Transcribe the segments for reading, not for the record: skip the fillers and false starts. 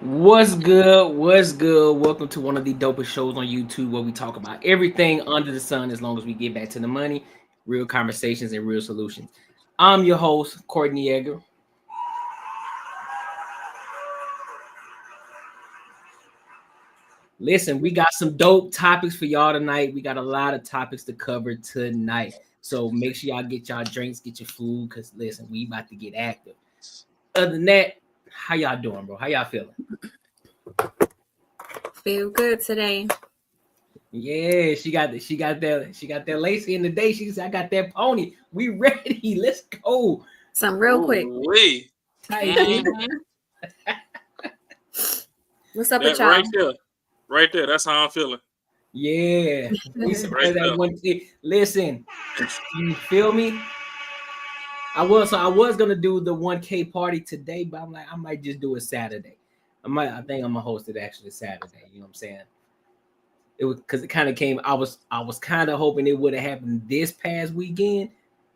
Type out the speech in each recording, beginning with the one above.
What's good? What's good? Welcome to one of the dopest shows on YouTube where we talk about everything under the sun as long as we get back to the money, real conversations, and real solutions. I'm your host, Courtney Edgar. Listen, we got some dope topics for y'all tonight. We got a lot of topics to cover tonight. So make sure y'all get y'all drinks, get your food, because listen, we about to get active. Other than that, how y'all doing, bro? How y'all feeling? Feel good today. Yeah, she got that Lacey in the day. She said, I got that pony. We ready. Let's go. Some real quick. Wait. Tight. What's up That with y'all? right there. That's how I'm feeling. Yeah. We surprised Right that there. one. Listen, you feel me? I was gonna do the 1K party today, but I'm like, I might just do it Saturday. I think I'm gonna host it actually Saturday. You know what I'm saying? It was because it kind of came. I was kind of hoping it would have happened this past weekend,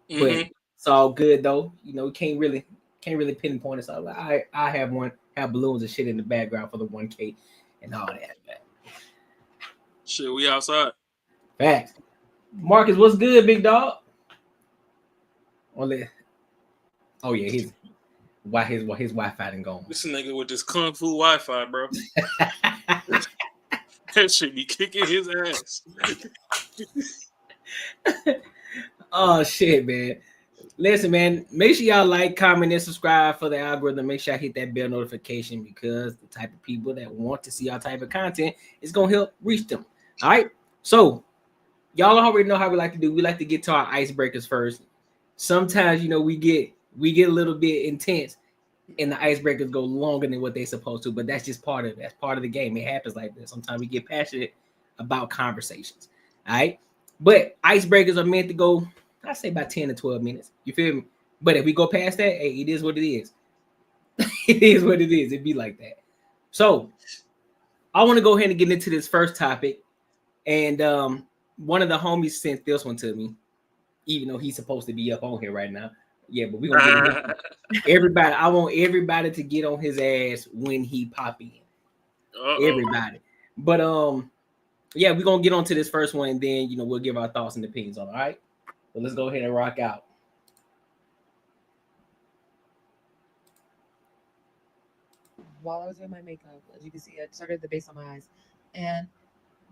but it's all good though. You know, can't really pinpoint it. So like, I have balloons and shit in the background for the 1K and all that. Shit, we outside. Facts. Marcus, what's good, big dog? Only, oh yeah, his Wi-Fi didn't go. This nigga with this kung fu Wi-Fi, bro. That shit be kicking his ass. Oh shit, man. Listen, man, make sure y'all like, comment, and subscribe for the algorithm. Make sure I hit that bell notification because the type of people that want to see our type of content is gonna help reach them. All right. So y'all already know how we like to do. We like to get to our icebreakers first. Sometimes, we get a little bit intense and the icebreakers go longer than what they're supposed to, but that's just part of it. That's part of the game. It happens like this. Sometimes we get passionate about conversations. All right. But icebreakers are meant to go, I say about 10 to 12 minutes. You feel me? But if we go past that, hey, it is what it is. It is what it is. It be like that. So I want to go ahead and get into this first topic. And one of the homies sent this one to me, even though he's supposed to be up on here right now. Yeah, but we're gonna get everybody. I want everybody to get on his ass when he pop in. Everybody. But yeah, we're gonna get on to this first one, and then we'll give our thoughts and opinions on it. All right. So let's go ahead and rock out. While I was doing my makeup, as you can see, I started the base on my eyes. And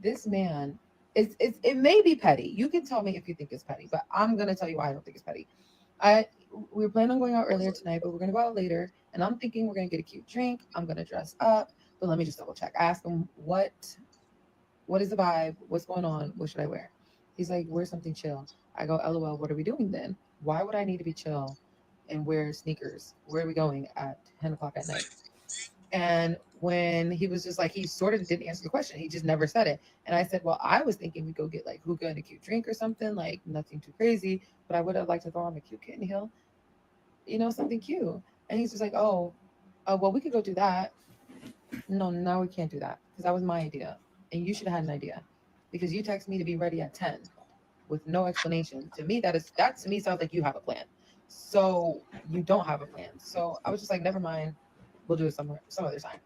this man, it may be petty. You can tell me if you think it's petty, but I'm gonna tell you why I don't think it's petty. We were planning on going out earlier tonight, but we're gonna go out later. And I'm thinking we're gonna get a cute drink. I'm gonna dress up, but let me just double check. I asked him what is the vibe? What's going on? What should I wear? He's like, wear something chill. I go, LOL, what are we doing then? Why would I need to be chill and wear sneakers? Where are we going at 10 o'clock at night? And when he was just like, he sort of didn't answer the question. He just never said it. And I said, well, I was thinking we'd go get like hookah and a cute drink or something, like nothing too crazy, but I would have liked to throw on a cute kitten heel, something cute. And he's just like, well, we could go do that. No, we can't do that because that was my idea. And you should have had an idea because you text me to be ready at 10 with no explanation. To me, that to me sounds like you have a plan. So you don't have a plan. So I was just like, never mind. We'll do it some other time.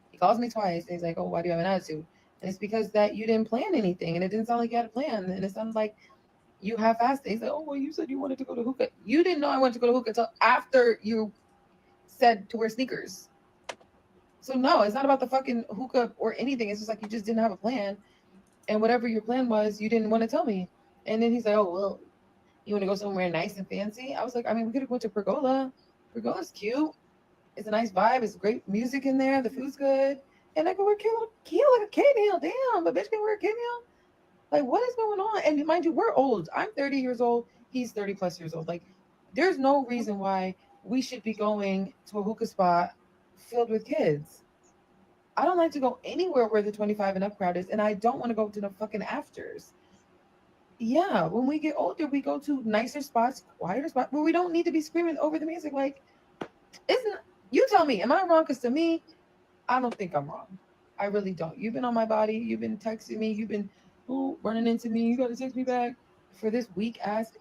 He calls me twice and he's like, oh, why do you have an attitude? And it's because that you didn't plan anything and it didn't sound like you had a plan. And it sounds like you half-assed it. He's like, oh, well, you said you wanted to go to hookah. You didn't know I wanted to go to hookah until after you said to wear sneakers. So no, it's not about the fucking hookah or anything. It's just like you just didn't have a plan. And whatever your plan was, you didn't want to tell me. And then he's like, oh, well, you want to go somewhere nice and fancy? I was like, I mean, we could have went to Pergola. Pergola's cute. It's a nice vibe. It's great music in there. The food's good. And I can wear kid like a kid heel. Damn, but bitch can wear a kid heel? Like, what is going on? And mind you, we're old. I'm 30 years old. He's 30 plus years old. Like, there's no reason why we should be going to a hookah spot filled with kids. I don't like to go anywhere where the 25 and up crowd is, and I don't want to go to the fucking afters. Yeah, when we get older, we go to nicer spots, quieter spots, where we don't need to be screaming over the music. Like, isn't you tell me, am I wrong? Because to me, I don't think I'm wrong. I really don't. You've been on my body. You've been texting me. You've been running into me. You got to text me back for this weak ass,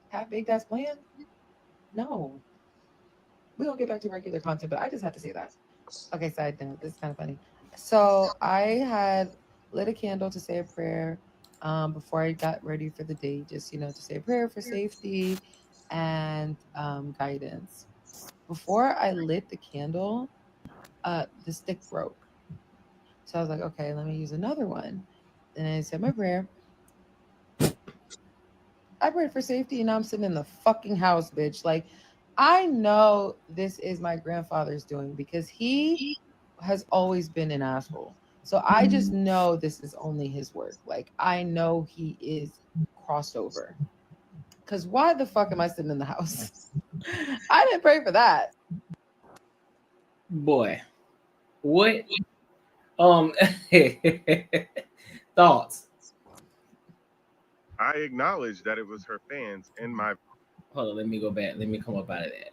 half-baked ass plan. No. We're going to get back to regular content, but I just have to say that. Okay, side note. This is kind of funny. So I had lit a candle to say a prayer before I got ready for the day, just to say a prayer for safety and guidance. Before I lit the candle, the stick broke. So I was like, okay, let me use another one. Then I said my prayer. I prayed for safety, and now I'm sitting in the fucking house, bitch. Like, I know this is my grandfather's doing because he has always been an asshole. So I just know this is only his work. Like, I know he is crossed over. Because why the fuck am I sitting in the house? I didn't pray for that. Boy, what? Thoughts? I acknowledge that it was her fans and my. Hold on, let me go back. Let me come up out of that.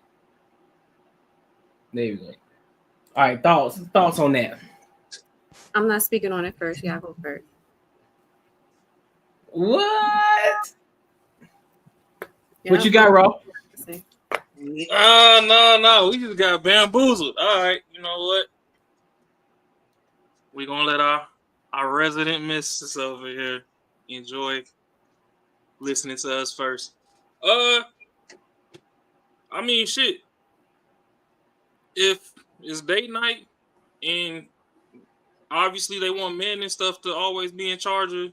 There you go. All right, thoughts on that. I'm not speaking on it first. Yeah, go first. What? Yeah, What you got, Ro? No. We just got bamboozled. All right, you know what? We're gonna let our resident missus over here enjoy listening to us first. I mean, shit. If it's date night and obviously they want men and stuff to always be in charge of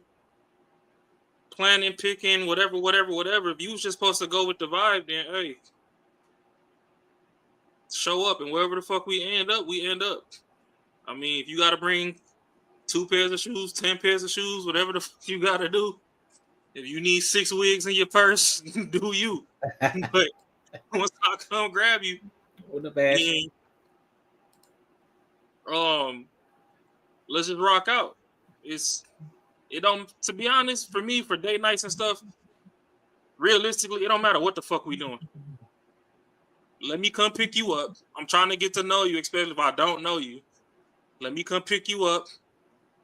planning, picking, whatever. If you was just supposed to go with the vibe, then hey, show up, and wherever the fuck we end up, we end up. I mean, if you gotta bring 2 pairs of shoes, 10 pairs of shoes, whatever the fuck you gotta do. If you need 6 wigs in your purse, do you. But once I come grab you, What the bash? then, let's just rock out. To be honest, for me, for date nights and stuff, realistically, it don't matter what the fuck we doing. Let me come pick you up. I'm trying to get to know you, especially if I don't know you. Let me come pick you up.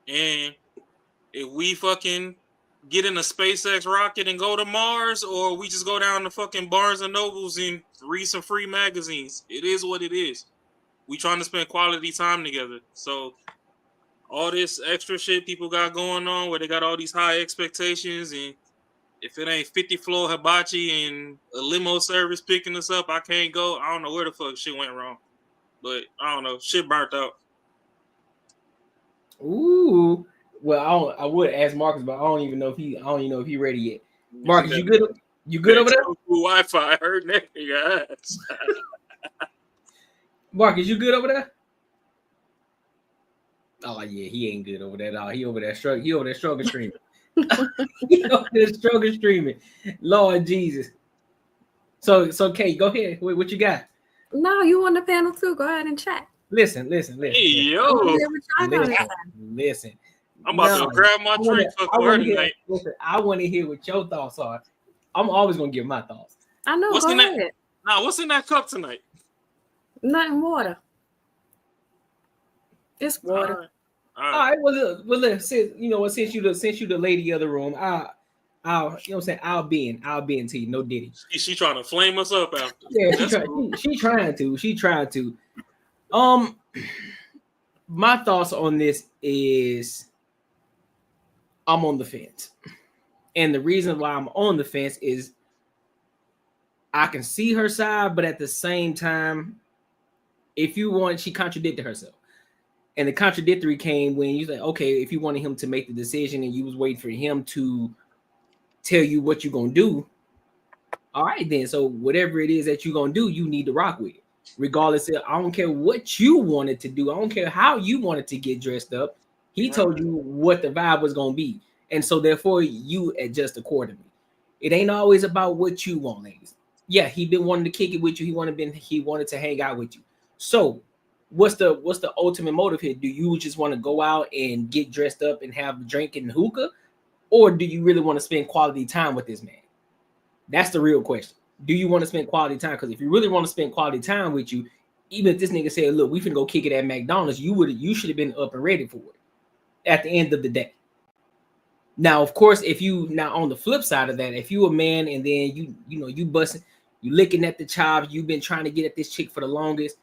And if we fucking get in a SpaceX rocket and go to Mars, or we just go down to fucking Barnes and Nobles and read some free magazines, it is what it is. We trying to spend quality time together. So all this extra shit people got going on where they got all these high expectations, and if it ain't 50 floor hibachi and a limo service picking us up, I can't go. I don't know where the fuck shit went wrong. But I don't know. Shit burnt out. Ooh. Well, I would ask Marcus, but I don't even know if he ready yet. Marcus, you good? You good over there? Wi-Fi. I heard that nigga ass. Marcus, you good over there? Oh yeah, he ain't good over there at all. He over there struggling. He over there struggling streaming. He over there struggling streaming. Lord Jesus. So Kate, go ahead. What you got? No, you on the panel too. Go ahead and chat. Listen. Hey yo, Listen. I'm about to grab my drink for her tonight. Listen, I want to hear what your thoughts are. I'm always gonna give my thoughts. I know. What's go in ahead. that? Nah, what's in that cup tonight? Nothing water. It's water. All All right. Well, since you the lady of the room, I'll be in to you. No Diddy. She trying to flame us up after. Yeah, she trying to. My thoughts on this is I'm on the fence. And the reason why I'm on the fence is I can see her side, but at the same time, she contradicted herself. And the contradictory came when you said, okay, if you wanted him to make the decision and you was waiting for him to tell you what you're going to do, all right then. So whatever it is that you're going to do, you need to rock with it. Regardless of, I don't care what you wanted to do. I don't care how you wanted to get dressed up. He told you what the vibe was going to be. And so therefore you adjust accordingly. It ain't always about what you want, ladies. Yeah, he been wanting to kick it with you. He wanted to hang out with you. So what's the ultimate motive here? Do you just want to go out and get dressed up and have a drink and hookah? Or do you really want to spend quality time with this man? That's the real question. Do you want to spend quality time? Because if you really want to spend quality time with you, even if this nigga said, look, we finna go kick it at McDonald's, you should have been up and ready for it at the end of the day. Now, of course, now on the flip side of that, if you a man and then you busting, you licking at the chops, you've been trying to get at this chick for the longest,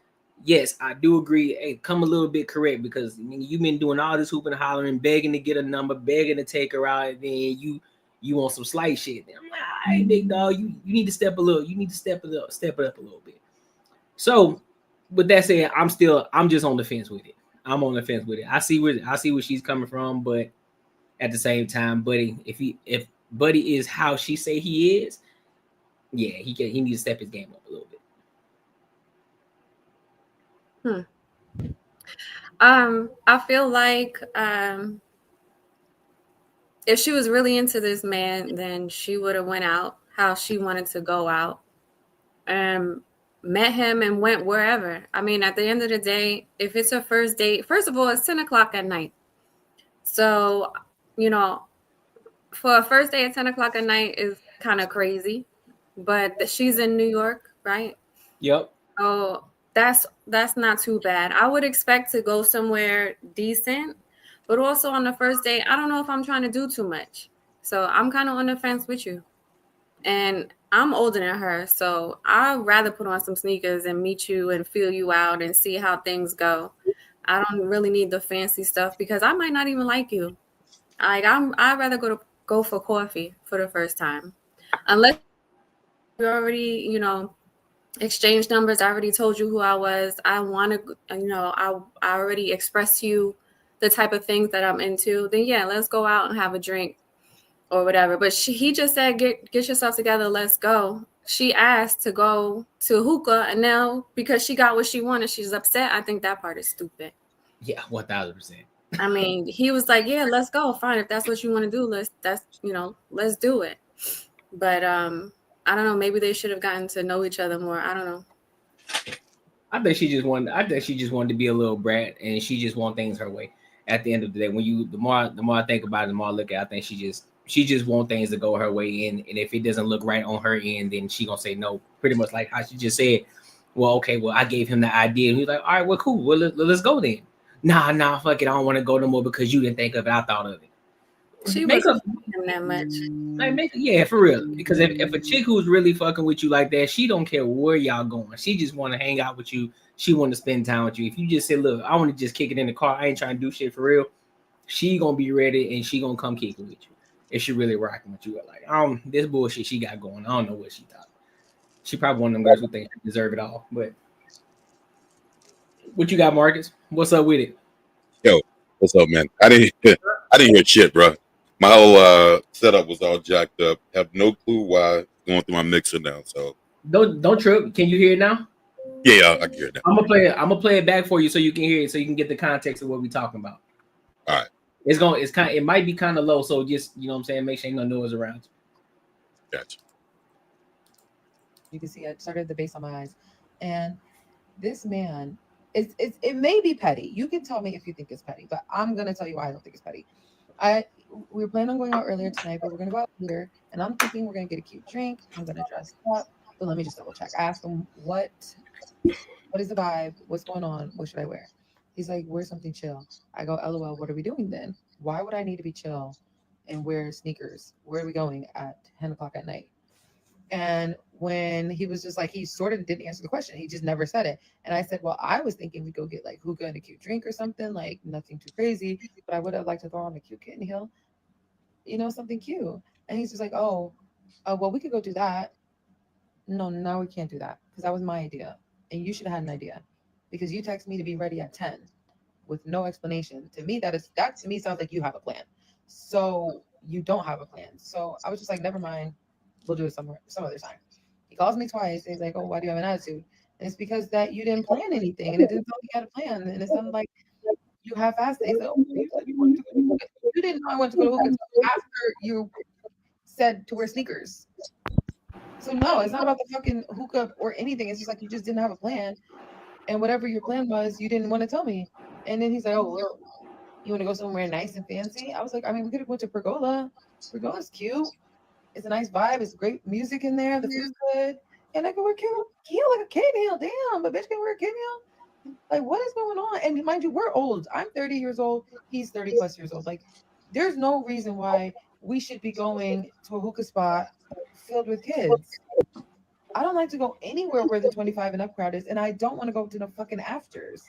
yes, I do agree. Hey, come a little bit correct because you've been doing all this hooping and hollering, begging to get a number, begging to take her out, and then you want some slight shit. I'm like, all right, big dog, you need to step a little. You need to step it up a little bit. So, with that said, I'm just on the fence with it. I'm on the fence with it. I see where she's coming from, but at the same time, Buddy, if Buddy is how she say he is, yeah, he needs to step his game up a little bit. I feel like if she was really into this man, then she would have went out how she wanted to go out and met him and went wherever. I mean, at the end of the day, if it's a first date, first of all, it's 10 o'clock at night. So, for a first date at 10 o'clock at night is kind of crazy, but she's in New York, right? Yep. Oh, that's not too bad. I would expect to go somewhere decent, but also on the first date, I don't know if I'm trying to do too much. So I'm kind of on the fence with you. And I'm older than her, so I'd rather put on some sneakers and meet you and feel you out and see how things go. I don't really need the fancy stuff because I might not even like you. I'd rather go for coffee for the first time, unless we already, exchanged numbers. I already told you who I was. I want to, I already expressed to you the type of things that I'm into. Then yeah, let's go out and have a drink or whatever. But he just said, get yourself together. Let's go. She asked to go to hookah, and now because she got what she wanted, she's upset. I think that part is stupid. Yeah, 1000%. I mean, he was like, yeah, let's go. Fine. If that's what you want to do, let's do it. But I don't know. Maybe they should have gotten to know each other more. I don't know. I think she just wanted to be a little brat, and she just want things her way. At the end of the day, the more I think about it, the more I look at it, I think she just want things to go her way, and if it doesn't look right on her end, then she gonna say no. Pretty much like how she just said, well, okay, well, I gave him the idea, and he's like, all right, well, cool, well, let's go then. Nah, fuck it, I don't want to go no more because you didn't think of it. I thought of it. She wasn't him that much. Yeah, for real. Because if a chick who's really fucking with you like that, she don't care where y'all going. She just want to hang out with you. She want to spend time with you. If you just say, look, I want to just kick it in the car, I ain't trying to do shit for real, she gonna be ready and she gonna come kick it with you. If she really rocking with you, like, this bullshit she got going, I don't know what she thought. She probably one of them girls who think she deserve it all. But what you got, Marcus? What's up with it? Yo, what's up, man? I didn't hear shit, bro. My whole setup was all jacked up. Have no clue why it's going through my mixer now. So don't trip. Can you hear it now? Yeah, I can hear it now. I'm gonna play it back for you so you can hear it, so you can get the context of what we're talking about. All right. It might be kind of low, so just what I'm saying, make sure ain't no noise around you. Gotcha. You can see I started the base on my eyes, and this man it may be petty. You can tell me if you think it's petty, but I'm gonna tell you why I don't think it's petty. We were planning on going out earlier tonight, but we're gonna go out later, and I'm thinking we're gonna get a cute drink. I'm gonna dress up, but let me just double check. I asked him what is the vibe, what's going on, what should I wear? He's like, wear something chill. I go, LOL, what are we doing then? Why would I need to be chill and wear sneakers? Where are we going at 10 o'clock at night? And when he was just like, he sort of didn't answer the question. He just never said it. And I said, well, I was thinking we'd go get like hookah and a cute drink or something, like nothing too crazy, but I would have liked to throw on a cute kitten heel, something cute. And he's just like, well, we could go do that. No, we can't do that because that was my idea. And you should have had an idea because you texted me to be ready at 10 with no explanation. To me, that to me sounds like you have a plan. So you don't have a plan. So I was just like, never mind. We'll do it some other time. He calls me twice. And he's like, oh, why do you have an attitude? And it's because that you didn't plan anything. And it didn't sound like you had a plan. And it sounded like you half-assed it. He's like, oh, you said you wanted to go to hookah. You didn't know I wanted to go to hookah after you said to wear sneakers. So no, it's not about the fucking hookah or anything. It's just like you just didn't have a plan. And whatever your plan was, you didn't want to tell me. And then he's like, oh, well, you want to go somewhere nice and fancy? I was like, I mean, we could have went to Pergola. Pergola's cute. It's a nice vibe. It's great music in there. The food's good. And I can wear heel like a kitten heel. Damn, but bitch can wear a kitten heel. Like, what is going on? And mind you, we're old. I'm 30 years old. He's 30 plus years old. Like, there's no reason why we should be going to a hookah spot filled with kids. I don't like to go anywhere where the 25 and up crowd is, and I don't want to go to the fucking afters.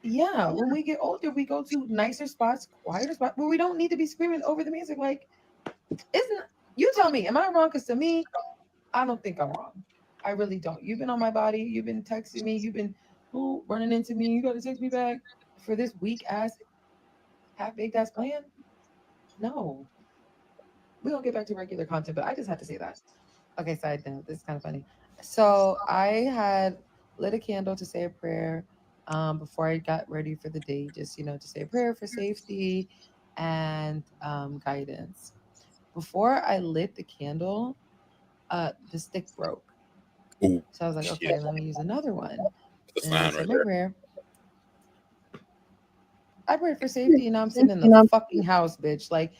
Yeah, when we get older, we go to nicer spots, quieter spots, where we don't need to be screaming over the music. Like, isn't you tell me, am I wrong? Because to me, I don't think I'm wrong. I really don't. You've been on my body. You've been texting me. You've been running into me. You got to text me back for this weak ass, half baked ass plan. No, we don't get back to regular content, but I just had to say that. Okay, side note. This is kind of funny. So I had lit a candle to say a prayer before I got ready for the day, just to say a prayer for safety and guidance. Before I lit the candle, the stick broke. Ooh, So I was like, shit. okay, let me use another one. That's a And I sign said right my there. prayer. I prayed for safety, and now I'm sitting in the fucking house, bitch. Like,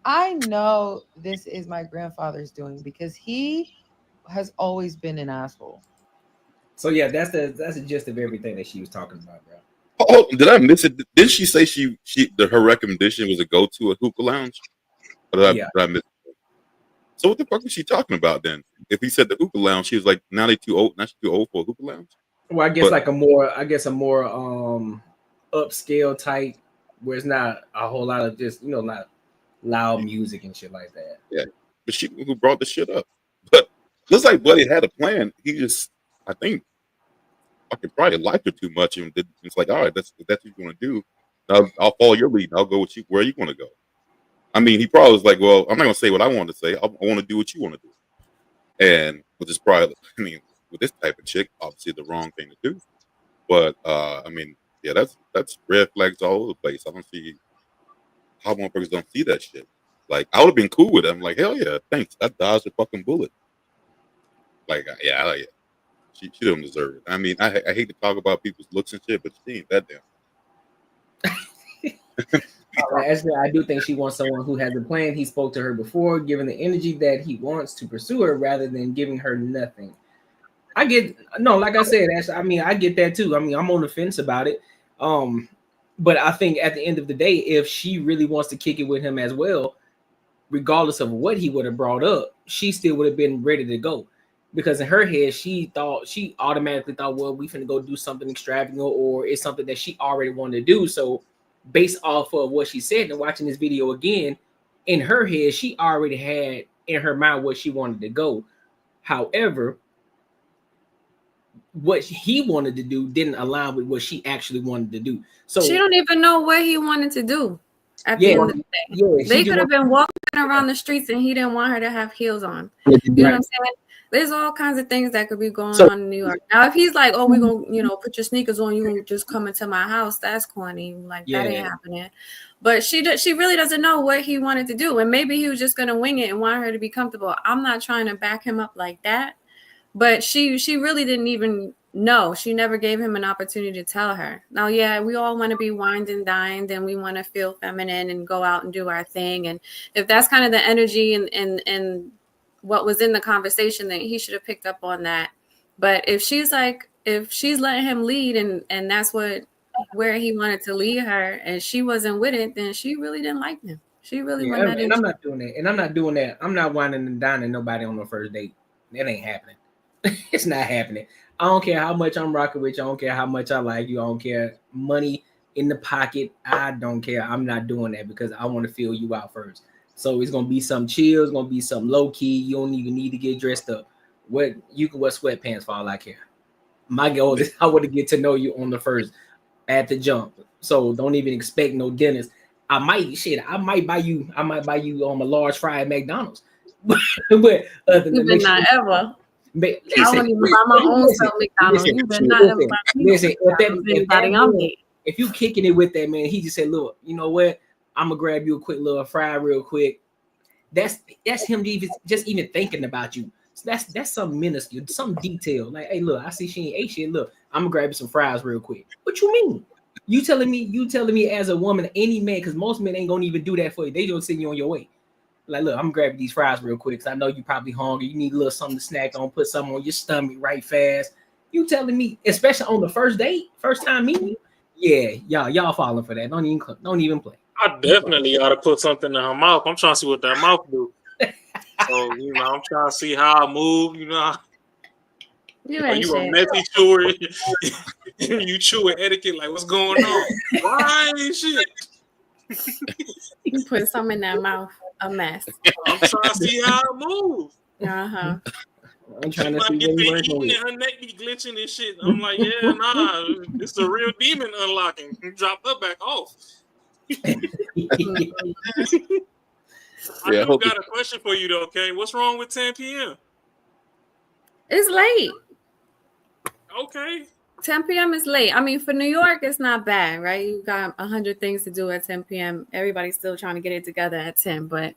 I know this is my grandfather's doing because he has always been an asshole. So yeah, that's the gist of everything that she was talking about, bro. Oh, did I miss it? Didn't she say her recommendation was to go to a hookah lounge? Or did I miss it? So what the fuck was she talking about then? If he said the hookah lounge, she was like, now they too old. Now she's too old for a hookah lounge. Well, I guess like a more upscale type where it's not a whole lot of just not loud music and shit like that. Yeah, but she who brought the shit up. But looks like Buddy had a plan. He just, I think, fucking probably liked her too much, and it's like, all right, if that's what you want to do. I'll follow your lead. I'll go with you where you want to go. I mean, he probably was like, well, I'm not gonna say what I want to say. I want to do what you want to do. And which is probably, I mean, with this type of chick, obviously the wrong thing to do. But I mean, yeah, that's red flags all over the place. I don't see how motherfuckers don't see that shit. Like, I would have been cool with it. I'm like, hell yeah, thanks. I dodged a fucking bullet. Like, yeah. She don't deserve it. I mean, I hate to talk about people's looks and shit, but she ain't that damn. Actually, I do think she wants someone who has a plan. He spoke to her before, giving the energy that he wants to pursue her rather than giving her nothing. Like I said, Ashley, I mean, I get that too. I mean, I'm on the fence about it. But I think at the end of the day, if she really wants to kick it with him as well, regardless of what he would have brought up, she still would have been ready to go. Because in her head, she automatically thought, well, we finna go do something extravagant, or it's something that she already wanted to do. So based off of what she said and watching this video again, in her head, she already had in her mind where she wanted to go. However, what he wanted to do didn't align with what she actually wanted to do. So she don't even know what he wanted to do. At the end of the day, they could have been walking around the streets and he didn't want her to have heels on. You know what I'm saying? There's all kinds of things that could be going on in New York. Now, if he's like, oh, we're going to, put your sneakers on, you can just come into my house, that's corny. Like, that ain't happening. But she really doesn't know what he wanted to do. And maybe he was just going to wing it and want her to be comfortable. I'm not trying to back him up like that. But she really didn't even know. She never gave him an opportunity to tell her. Now, yeah, we all want to be wined and dined and we want to feel feminine and go out and do our thing. And if that's kind of the energy and what was in the conversation, then he should have picked up on that. But if she's letting him lead and that's where he wanted to lead her and she wasn't with it, then she really didn't like him. She really wasn't. And I'm not doing that. And I'm not doing that. I'm not whining and dining nobody on the first date. That ain't happening. It's not happening. I don't care how much I'm rocking with you. I don't care how much I like you. I don't care. Money in the pocket. I don't care. I'm not doing that because I want to feel you out first. So it's gonna be some chill. It's gonna be some low key. You don't even need to get dressed up. You can wear sweatpants for all I care. My goal is I want to get to know you on the first at the jump. So don't even expect no dinners. I might buy you a large fry at McDonald's. but other than that, not ever. But I won't even buy my own self McDonald's. You better not ever buy me. If you kicking it with that man, he just said, look, you know what? I'm gonna grab you a quick little fry real quick. That's him just even thinking about you. So that's some minuscule, some detail. Like, hey, look, I see she ain't ate shit. Look, I'm gonna grab you some fries real quick. What you mean? You telling me as a woman, any man, because most men ain't gonna even do that for you. They just send you on your way. Like, look, I'm gonna grab you these fries real quick because I know you probably hungry. You need a little something to snack on. Put something on your stomach right fast. You telling me, especially on the first date, first time meeting you, yeah, y'all falling for that. Don't even play. I definitely ought to put something in her mouth. I'm trying to see what that mouth do. So I'm trying to see how I move. You Or ain't you a shit. messy chewer? You chewing etiquette like what's going on? Why ain't shit? You put something in that mouth, a mess. I'm trying to see how it moves. Uh-huh. I'm She trying to see might get what to you're working eating with. and her neck be glitching and shit. I'm like, yeah, nah, it's a real demon unlocking. Drop her back off. I Yeah, I do hope got a question for you though, okay? What's wrong with 10 p.m.? It's late. Okay. 10 p.m. is late. I mean, for New York, it's not bad, right? You got 100 things to do at 10 p.m. Everybody's still trying to get it together at 10. But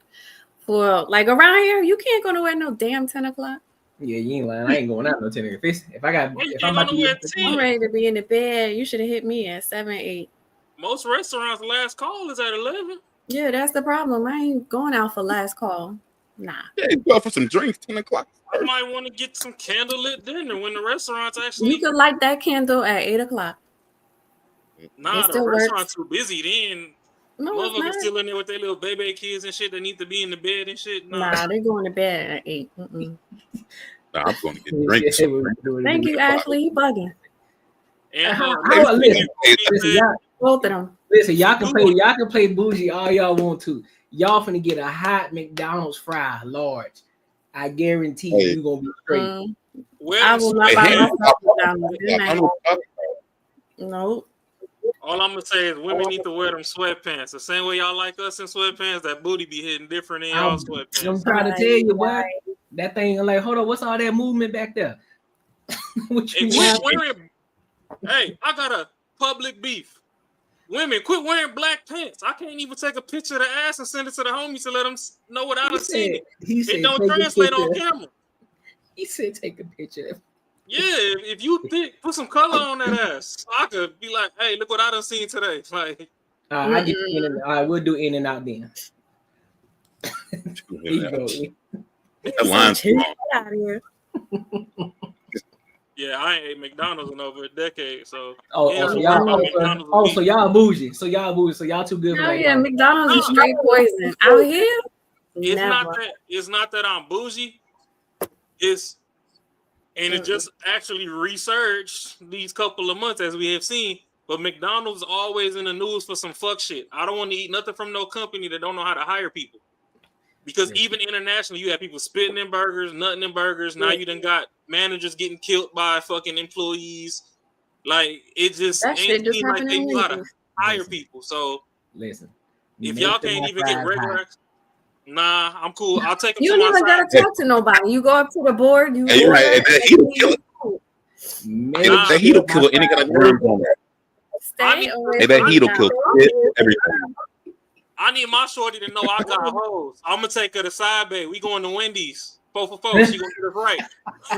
for like around here, you can't go nowhere no damn 10 o'clock. Yeah, you ain't lying. I ain't going out no 10. If I'm about to at be, 10. I'm ready to be in the bed. You should have hit me at 7, 8. Most restaurants' last call is at 11. Yeah, that's the problem. I ain't going out for last call. Nah. Yeah, you go out for some drinks, 10 o'clock. I might want to get some candlelit dinner when the restaurant's actually. You could light that candle at 8 o'clock. Nah, It the still restaurant's too busy. Then No, it's motherfuckers not. still in there with their little baby kids and shit that need to be in the bed and shit. Nah, they're going to bed at 8. Mm-mm. Nah, I'm going to get drinks. Thank you, Ashley. You bugging. And Both of them. Listen, y'all can play bougie all y'all want to. Y'all finna get a hot McDonald's fry large. I guarantee you gonna be straight. I will not buy myself McDonald's. Nope. All I'm gonna say is women need to wear them sweatpants. The same way y'all like us in sweatpants, that booty be hitting different in y'all sweatpants. I'm trying to tell you, boy. That thing like, hold on, what's all that movement back there? Hey, I got a public beef. Women, quit wearing black pants. I can't even take a picture of the ass and send it to the homies to let them know what I done seen. It don't translate on camera. He said, take a picture. Yeah, if you put some color on that ass, I could be like, hey, look what I done seen today. Like, I get in and I will do in and out then. There you go. That line's out of here. Yeah, I ain't ate McDonald's in over a decade, so so y'all bougie. So y'all too good. Oh yeah, McDonald's is straight poison out here. It's not that I'm bougie. It's just actually resurged these couple of months as we have seen. But McDonald's is always in the news for some fuck shit. I don't want to eat nothing from no company that don't know how to hire people. Because even internationally, you have people spitting in burgers, nutting in burgers. Now you done got managers getting killed by fucking employees. Like, it just ain't seem like they knew how to hire people. So, listen, if y'all can't even get regular, nah, I'm cool. I'll take them. You don't even gotta talk to nobody. You go up to the board. You you're right. That heat'll kill it. That heat'll kill any kind of germs on that. That heat'll kill everything. I need my shorty to know I got hoes. I'm gonna take her to side bay. We going to Wendy's. 4 for 4. She gonna get us right.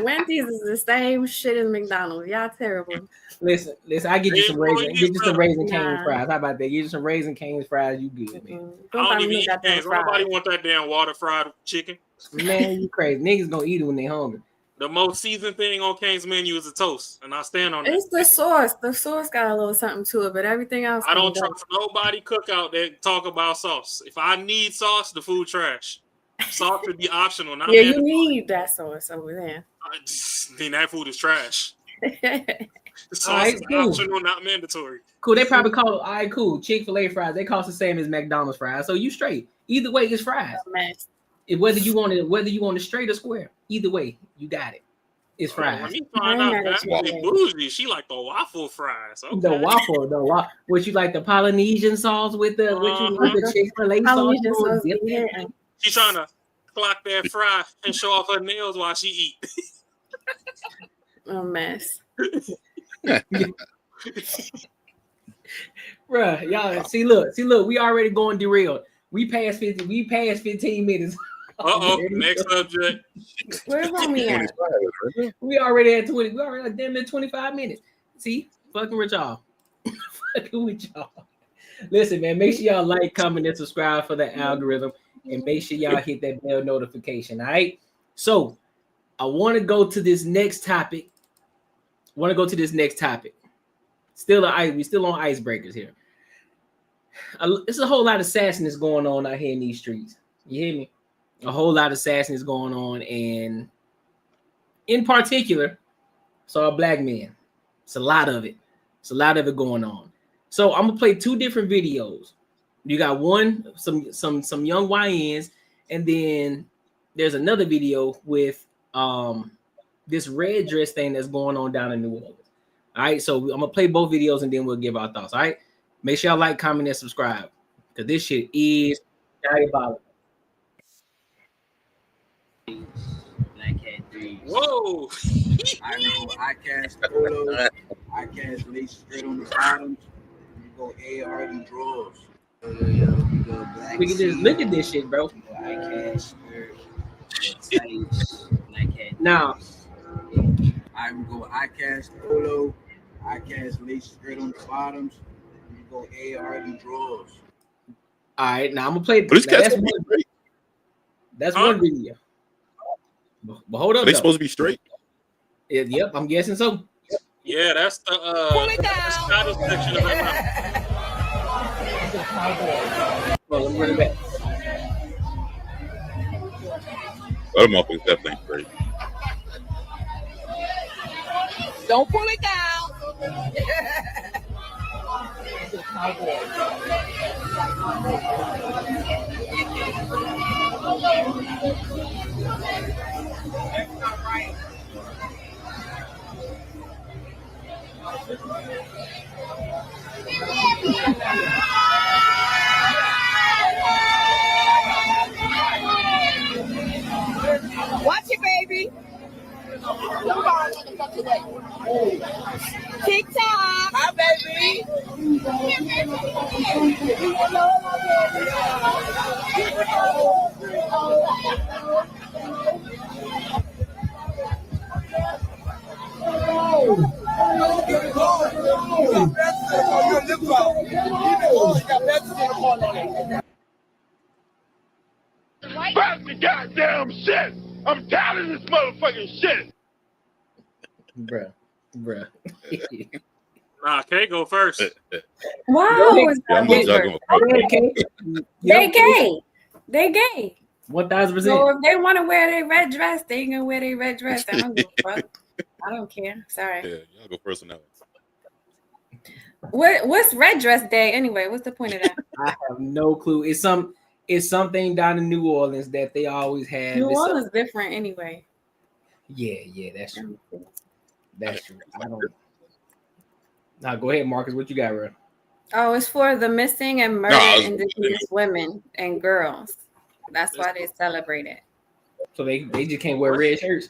Wendy's is the same shit as McDonald's. Y'all terrible. Listen. I get you some raisin. Get you some raisin cane fries. How about that? Get you some raisin cane fries. You good, man? I don't even eat canes. Nobody want that damn water fried chicken. Man, you crazy. Niggas gonna eat it when they hungry. The most seasoned thing on Cane's menu is a toast, and I stand on it. It's the sauce. The sauce got a little something to it, but everything else. I don't trust nobody cookout that talk about sauce. If I need sauce, the food trash. Sauce should be optional. Not yeah, you need that sauce over there. Then that food is trash. The sauce is optional, not mandatory. Cool. They probably call it, all right, cool. Chick-fil-A fries. They cost the same as McDonald's fries. So you straight. Either way, it's fries. Whether you want it straight or square, either way, you got it. It's fries. Let me find out that bougie. She like the waffle fries. Okay. The waffle. What you like, the Polynesian sauce with the Chick-fil-A sauce? Yeah. She trying to clock that fry and show off her nails while she eat. A mess. Bruh, y'all see, look, we already going derailed. We passed 15 minutes. Next subject. Where's homie at? We already at 20. We already damn near 25 minutes. See, fucking with y'all. Fucking with y'all. Listen, man, make sure y'all like, comment, and subscribe for the algorithm, and make sure y'all hit that bell notification. All right. So I want to go to this next topic. Still we still on icebreakers here. There's a whole lot of sassiness going on out here in these streets. You hear me? A whole lot of sassiness going on, and in particular, It's all black men. It's a lot of it. It's a lot of it going on. So I'm gonna play 2 different videos. You got one, some young YNs, and then there's another video with this red dress thing that's going on down in New Orleans. All right, so I'm gonna play both videos and then we'll give our thoughts. All right, make sure y'all like, comment, and subscribe because this shit is diabolical. Black Cat 3. Whoa. I cast polo. I cast lace straight on the bottoms. You go ARD draws. We go black. We can just look at this shit, bro. I cast skirt. Tights. Black Cat. Now, I go I cast polo. I cast lace straight on the bottoms. You go ARD draws. all right, now I'm gonna play. But this cat's That's supposed to be straight. one video. But hold Are up, they though. supposed to be straight? Yep, I'm guessing so. Yeah, that's the status section of my mouth. Well, let me run it back. That motherfucker's definitely straight. Don't pull it down. Watch it, baby. TikTok. Hi, baby. Back the goddamn shit! I'm tired of this motherfucking shit! Bruh. Nah, K go first. Wow, Yeah, is Yeah, I'm that gonna weird? jog him. Okay. They gay. They gay. 1,000%. So if they want to wear their red dress, they can wear their red dress. I don't give a fuck. I don't care. Sorry. Yeah, y'all go first on that one. What's red dress day anyway? What's the point of that? I have no clue. It's something down in New Orleans that they always have. New It's Orleans is different anyway. yeah, that's true. That's true. I don't. Now go ahead, Marcus. What you got, bro? Oh, it's for the missing and murdered No, indigenous women and girls. That's why they celebrate it. So they just can't wear red shirts.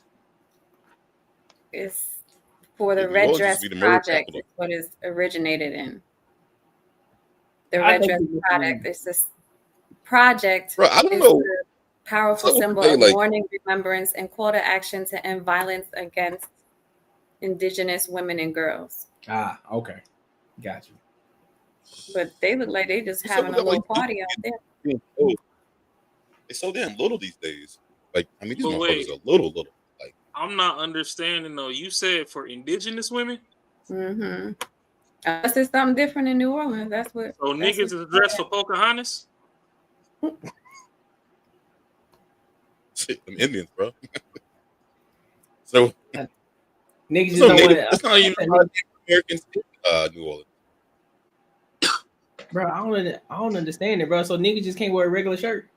It's for the Yeah, Red New Dress Orleans be the murder Project. capital. It's what is originated in. The I Red think Dress it's- Project. It's this project. Bro, I don't is know. a powerful So, symbol they, of like- mourning, remembrance, and call to action to end violence against indigenous women and girls. Ah, okay, got you. But they look like they just What's up having with a that, little like, party out there. Oh, it's so damn little these days. Like, I mean, these But motherfuckers wait. are little. Like, I'm not understanding though. You said for indigenous women, Mm-hmm. Unless it's something different in New Orleans. That's what. so that's niggas what- is dressed for Pocahontas. shit, them Indians, bro. So, Niggas just so don't Native, want that's not even Americans in New Orleans. bro. I don't understand it, bro. So niggas just can't wear a regular shirt.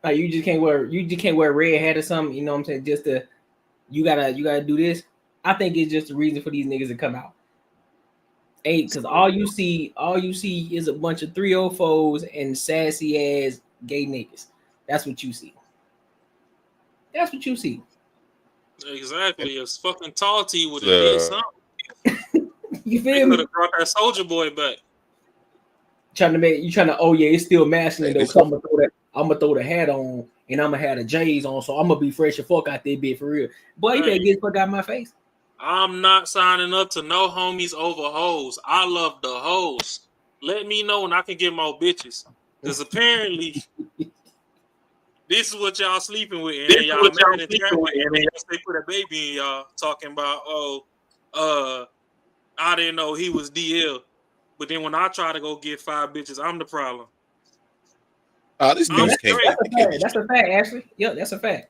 Like you just can't wear a red hat or something. You know what I'm saying? Just to you gotta do this. I think it's just a reason for these niggas to come out. Because all you see is a bunch of 304s and sassy ass gay niggas. That's what you see. That's what you see. Exactly. It's fucking tall T would have did something. You They feel could me? have brought that soldier boy back. Oh yeah, it's still masculine Hey, though. this- So I'm gonna throw the hat on and I'm gonna have the J's on, so I'm gonna be fresh as fuck out there, bit for real. Boy, you better get the fuck out of my face. I'm not signing up to no homies over hoes. I love the hoes. Let me know when I can get more bitches. Because apparently, this is what y'all sleeping with. And then y'all mad and they put a baby in y'all talking about, I didn't know he was DL. But then when I try to go get 5 bitches, I'm the problem. These I'm niggas can't. straight. That's a fact. That's a fact, Ashley. Yep, that's a fact.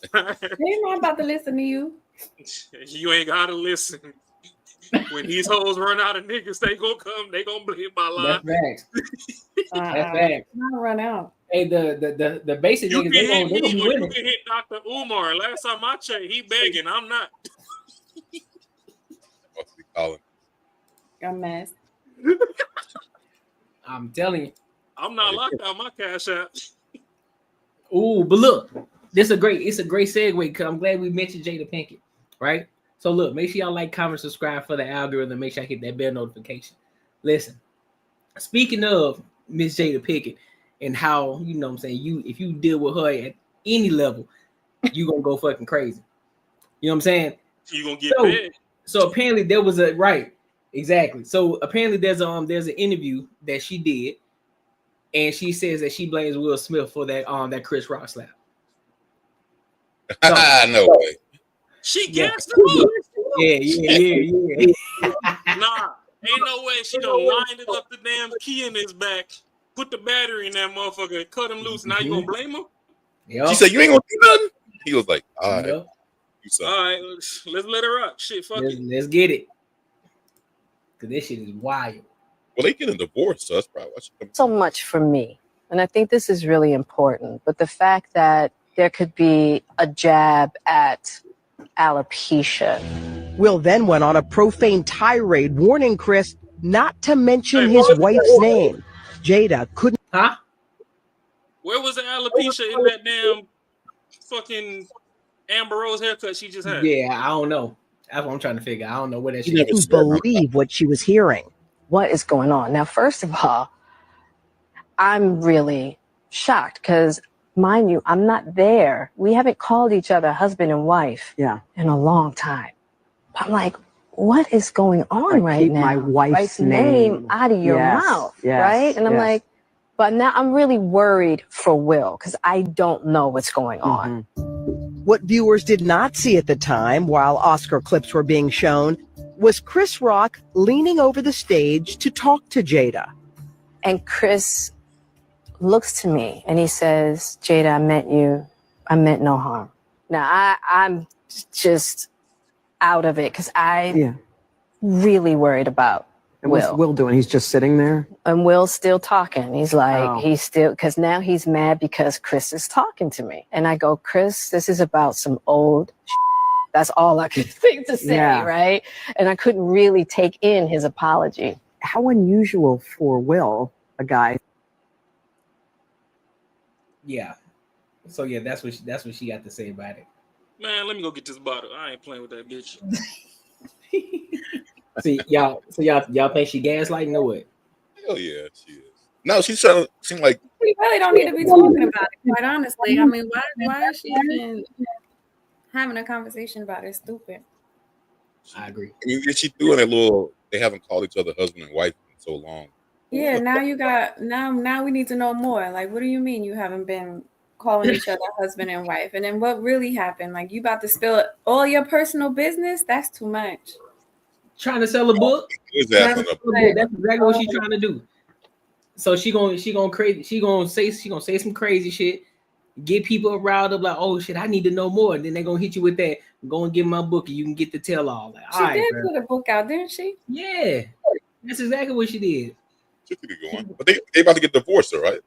They're not about to listen to you. You ain't gotta listen. When these hoes run out of niggas, they gonna come. They gonna blame my line. That's facts. That's facts. Not run out. Hey, the basic You niggas, can they hit gonna me, be or you winning. can hit Dr. Umar. Last time I checked, he begging. I'm not. Must be calling. A mess. I'm telling you. I'm not locked out my cash app. Ooh, but look, it's a great segue because I'm glad we mentioned Jada Pinkett, right? So look, make sure y'all like, comment, subscribe for the algorithm. Make sure I hit that bell notification. Listen, speaking of Miss Jada Pinkett and how, you know what I'm saying, if you deal with her at any level, you gonna go fucking crazy. You know what I'm saying? You gonna get paid. So apparently there was exactly. So apparently there's an interview that she did, and she says that she blames Will Smith for that Chris Rock slap. So, no way. She gassed the book. Yeah. Nah, ain't no way she done lined it up the damn key in his back, put the battery in that motherfucker, and cut him loose. Now you gonna blame him? Yep. She said, "You ain't gonna do nothing." He was like, "All right, Yep. All right, let's let her rock. Shit, fuck it. Let's get it. Cause this shit is wild. Well, they getting divorced, so that's probably why she comes. So much for me. And I think this is really important. But the fact that there could be a jab at alopecia. Will then went on a profane tirade warning Chris not to mention his wife's name. Jada couldn't. Huh? Where was the alopecia in that damn fucking Amber Rose haircut she just had? Yeah, I don't know. That's what I'm trying to figure out. I don't know what that shit Couldn't believe what she was hearing. What is going on? Now, first of all, I'm really shocked because, mind you, I'm not there. We haven't called each other husband and wife in a long time. I'm like, what is going on right now? My wife's name out of your mouth, right? And I'm like, but now I'm really worried for Will because I don't know what's going on. What viewers did not see at the time, while Oscar clips were being shown, was Chris Rock leaning over the stage to talk to Jada. And Chris looks to me and he says, Jada, I meant no harm. Now, I'm just out of it because I'm really worried about And Will. what's Will doing? He's just sitting there? And Will's still talking. He's like, he's still, because now he's mad because Chris is talking to me. And I go, Chris, this is about some old shit. That's all I could think to say, right? And I couldn't really take in his apology. How unusual for Will, a guy. Yeah. So yeah, that's what she got to say about it. Man, let me go get this bottle. I ain't playing with that bitch. See, y'all think she gaslighting or what? Hell yeah, she is. No, she's trying to seem like We really don't need to be talking about it, quite honestly. I mean, why is she even having a conversation about it? Stupid. I agree. I mean, she's doing that little. They haven't called each other husband and wife in so long. Yeah, now we need to know more. Like, what do you mean you haven't been calling each other husband and wife? And then what really happened? Like, you about to spill all your personal business? That's too much. Trying to sell a book? That's exactly what she's trying to do. So she gonna say some crazy shit, get people riled up like, oh shit, I need to know more. And then they're gonna hit you with that. Go and get my book and you can get the tell all. Like, She did put a book out, didn't she? Yeah. That's exactly what she did. She could be going. But they about to get divorced, though, right?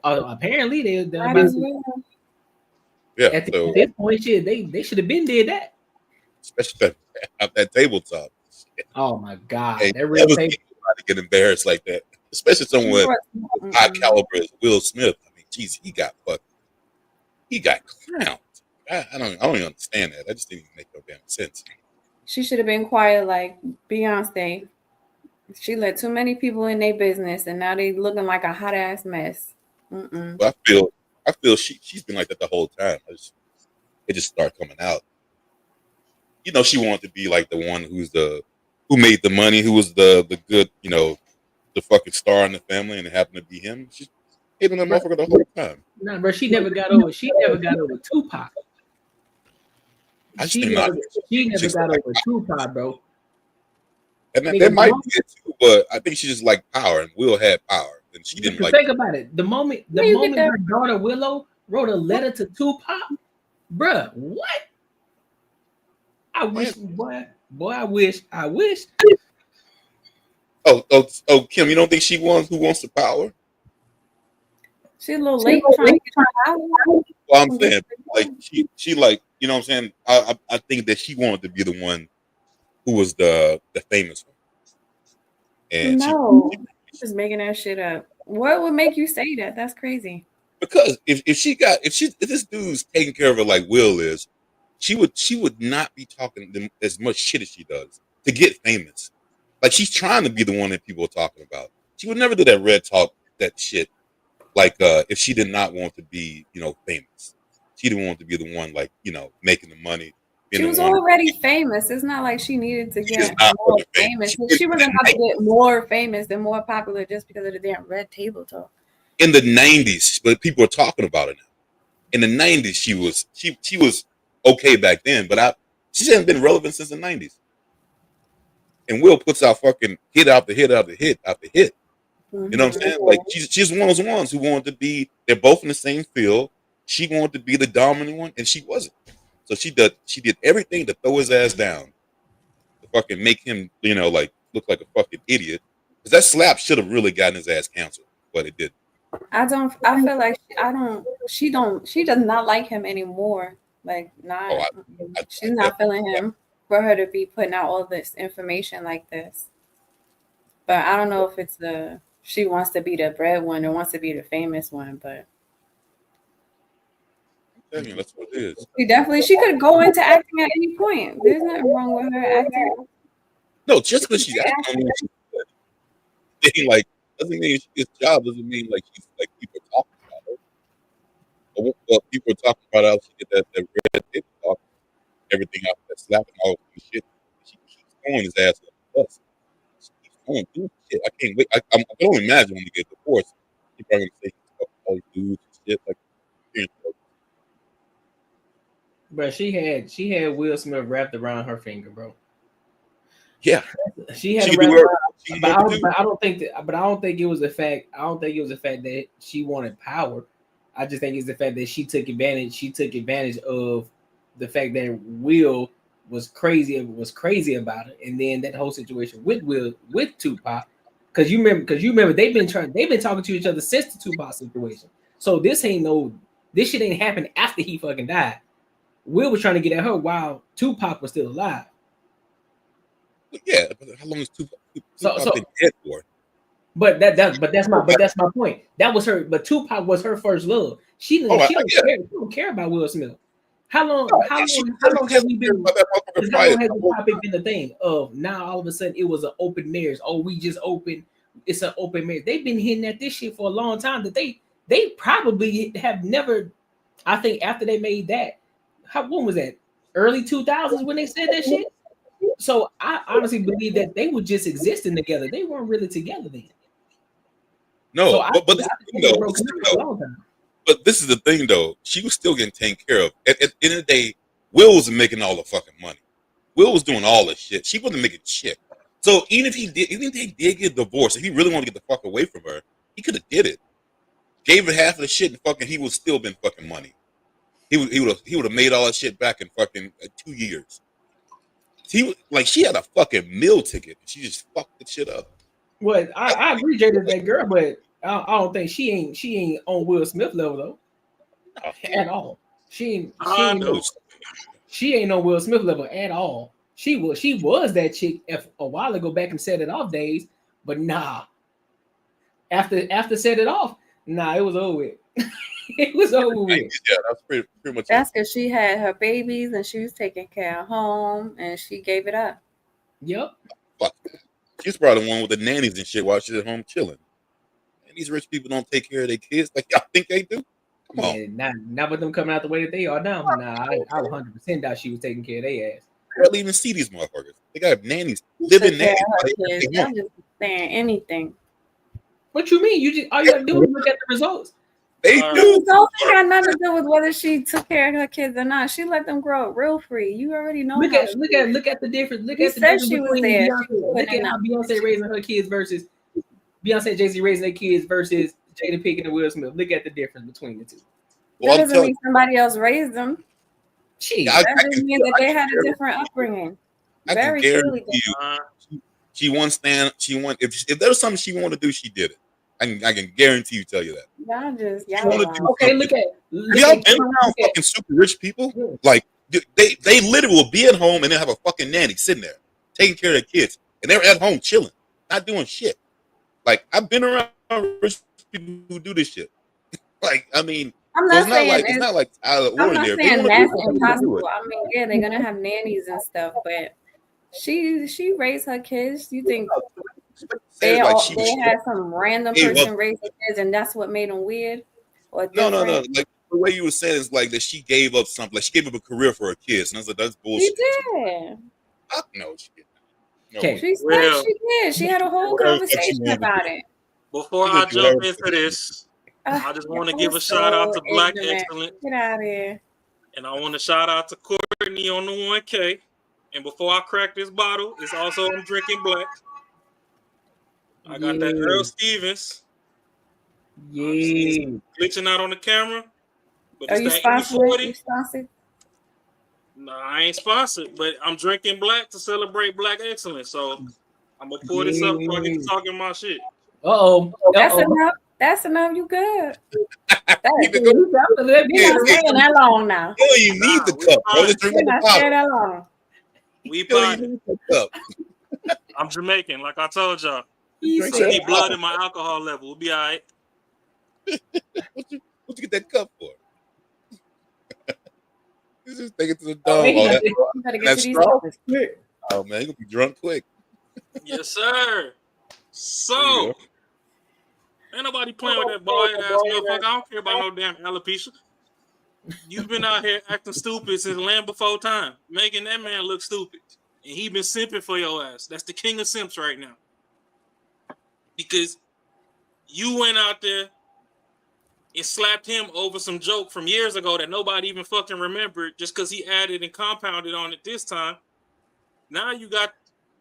Apparently they're about to. Yeah. At this point, shit, they should have been did that. Especially at that tabletop. Oh my god, Hey, that real table. to get embarrassed like that, especially someone with high caliber as Will Smith. I mean, geez, he got clowned. I don't even understand that. That just didn't even make no damn sense. She should have been quiet like Beyonce. She let too many people in their business, and now they looking like a hot ass mess. But I feel she's been like that the whole time. It just started coming out. You know, she wanted to be like the one who made the money, who was the good, you know, the fucking star in the family, and it happened to be him. She's hating that motherfucker the whole time. No, bro, she never got over Tupac. She never got over Tupac, bro. And that might be it too, but I think she just like power, and Will had power, and she didn't like. Think about it. The moment her daughter Willow wrote a letter to Tupac, Bruh, what? I wish, boy, I wish. Oh, Kim, you don't think she won Who Wants the Power? She's a little late trying to get out. Well, I'm saying, like, she like, you know what I'm saying? I think that she wanted to be the one who was the famous one. And No, just making that shit up. What would make you say that? That's crazy. Because if this dude's taking care of her like Will is, she would not be talking as much shit as she does to get famous. Like, she's trying to be the one that people are talking about. She would never do that red talk, that shit. Like, if she did not want to be, famous, she didn't want to be the one, like, making the money. She was already famous. It's not like she needed to get more famous. She wasn't about to get more famous and more popular just because of the damn red table talk. In the 90s, but people are talking about it now. In the 90s, she was okay back then, but she hasn't been relevant since the 90s. And Will puts out fucking hit after hit after hit after hit. Mm-hmm. You know what I'm saying? Like, she's one of those ones who wanted to be. They're both in the same field. She wanted to be the dominant one, and she wasn't. So she did everything to throw his ass down, to fucking make him, like, look like a fucking idiot. Because that slap should have really gotten his ass canceled, but it didn't. I feel like she does not like him anymore. Like, she's not feeling him for her to be putting out all this information like this. But I don't know if it's she wants to be the breadwinner, wants to be the famous one, but that's what it is. She could go into acting at any point. There's nothing wrong with her acting. No, just because she's acting, like, doesn't mean it's job. Doesn't mean like she's like people are talking about her. Well, people are talking about how she did that red tip talk, everything out that slapping all the shit. She keeps throwing his ass on the bus. She keeps throwing shit. I can't wait. I can only imagine when we get divorced. She's probably gonna say all these dudes and shit like. Bro, she had Will Smith wrapped around her finger, bro. Yeah, she had but I don't think it was the fact. I don't think it was the fact that she wanted power. I just think it's the fact that she took advantage. She took advantage of the fact that Will was crazy about it, and then that whole situation with Tupac. Because you remember they've been talking to each other since the Tupac situation. So this shit ain't happened after he fucking died. Will was trying to get at her while Tupac was still alive. Yeah, but how long is Tupac been dead for? But that's my point. That was her. But Tupac was her first love. She don't care about Will Smith. How long have we been? How long has the topic been the thing of now? All of a sudden, it was an open marriage. Oh, we just open. It's an open marriage. They've been hitting at this shit for a long time. That they probably have never. I think after they made that, when was that? Early 2000s when they said that shit. So I honestly believe that they were just existing together. They weren't really together then. No, so but this is the thing though. She was still getting taken care of. At the end of the day, Will was making all the fucking money. Will was doing all the shit. She wasn't making shit. So even if they did get divorced, if he really wanted to get the fuck away from her, he could have did it. Gave her half of the shit and fucking he would still been fucking money. He would have made all that shit back in fucking 2 years. She had a fucking meal ticket. She just fucked the shit up. Well, I agree, Jada, that girl, but I don't think she ain't on Will Smith level though, at all. She ain't on Will Smith level at all. She was that chick a while ago back in Set It Off days, but nah. After Set It Off, nah, it was over with. It was over with. Yeah, that's pretty much. That's because she had her babies and she was taking care of home and she gave it up. Yep. Fuck. She's probably the one with the nannies and shit while she's at home chilling. And these rich people don't take care of their kids like y'all think they do. Come on. Not with them coming out the way that they are now. Nah, I 100% doubt she was taking care of their ass. I barely even see these motherfuckers. They got nannies, living nannies. I'm just saying anything. What you mean? All you gotta do is look at the results. They do. Don't got nothing to do with whether she took care of her kids or not. She let them grow up real free. You already know. Look at the difference. Look at the difference between Beyonce. Look at how Beyonce raising her kids versus Beyonce, Jay-Z raising their kids versus Jada Pinkett and Will Smith. Look at the difference between the two. That doesn't mean somebody else raised them. Gee, that just means that they had a different upbringing. I can Very guarantee clearly. you, she won stand. She won. If there was something she wanted to do, she did it. I can guarantee you, tell you that. Y'all wanna wild. do okay, something. look at Have y'all been around fucking super rich people? Like they literally will be at home and they have a fucking nanny sitting there taking care of their kids, and they're at home chilling, not doing shit. Like I've been around rich people who do this shit. Like I mean, I'm so not it's not saying like it's not like out of the I'm not ordinary. They saying want to that's do it. They do impossible. it. I mean, yeah, they're gonna have nannies and stuff, but she raised her kids. You think Say it like she they was. had some random Hey, person raise their kids and that's what made them weird or No. different? Like the way you were saying is like that she gave up something. Like she gave up a career for her kids, and I was like, that's She bullshit. did. Fuck no, she didn't. No. Okay. She said Well, she did. She had a whole Whatever the fuck she conversation wanted to about do. it. before She I could do jump whatever the into fuck she this, I just want to Y'all give a so shout out to Black ignorant. Excellence, Get out of here. and I want to shout out to Courtney on the 1K. And before I crack this bottle, it's also I'm drinking black. I got that Earl Stevens. Yeah. Glitching out on the camera, but Are it's you that sponsored? E40. You sponsored? No, I ain't sponsored, but I'm drinking black to celebrate Black excellence. So I'm gonna pour this up before I get to talking my shit. That's enough. That's enough. You good? Keep it You're going. not staying that long now. You don't even need the cup, bro. Just drink You're the not staying bottle. that long. We You don't even potting. need the cup. I'm Jamaican, like I told y'all. Drink I that need blood bottle. in my alcohol level. We'll be all right. What you get that cup for? You just take it to the dome. You better get that to these straw? numbers. Oh man, you gonna be drunk quick. Yes, sir. So, ain't nobody playing with that boy ass motherfucker. I don't care about no damn alopecia. You've been out here acting stupid since Land Before Time, making that man look stupid. And he been simping for your ass. That's the king of simps right now. Because you went out there and slapped him over some joke from years ago that nobody even fucking remembered just because he added and compounded on it this time. Now you got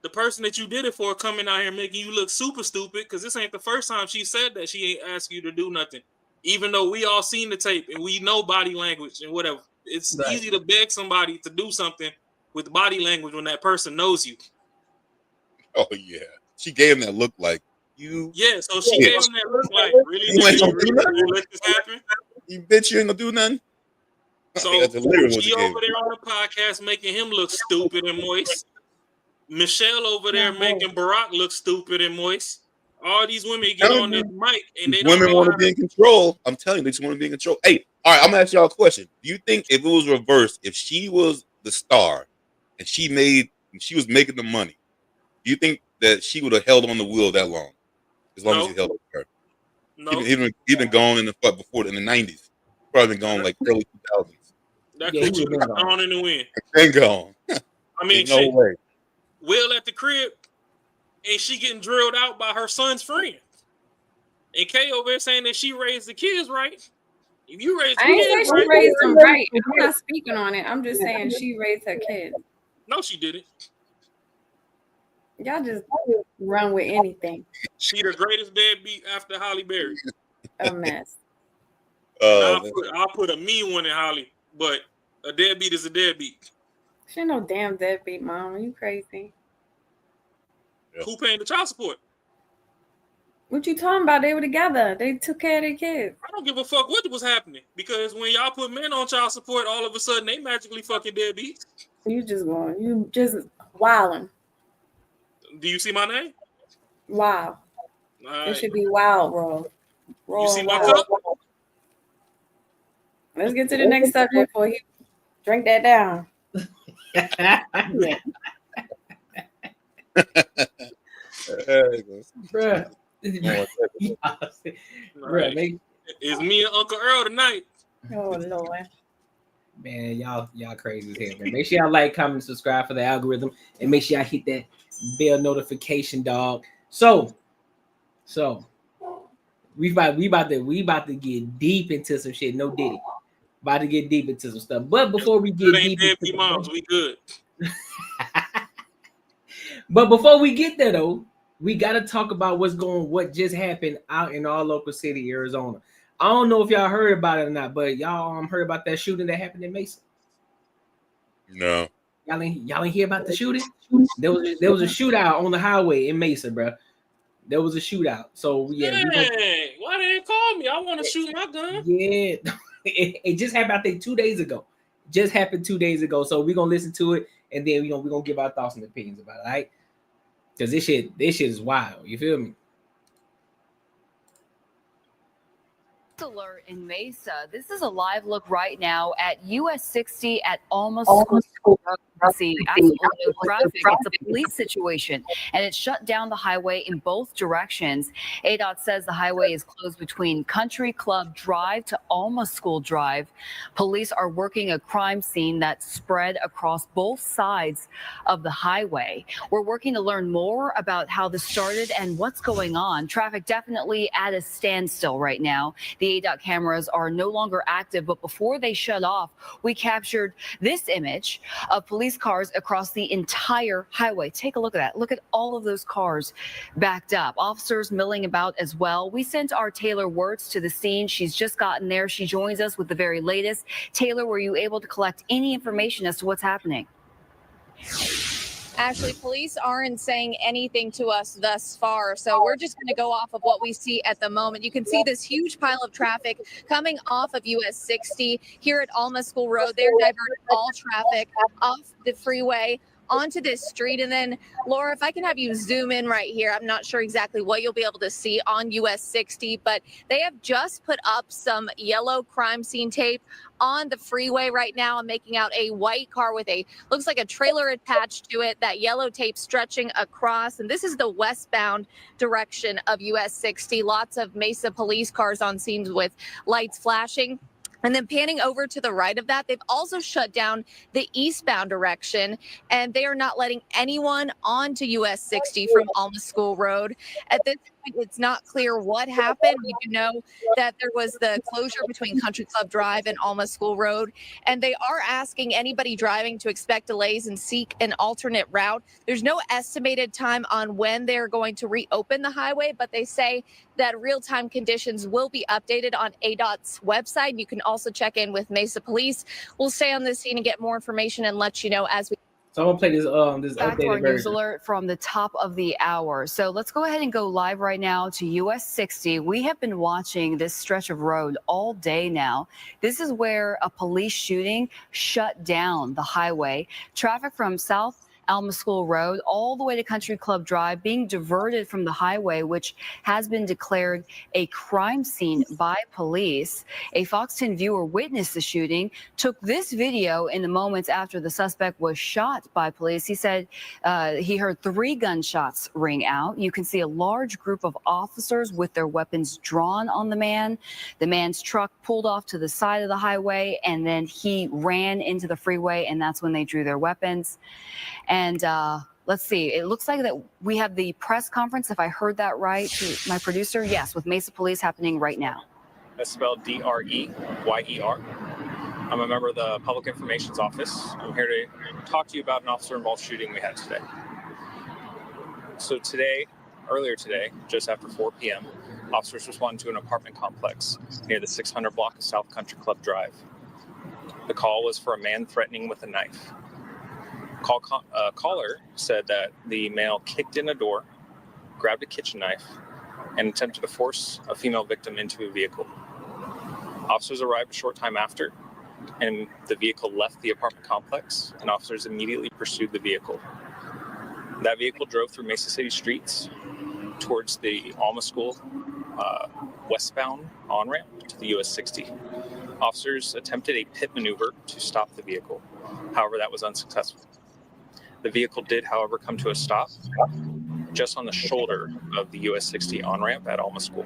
the person that you did it for coming out here making you look super stupid because this ain't the first time she said that she ain't asked you to do nothing. Even though we all seen the tape and we know body language and whatever. It's easy to beg somebody to do something with body language when that person knows you. Oh yeah, she gave him that look like you. Yeah, so she gave him that look like, really, You ain't nigga, gonna you do really nothing? gonna let this happen? You bitch, you ain't gonna do nothing. So That's literally what she you gave over him. there on the podcast making him look stupid and moist. Michelle over there making Barack look stupid and moist. All these women get on this mic and they don't Women know want how to be to. in control. I'm telling you, they just want to be in control. Hey, all right, I'm gonna ask y'all a question. Do you think if it was reversed, if she was the star and she was making the money, do you think that she would have held on the wheel that long? As long as he held on to her. No. Even gone in the before in the 90s. Probably been gone like early 2000s. That coochie was gone in the wind. Been gone. I mean, Ain't no shit. way. Will at the crib, and she getting drilled out by her son's friend. And Kay over there saying that she raised the kids right. If you raised the I ain't kids say she right, raised them right. I'm not speaking on it. I'm just saying she raised her kids. No, she didn't. Y'all just run with anything. She the greatest deadbeat after Holly Berry. A mess. I'll put a mean one in Holly, but a deadbeat is a deadbeat. She ain't no damn deadbeat, mom. Are you crazy? Yeah. Who paying the child support? What you talking about? They were together. They took care of their kids. I don't give a fuck what was happening because when y'all put men on child support, all of a sudden they magically fucking deadbeats. You just wilding. Do you see my name? Wow. It should be wild, Roll. You see my cup? Let's get to the next subject before he drink that down. Bruh. Right. It's me and Uncle Earl tonight. Oh Lord. Man, y'all crazy as hell, man. Make sure y'all like, comment, subscribe for the algorithm, and make sure y'all hit that bell notification, dog. So we about to get deep into some shit. No Diddy. About to get deep into some stuff. But before we get deep into moms, we good. But before we get there though, we gotta talk about what just happened out in our local city, Arizona. I don't know if y'all heard about it or not, but y'all heard about that shooting that happened in Mesa. No. Y'all ain't hear about the shooting? There was a shootout on the highway in Mesa, bro. There was a shootout. So yeah, Dang, why they didn't call me? I want to shoot my gun. yeah, it just happened. I think 2 days ago. Just happened 2 days ago. So we're gonna listen to it, and then we're gonna give our thoughts and opinions about it, right? Because this shit is wild. You feel me? Alert in Mesa. This is a live look right now at US 60 at Alma School. See, absolutely no traffic. It's a police situation, and it shut down the highway in both directions. ADOT says the highway is closed between Country Club Drive to Alma School Drive. Police are working a crime scene that spread across both sides of the highway. We're working to learn more about how this started and what's going on. Traffic definitely at a standstill right now. The ADOT cameras are no longer active, but before they shut off, we captured this image of police cars across the entire highway. Take a look at that. Look at all of those cars backed up. Officers milling about as well. We sent our Taylor Wirtz to the scene. She's just gotten there. She joins us with the very latest. Taylor, were you able to collect any information as to what's happening? Ashley, police aren't saying anything to us thus far, so we're just going to go off of what we see at the moment. You can see this huge pile of traffic coming off of US 60 here at Alma School Road. They're diverting all traffic off the freeway onto this street. And then, Laura, if I can have you zoom in right here, I'm not sure exactly what you'll be able to see on US 60, but they have just put up some yellow crime scene tape on the freeway right now. I'm making out a white car with looks like a trailer attached to it, that yellow tape stretching across. And this is the westbound direction of US 60. Lots of Mesa police cars on scenes with lights flashing. And then panning over to the right of that, they've also shut down the eastbound direction, and they are not letting anyone onto US 60 from Alma School Road. At this point, it's not clear what happened. We do know that there was the closure between Country Club Drive and Alma School Road, and they are asking anybody driving to expect delays and seek an alternate route. There's no estimated time on when they're going to reopen the highway, but they say that real-time conditions will be updated on ADOT's website. You can also check in with Mesa Police. We'll stay on this scene and get more information and let you know as we. So I'm gonna play this Back to our updated news version. alert from the top of the hour. So let's go ahead and go live right now to US 60. We have been watching this stretch of road all day now. This is where a police shooting shut down the highway. Traffic from South Alma School Road all the way to Country Club Drive being diverted from the highway, which has been declared a crime scene by police. A Fox 10 viewer witnessed the shooting, took this video in the moments after the suspect was shot by police. He said he heard 3 gunshots ring out. You can see a large group of officers with their weapons drawn on the man. The man's truck pulled off to the side of the highway, and then he ran into the freeway, and that's when they drew their weapons. And let's see, it looks like that we have the press conference, if I heard that right, to my producer. Yes, with Mesa Police happening right now. That's spelled D-R-E-Y-E-R. I'm a member of the Public Information's Office. I'm here to talk to you about an officer-involved shooting we had today. So earlier today, just after 4 p.m., officers responded to an apartment complex near the 600 block of South Country Club Drive. The call was for a man threatening with a knife. Caller said that the male kicked in a door, grabbed a kitchen knife, and attempted to force a female victim into a vehicle. Officers arrived a short time after, and the vehicle left the apartment complex, and officers immediately pursued the vehicle. That vehicle drove through Mesa City streets towards the Alma School westbound on-ramp to the US 60. Officers attempted a pit maneuver to stop the vehicle. However, that was unsuccessful. The vehicle did, however, come to a stop just on the shoulder of the US 60 on-ramp at Alma School.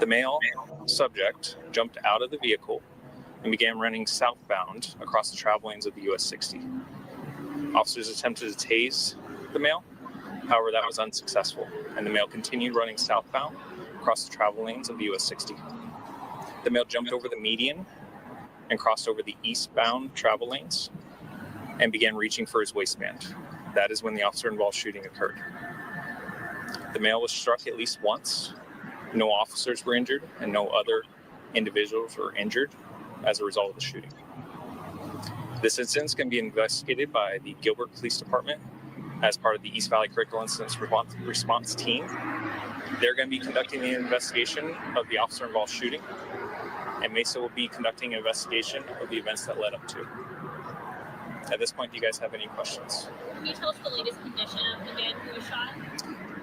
The male subject jumped out of the vehicle and began running southbound across the travel lanes of the US 60. Officers attempted to tase the male. However, that was unsuccessful, and the male continued running southbound across the travel lanes of the US 60. The male jumped over the median and crossed over the eastbound travel lanes and began reaching for his waistband. That is when the officer-involved shooting occurred. The male was struck at least once. No officers were injured, and no other individuals were injured as a result of the shooting. This incident is going to be investigated by the Gilbert Police Department as part of the East Valley Critical Incidents Response Team. They're going to be conducting the investigation of the officer-involved shooting, and Mesa will be conducting an investigation of the events that led up to it. At this point, do you guys have any questions? Can you tell us the latest condition of the man who was shot?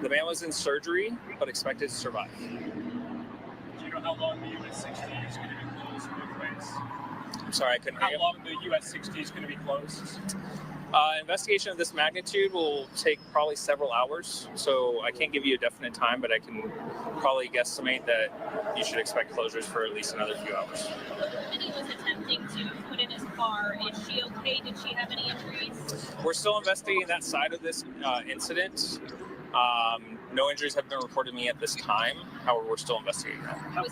The man was in surgery, but expected to survive. Do you know how long the US 60 is going to be closed both ways? I'm sorry, I couldn't hear you. How long the US 60 is going to be closed? Investigation of this magnitude will take probably several hours, so I can't give you a definite time, but I can probably guesstimate that you should expect closures for at least another few hours. And he was attempting to put in his car. Is she okay? Did she have any injuries? We're still investigating that side of this incident. No injuries have been reported to me at this time. However, we're still investigating that.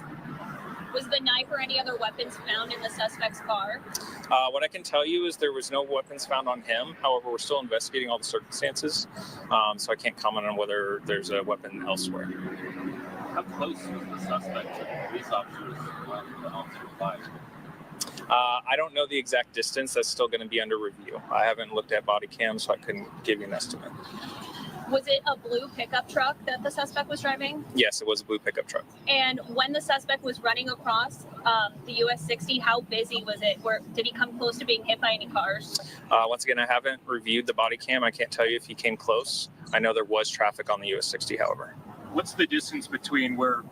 Was the knife or any other weapons found in the suspect's car? What I can tell you is there was no weapons found on him. However, we're still investigating all the circumstances, so I can't comment on whether there's a weapon elsewhere. How close was the suspect to the police officers when the officer fired? I don't know the exact distance. That's still going to be under review. I haven't looked at body cam, so I couldn't give you an estimate. Was it a blue pickup truck that the suspect was driving? Yes, it was a blue pickup truck. And when the suspect was running across the US 60, how busy was it? Did he come close to being hit by any cars? Once again, I haven't reviewed the body cam. I can't tell you if he came close. I know there was traffic on the US 60, however. What's the distance between where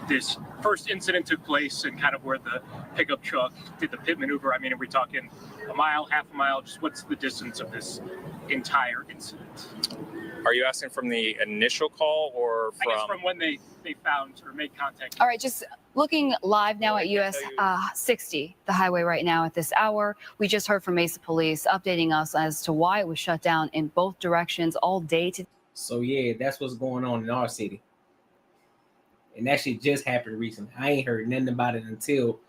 this first incident took place and kind of where the pickup truck did the pit maneuver? I mean, are we talking a mile, half a mile? Just what's the distance of this entire incident? Are you asking from the initial call or from? I guess from when they found or made contact. All right, just looking live now at US 60, the highway right now at this hour. We just heard from Mesa Police updating us as to why it was shut down in both directions all day today. So yeah, that's what's going on in our city. And that shit just happened recently. I ain't heard nothing about it until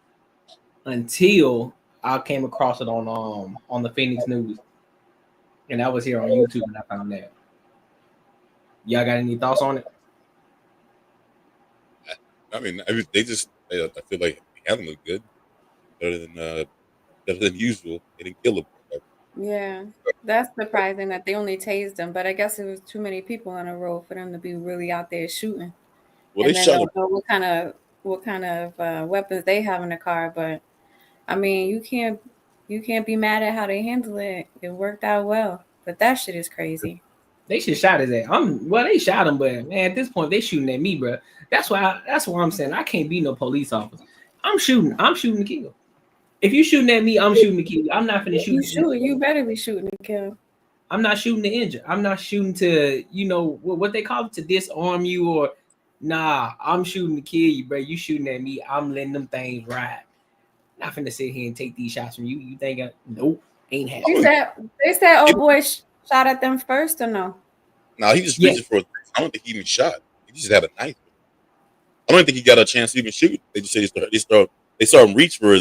I came across it on the Phoenix News. And I was here on YouTube and I found that. Y'all got any thoughts on it? I mean, I feel like they haven't looked good, better than usual. They didn't kill him. Yeah, that's surprising that they only tased him, but I guess it was too many people on the road for them to be really out there shooting. Well, And they then shot don't him. know what kind of weapons they have in the car. But I mean, you can't be mad at how they handle it. It worked out well, but that shit is crazy. They should shot his ass. They shot him, but man, at this point they shooting at me, bro. That's why I'm saying I can't be no police officer. I'm shooting to kill. If you shooting at me, I'm shooting to kill. I'm not finna shoot. You better be shooting to kill. I'm not shooting to injure. I'm not shooting to, what they call it, to disarm you or nah. I'm shooting to kill you, bro. You shooting at me, I'm letting them things ride. Not finna sit here and take these shots from you. You think nope, ain't happening. They said old boy shot at them first or no? No, he just reached for. I don't think he even shot. He just had a knife. I don't think he got a chance to even shoot. They just say they saw him reach for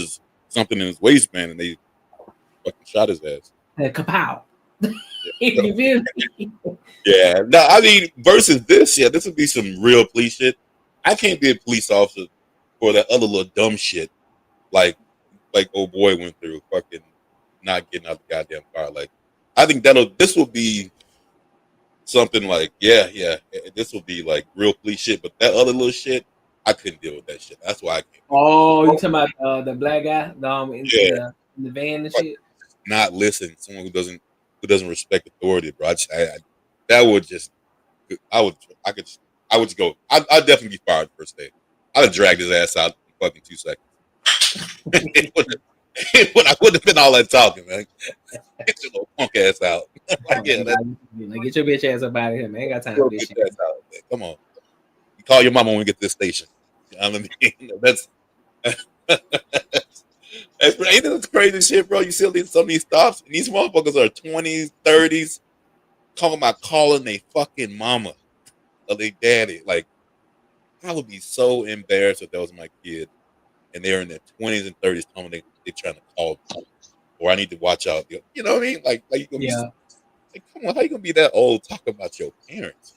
something in his waistband and they fucking shot his ass. Kapow. Yeah. No, I mean, versus this, this would be some real police shit. I can't be a police officer for that other little dumb shit, like old boy went through, fucking not getting out the goddamn car. Like, I think this will be something like, this will be like real police shit. But that other little shit, I couldn't deal with that shit. That's why I can't. Oh, you talking about the black guy, in the van and shit? Not listen. Someone who doesn't respect authority, bro. I would just go. I'd definitely be fired the first day. I'd have dragged his ass out in fucking 2 seconds. I wouldn't have been all that talking, man. Get your little punk ass out. Get your bitch ass up out of here, man. Ain't got time for this shit. Come on. You call your mama when we get to the station. You know what I mean? That's ain't that crazy shit, bro. You see some of these stops, and these motherfuckers are 20s, 30s, calling they fucking mama or they daddy. Like, I would be so embarrassed if that was my kid and they're in their 20s and 30s telling me they're trying to call me, or I need to watch out. You know what I mean? Like you gonna be, like, come on, how you gonna be that old talking about your parents?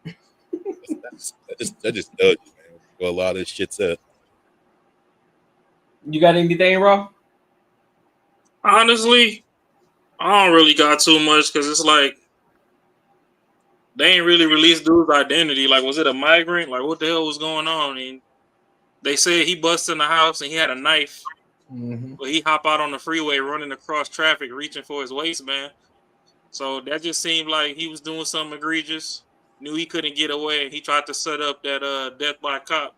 that just does you, man. Well, a lot of this shit's You got anything, Raw? Honestly, I don't really got too much because it's like they ain't really released dude's identity. Like, was it a migrant? Like, what the hell was going on? And they said he busted in the house and he had a knife. Mm-hmm. But he hop out on the freeway running across traffic, reaching for his waistband. So that just seemed like he was doing something egregious. Knew he couldn't get away. He tried to set up that death by cop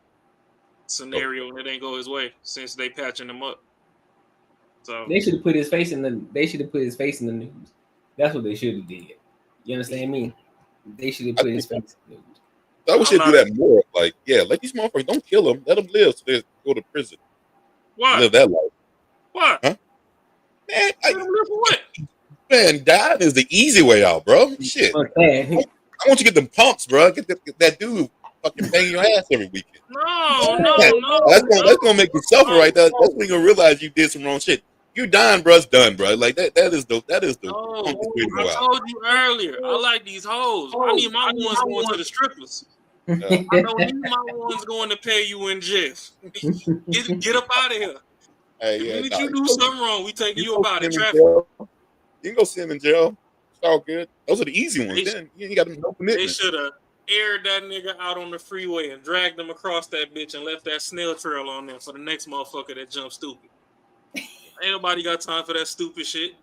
scenario, and it ain't go his way since they patching him up. So they should have put his face in the. They should have put his face in the news. That's what they should have did. You understand me? They should have put his face in the news. I wish they'd do that more. Like, yeah, let these motherfuckers don't kill them. Let them live so they go to prison. Why? Live that life. What? Huh? Man, dying is the easy way out, bro. Shit. Okay. I want you to get them pumps, bro. Get that dude fucking banging your ass every weekend. No. That's gonna make you suffer right there. That's when you're gonna realize you did some wrong shit. You dying, bro. It's done, bro. Like that is the I told you earlier. I like these hoes. I need my ones going to the strippers. I don't need my ones going to pay you in jail. Get up out of here. Hey, the yeah, minute you do something wrong, we taking you up out of traffic. You can go sit him in jail. It's all good. Those are the easy ones. Then you ain't got no commitment. They should have aired that nigga out on the freeway and dragged him across that bitch and left that snail trail on there for the next motherfucker that jumped stupid. Ain't nobody got time for that stupid shit.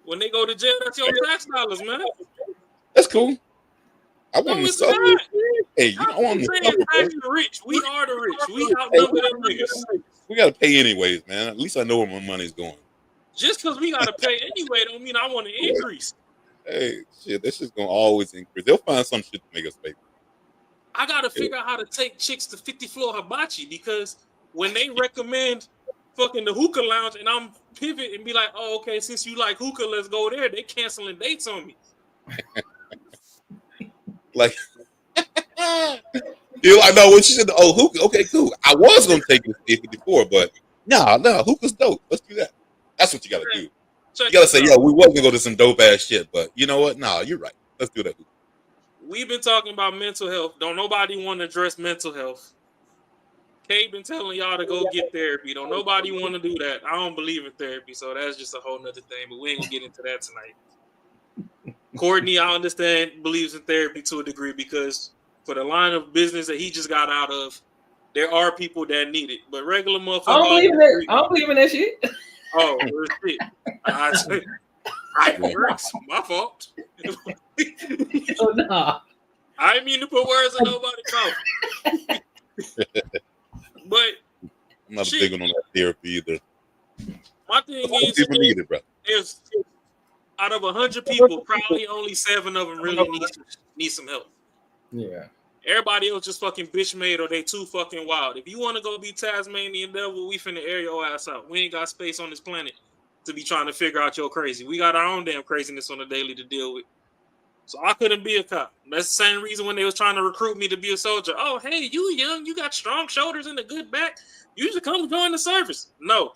When they go to jail, that's your tax dollars, man. That's cool. I want to it's suffer. not. Hey, you don't want to suffer. The rich. We are the rich. We outnumber them niggas. We gotta pay anyways, man. At least I know where my money's going. Just because we gotta pay anyway don't mean I want to increase. Hey, shit, this shit's gonna always increase. They'll find some shit to make us pay. I gotta figure out how to take chicks to 50 Floor Hibachi because when they recommend fucking the hookah lounge and I'm pivot and be like, oh, okay, since you like hookah, let's go there. They canceling dates on me. Like, you know, I know what you said. Oh, hookah. Okay, cool. I was gonna take this 54, but no, hookah's dope. Let's do that. That's what you gotta do. You gotta say, yo, we was gonna go to some dope ass shit, but you know what? Nah, you're right. Let's do that. We've been talking about mental health. Don't nobody want to address mental health. Kate been telling y'all to go get therapy. Don't nobody want to do that. I don't believe in therapy, so that's just a whole nother thing. But we ain't gonna get into that tonight. Courtney, I understand, believes in therapy to a degree because for the line of business that he just got out of, there are people that need it. But regular motherfuckers, I don't believe in that shit. Oh, shit. It's my fault. Oh, no. I didn't mean to put words in nobody's mouth. But I'm not a big one on that therapy either. My thing is, people need it, bro. There's out of 100 people, probably only 7 of them really need some help. Yeah. Everybody else just fucking bitch made or they too fucking wild. If you want to go be Tasmanian devil, we finna air your ass out. We ain't got space on this planet to be trying to figure out your crazy. We got our own damn craziness on the daily to deal with. So I couldn't be a cop. That's the same reason when they was trying to recruit me to be a soldier. Oh, hey, you young, you got strong shoulders and a good back. You should come join the service. No.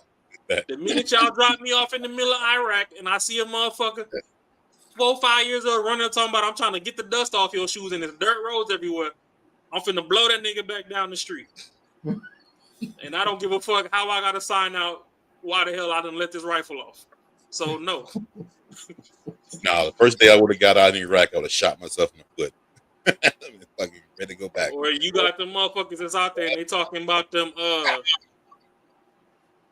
The minute y'all drop me off in the middle of Iraq and I see a motherfucker 4, 5 years old running and talking about I'm trying to get the dust off your shoes and there's dirt roads everywhere, I'm finna blow that nigga back down the street. And I don't give a fuck how I gotta sign out why the hell I done let this rifle off. So no. No, the first day I would have got out in Iraq, I would have shot myself in the foot. I'm fucking ready to go back. Or you got them motherfuckers that's out there and they talking about them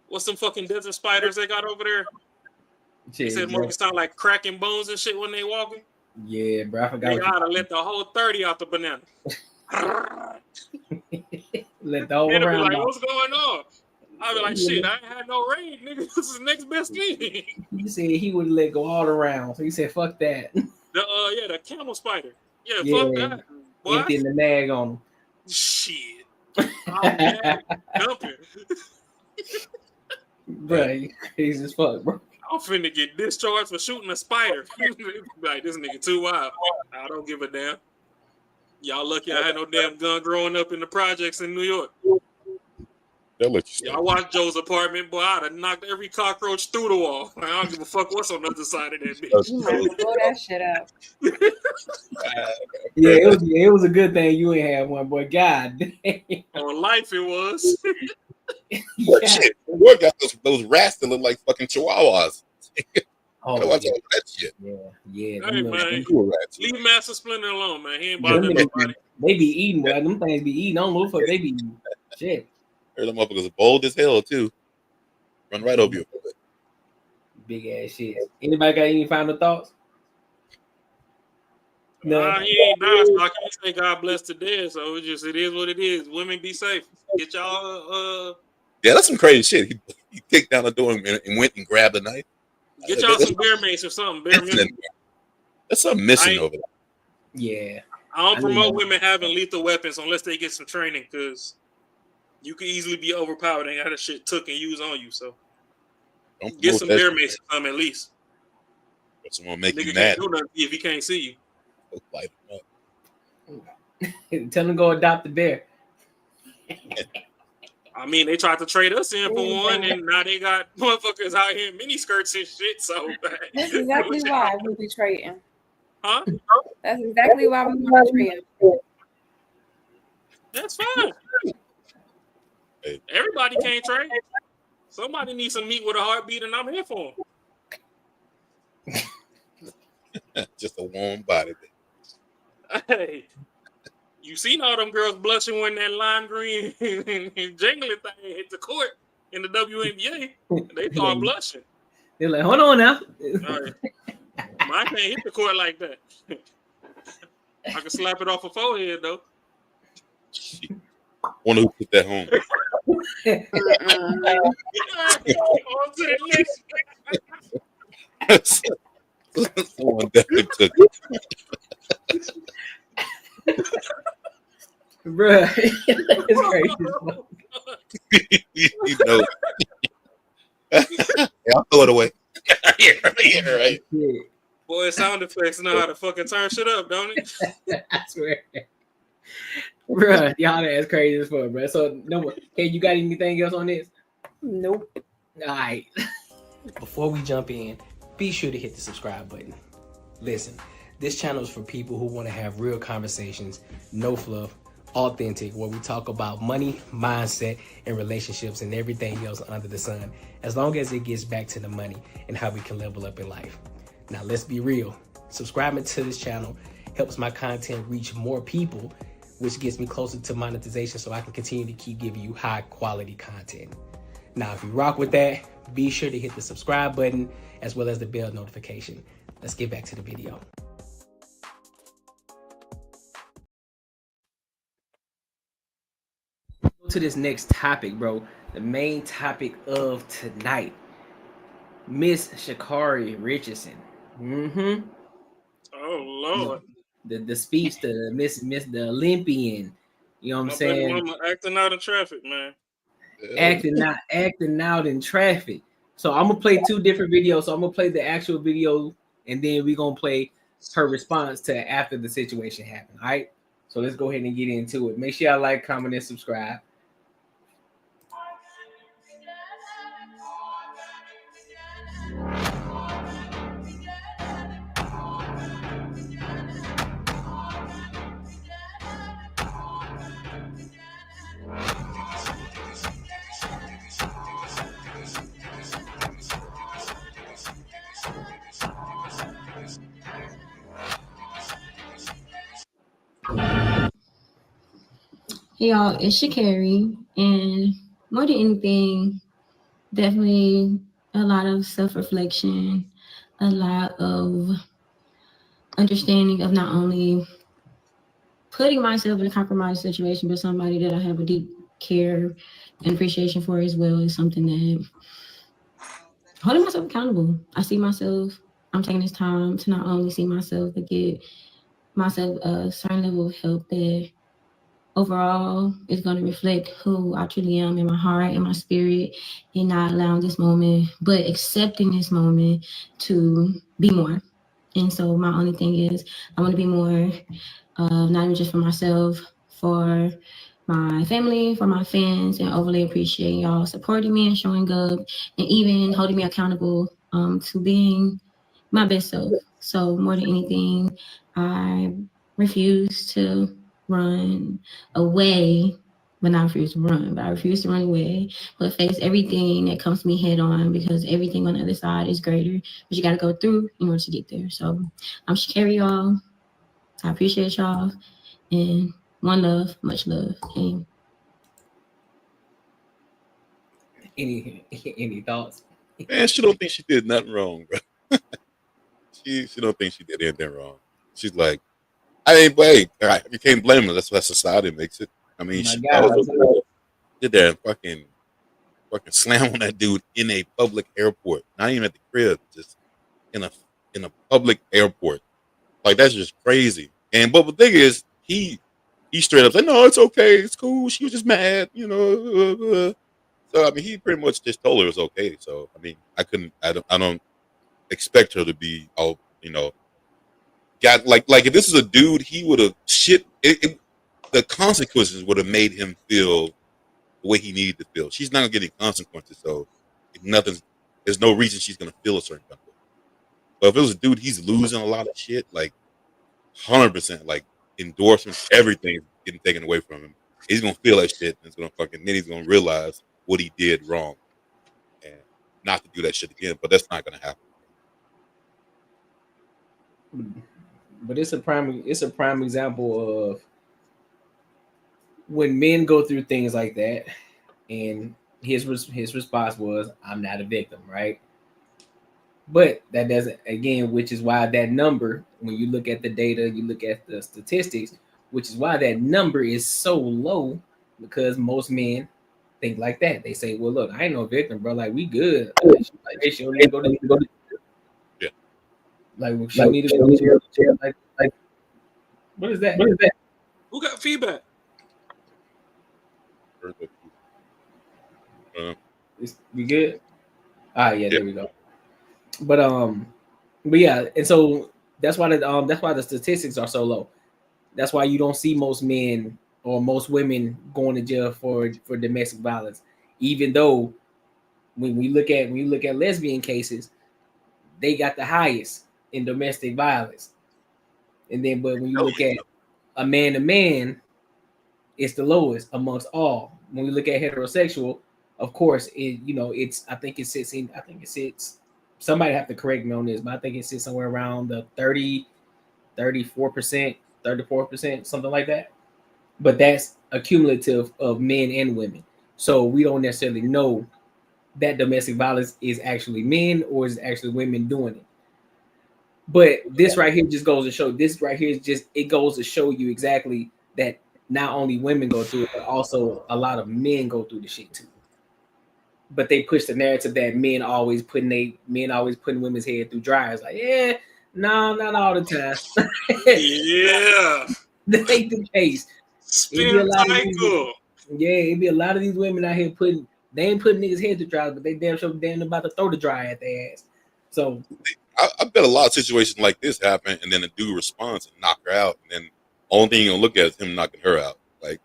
what's them fucking desert spiders they got over there? They said more sound like cracking bones and shit when they walking. Yeah, bro, I forgot. They gotta let the whole 30 out the banana. Let the whole It'll be round like, out. what's going on? I'll be like, shit, I ain't had no rain, nigga. This is the next best thing. He said he would let go all around. So he said, fuck that. The camel spider. Yeah, fuck that. Boy. Emptying the nag on him. Shit. I'm dumping. Bro, you crazy as fuck, bro. I'm finna get discharged for shooting a spider. Like, this nigga too wild. I don't give a damn. Y'all lucky I had no damn gun growing up in the projects in New York. They'll let you stay. Y'all watch Joe's apartment, boy. I'd have knocked every cockroach through the wall. I don't give a fuck what's on the other side of that bitch. You might blow that shit up. Yeah, it was a good thing you ain't had one, boy. God damn. On life it was. But shit, New York got those rats that look like fucking chihuahuas. Oh, I watch all that shit. Yeah. Hey, man, leave Master Splinter alone, man. He ain't Them bothering niggas, nobody. they be eating, boy. Them things be eating. I don't know what the fuck they be eating. Shit. Heard them motherfuckers bold as hell too. Run right over you. Big ass shit. Anybody got any final thoughts? Nah, he ain't dying, so I can't say God bless the dead. So it is what it is. Women, be safe. Get y'all Yeah, that's some crazy shit. He kicked down the door and went and grabbed a knife. get y'all some bear mace or something. Bear mace. There's something missing over there. Yeah. I don't promote women having lethal weapons unless they get some training, because you could easily be overpowered and have that shit took and used on you. So get some bear mace or something at least. Someone make Nigga you can't mad. do nothing if he can't see you. Light him up. Tell them to go adopt the bear. I mean, they tried to trade us in for one, and now they got motherfuckers out here in mini skirts and shit. So That's exactly why we'll be trading. Huh? That's exactly why we want to trade. That's fine. Everybody can't trade. Somebody needs some meat with a heartbeat, and I'm here for them. Just a warm body. Hey, you seen all them girls blushing when that lime green and jingling thing hit the court in the WNBA? They start blushing. They're like, hold on now. All right. Mine can't hit the court like that. I can slap it off a forehead though. Wonder who put that home. On to the next. Someone definitely took it. Bruh, it's crazy. You know. Yeah, I'll throw it away. yeah, right. Boy, sound effects know how to fucking turn shit up, don't it? I swear. Bruh, y'all that's crazy as fuck, bruh. So, no more. Hey, you got anything else on this? Nope. All right. Before we jump in, be sure to hit the subscribe button. Listen, this channel is for people who want to have real conversations, no fluff, authentic, where we talk about money, mindset, and relationships and everything else under the sun, as long as it gets back to the money and how we can level up in life. Now, let's be real. Subscribing to this channel helps my content reach more people, which gets me closer to monetization so I can continue to keep giving you high quality content. Now, if you rock with that, be sure to hit the subscribe button as well as the bell notification. Let's get back to the video. Go to this next topic, bro. The main topic of tonight. Miss Sha'Carri Richardson. Oh Lord. The speech to Miss the Olympian. You know what I'm saying? Mama acting out in traffic, man. Acting out in traffic. So I'm gonna play two different videos. So I'm gonna play the actual video, and then we're gonna play her response to after the situation happened. All right. So let's go ahead and get into it. Make sure y'all like, comment, and subscribe. Hey y'all, it's Sha'Carri, and more than anything, definitely a lot of self-reflection, a lot of understanding of not only putting myself in a compromised situation, but somebody that I have a deep care and appreciation for as well is something that holding myself accountable. I see myself, I'm taking this time to not only see myself, but get myself a certain level of help that overall is going to reflect who I truly am in my heart and my spirit, and not allowing this moment, but accepting this moment to be more. And so my only thing is I want to be more, not even just for myself, for my family, for my fans, and overly appreciate y'all supporting me and showing up and even holding me accountable to being my best self. So more than anything, I refuse to run away but not refuse to run. But I refuse to run away, but face everything that comes to me head on, because everything on the other side is greater. But you got to go through in order to get there. So I'm Sha'Carri, y'all. I appreciate y'all. And one love, much love. And any thoughts? Man, she don't think she did nothing wrong, bro. she don't think she did anything wrong. She's like, I ain't wait. You can't blame her. That's what society makes it. I mean, My she God. did there and fucking slam on that dude in a public airport. Not even at the crib, just in a public airport. Like, that's just crazy. And but the thing is, he straight up said, no, it's okay, it's cool. She was just mad, you know. So I mean, he pretty much just told her it was okay. So I mean, I don't expect her to be all, you know, got like if this is a dude, he would have the consequences would have made him feel the way he needed to feel. She's not gonna get any consequences, so there's no reason she's gonna feel a certain kind of way. But if it was a dude, he's losing a lot of shit, like 100%, like endorsements, everything's getting taken away from him. He's gonna feel that shit, and then he's gonna realize what he did wrong, and not to do that shit again. But that's not gonna happen. But it's a prime example of when men go through things like that, and his response was, "I'm not a victim," right? But that doesn't, again, which is why that number, when you look at the data, you look at the statistics, which is why that number is so low, because most men think like that. They say, "Well, look, I ain't no victim, bro. Like, we good. Like, they should need to go to yeah. Like, she need to go to jail. Like, what is that? What is that? Who got feedback? We good? Yeah, there we go. But yeah, and so that's why the statistics are so low. That's why you don't see most men or most women going to jail for domestic violence, even though when we look at lesbian cases, they got the highest in domestic violence. And then, but when you look at a man to man, it's the lowest amongst all. When we look at heterosexual, of course, I think it sits. Somebody have to correct me on this, but I think it sits somewhere around the 34%, something like that. But that's accumulative of men and women. So we don't necessarily know that domestic violence is actually men or is actually women doing it. But this right here just goes to show. This right here goes to show you exactly that not only women go through it, but also a lot of men go through the shit too. But they push the narrative that men always putting women's head through dryers. Like, yeah, no, not all the time. Yeah, that ain't the case. Spin cycle. It'd be a lot of these women out here they ain't putting niggas' head through dryers, but they damn about to throw the dryer at their ass. So I bet a lot of situations like this happen, and then the dude responds and knock her out, and then only thing you're gonna look at is him knocking her out. Like,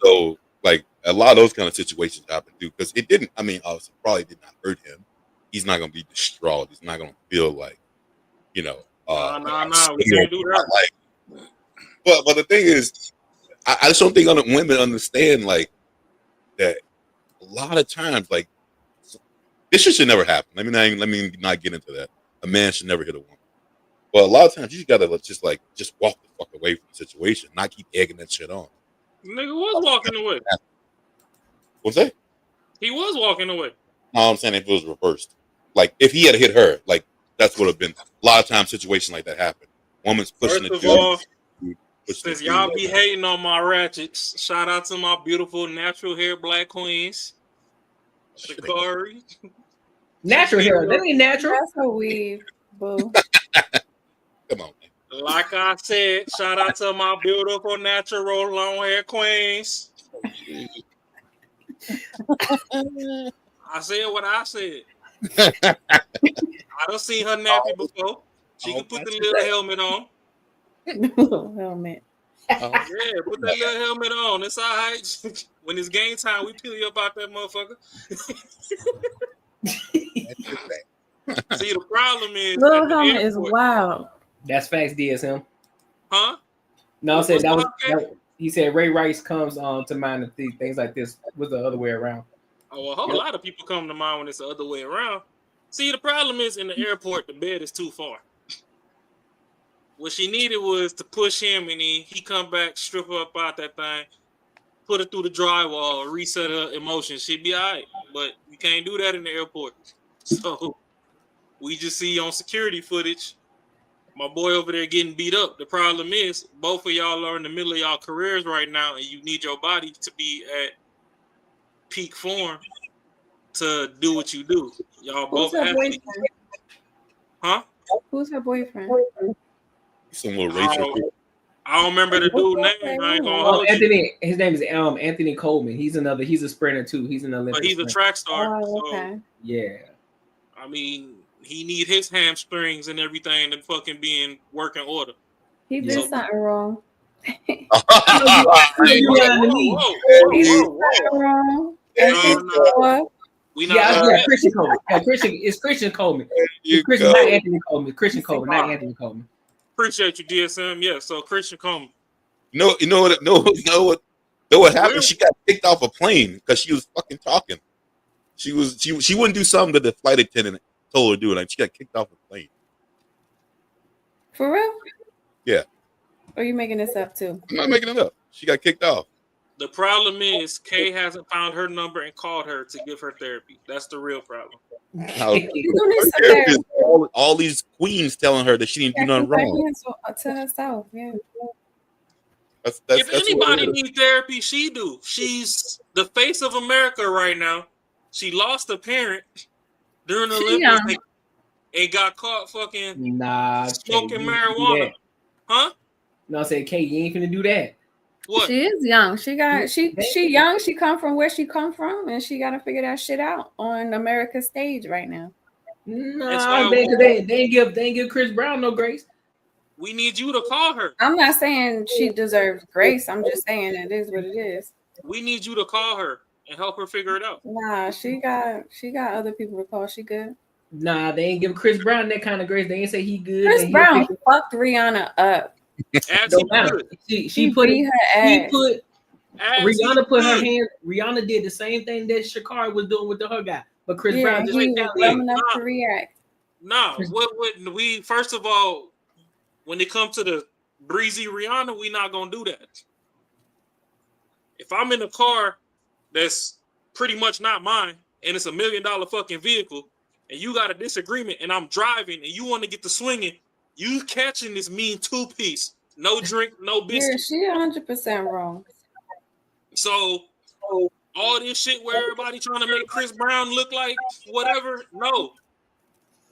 so like a lot of those kind of situations happen too, because it didn't. I mean, obviously, probably did not hurt him. He's not gonna be distraught. He's not gonna feel like, you know. We can't do that. Like, but the thing is, I just don't think women understand like that. A lot of times, like this shit should never happen. Let me not get into that. A man should never hit a woman. But a lot of times, you just gotta just walk the fuck away from the situation, not keep egging that shit on. Nigga was walking away. What's that? He was walking away. No, I'm saying if it was reversed. Like, if he had hit her, like, that's what have been. A lot of times, situations like that happen. Woman's pushing the dude. First of all, since y'all be hating on my ratchets, shout out to my beautiful natural hair black queens. Sha'Carri. Natural hair. That ain't natural. That's a weave, boo. Come on, man. Like I said, shout out to my beautiful natural long hair queens. I said what I said. I done seen her nappy before. She can put the little helmet on. Little helmet. Yeah, put that little helmet on. It's all right. When it's game time, we peel you up out that motherfucker. See, the problem is little helmet is wild. That's facts, DSM. Huh? No, I said that He said Ray Rice comes to mind if things like this was the other way around. Oh, a whole lot of people come to mind when it's the other way around. See, the problem is in the airport, the bed is too far. What she needed was to push him, and he come back, strip her up out that thing, put her through the drywall, reset her emotions. She'd be all right. But you can't do that in the airport. So we just see on security footage, my boy over there getting beat up. The problem is both of y'all are in the middle of y'all careers right now, and you need your body to be at peak form to do what you do. Y'all Who's both her athletes. boyfriend? Huh? Who's her boyfriend? Some little racial. I don't remember the dude's name. I ain't gonna hold you. Anthony. His name is Anthony Coleman. He's a sprinter too. He's an Olympic. But he's a track star. So, yeah. I mean, he need his hamstrings and everything to fucking be in working order. He did something wrong. He Whoa. wrong. No. We not Christian Coleman. It's Christian Coleman. It's Christian, not Anthony Coleman. Christian Coleman, not Anthony Coleman. Appreciate you, DSM. Yeah, so Christian Coleman. You know what happened? She got kicked off a plane because she was fucking talking. She wouldn't do something that the flight attendant told her to do. Like she got kicked off a plane. For real? Yeah. Or are you making this up too? I'm not making it up. She got kicked off. The problem is Kay hasn't found her number and called her to give her therapy. That's the real problem. All these queens telling her that she didn't do nothing wrong. To herself, yeah. If anybody needs therapy, she do. She's the face of America right now. She lost a parent during the Olympics and got caught fucking smoking marijuana. Huh? No, I said, Kay, you ain't finna do that. What? She is young. She young. She come from where she come from, and she got to figure that shit out on America's stage right now. Nah, they ain't give Chris Brown no grace. We need you to call her. I'm not saying she deserves grace. I'm just saying it is what it is. We need you to call her and help her figure it out. Nah, she got other people to call. She good. Nah, they ain't give Chris Brown that kind of grace. They ain't say he good. Chris Brown fucked Rihanna up. Don't matter. She put her ass. Rihanna did the same thing that Sha'Carri was doing with her guy, but Chris Brown just went down to react. No, what we first of all, when it comes to the breezy Rihanna, we not gonna do that. If I'm in a car that's pretty much not mine and it's $1 million fucking vehicle, and you got a disagreement, and I'm driving, and you want to get to swinging. You catching this mean 2-piece, no drink, no biscuit. Yeah, she 100% wrong. So all this shit where everybody trying to make Chris Brown look like whatever, no.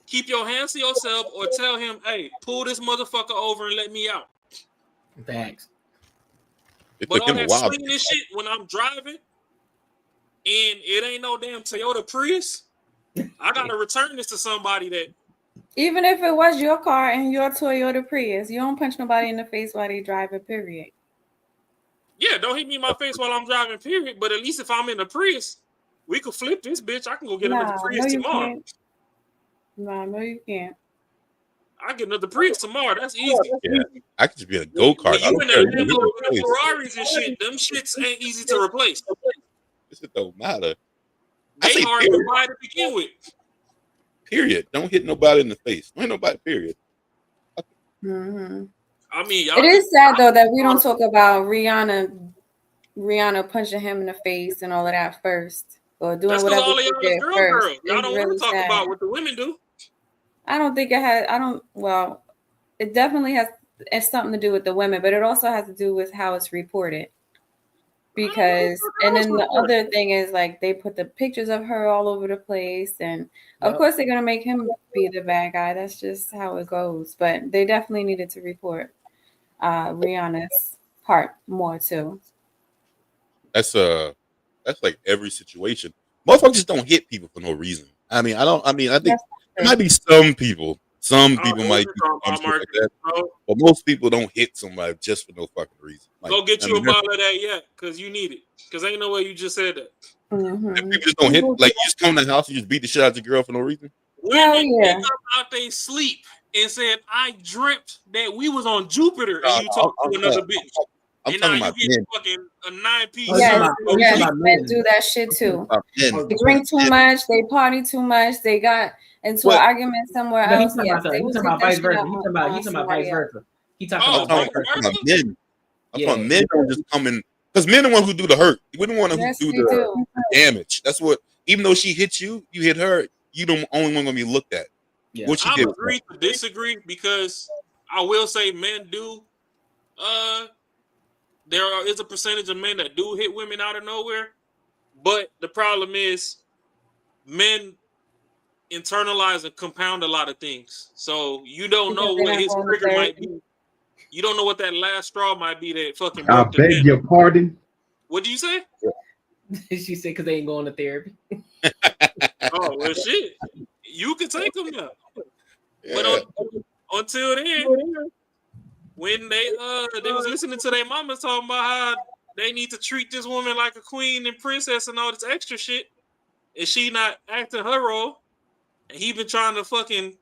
Keep your hands to yourself or tell him, hey, pull this motherfucker over and let me out. Thanks. But all that swinging and shit when I'm driving and it ain't no damn Toyota Prius, I gotta return this to somebody that. Even if it was your car and your Toyota Prius, you don't punch nobody in the face while they driving, period. Yeah, don't hit me in my face while I'm driving, period. But at least if I'm in the Prius, we could flip this bitch. I can go get another Prius tomorrow. No, you can't. I get another Prius tomorrow. That's easy. Yeah, I could just be in a go-kart. You in the Ferraris and shit, them shits ain't easy to replace. This don't matter. They hard to buy to begin with. Period. Don't hit nobody in the face. Don't hit nobody, period. Mm-hmm. I mean, it is sad though that we don't talk about Rihanna punching him in the face and all of that first, or doing whatever all she y'all did first. Y'all don't want to talk about what the women do. I don't think it has. Well, it definitely has something to do with the women, but it also has to do with how it's reported. Because, and then the other thing is like they put the pictures of her all over the place, and of course they're gonna make him be the bad guy. That's just how it goes. But they definitely needed to report Rihanna's part more too. That's like every situation. Motherfuckers just don't hit people for no reason. I think there might be some people. Some people might do some shit like that, but most people don't hit somebody just for no fucking reason. Like, go get you a bottle of that, yeah, because you need it. Because ain't no way you just said that. Mm-hmm. People just don't hit. Like you just come to the house and just beat the shit out of your girl for no reason. Women wake up out they sleep and said, "I dreamt that we was on Jupiter," and you talked to another bitch. I'm and talking now about you get men. fucking a 9-piece. Yes, Oh, you yes, talking about men men. do that shit too. Men. They drink too much, they party too much, they got into an What? argument somewhere But he's else. talking Yes, about they he's will talking take about that vice shit versa. out He's on talking about somebody vice else. versa. He talking Oh, about vice vice versa. about men. I'm Yeah. talking men don't just come in because men are the one who do the hurt. We don't want to Yes, do we the do. damage. That's what. Even though she hit you, you hit her. You the only one gonna be looked at. Yeah. What she I'm did. agree to disagree because I will say men do. There is a percentage of men that do hit women out of nowhere, but the problem is men internalize and compound a lot of things. So you don't know Because they're what not his going to trigger might therapy. be. You don't know what that last straw might be that fucking I broke the beg dam. your pardon. What do you say? She said because they ain't going to therapy. Oh well, shit. You can take them now, but Yeah. until then, when they was listening to their mamas talking about how they need to treat this woman like a queen and princess and all this extra shit, and she not acting her role, and he been trying to fucking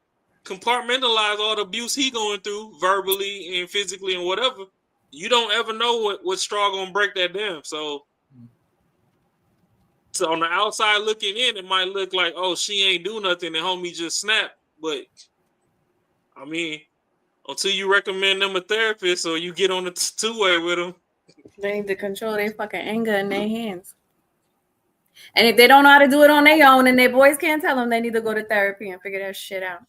compartmentalize all the abuse he going through verbally and physically and whatever. You don't ever know what straw gonna break that dam. So on the outside looking in, it might look like, oh, she ain't do nothing and homie just snapped. But I mean, until you recommend them a therapist or you get on the two-way with them, They need to control their fucking anger in their hands. And if they don't know how to do it on their own and their boys can't tell them, they need to go to therapy and figure that shit out.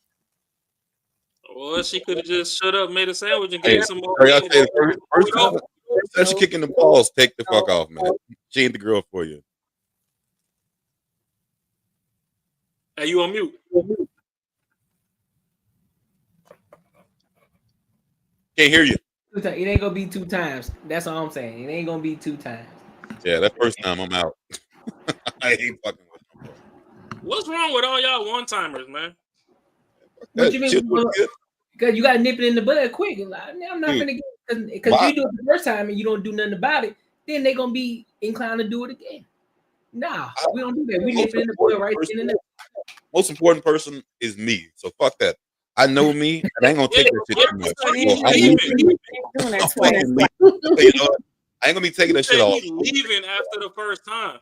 well, she could have just shut up, made a sandwich, and Hey, gave some more. I say first time she kicking the balls, take the fuck off, man. She ain't the girl for you. Hey, you on mute? Can't hear you. It ain't gonna be 2 times. That's all I'm saying. It ain't gonna be 2 times. Yeah, that first time I'm out. I ain't fucking with them. What's wrong with all y'all one-timers, man? What you mean? Because you gotta nip it in the bud quick. Like, I'm not gonna get because you do it the first time and you don't do nothing about it. Then they gonna be inclined to do it again. Nah, we don't do that. We nip it in the bud right in and Most important person is me. So fuck that. I know me, and I ain't gonna take that shit too much. So you know what? I ain't gonna be taking that shit off. Leaving after the first time.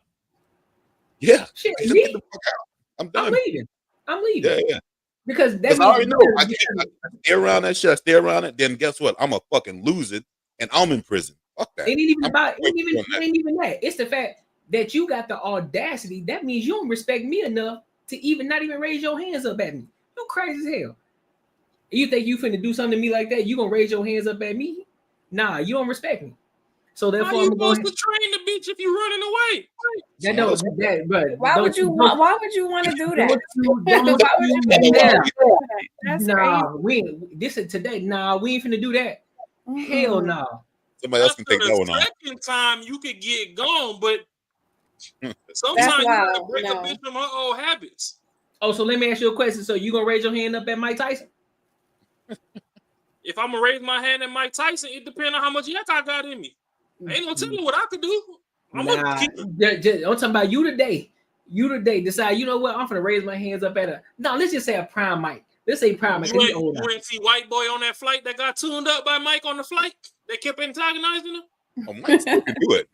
Yeah, shit, just get the fuck out. I'm done. I'm leaving. Yeah. Because I already know. I stay around that shit. I stay around it. Then guess what? I'm gonna fucking lose it, and I'm in prison. Fuck that. It ain't even about. It ain't even that. It's the fact that you got the audacity. That means you don't respect me enough to even not even raise your hands up at me. You crazy as hell. You think you finna do something to me like that? You gonna raise your hands up at me? Nah, you don't respect me. So therefore, how you supposed to train the bitch if you running away? That don't that, but why would you want to do that? That's nah, crazy. we this is today. Nah, we ain't finna do that. Hell no. Somebody else can take that one the off. second time you could get gone, but sometimes you gotta break a bitch from her old habits. Oh, so let me ask you a question. So you gonna raise your hand up at Mike Tyson? If I'm gonna raise my hand at Mike Tyson, it depends on how much yak I got in me. Ain't no telling what I could do. I'm talking about you today. You today decide, you know what? I'm gonna raise my hands up at a let's just say a prime Mike. Let's say prime Mike. You ain't see white boy on that flight that got tuned up by Mike on the flight? They kept antagonizing him. Oh, Mike still can do it.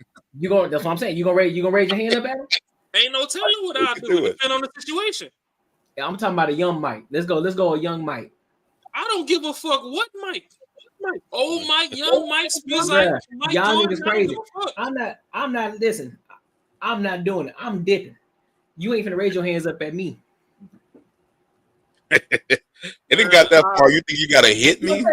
That's what I'm saying. You gonna raise your hand up at him? Ain't no telling what I do. It depends on the situation. Yeah, I'm talking about a young Mike. Let's go a young Mike. I don't give a fuck what Mike. Old Mike, young Mike, Bruh, Mike y'all Jordan, niggas crazy. I'm not listen. I'm not doing it. I'm dipping. You ain't finna raise your hands up at me. It ain't got that far. You think you gotta hit me?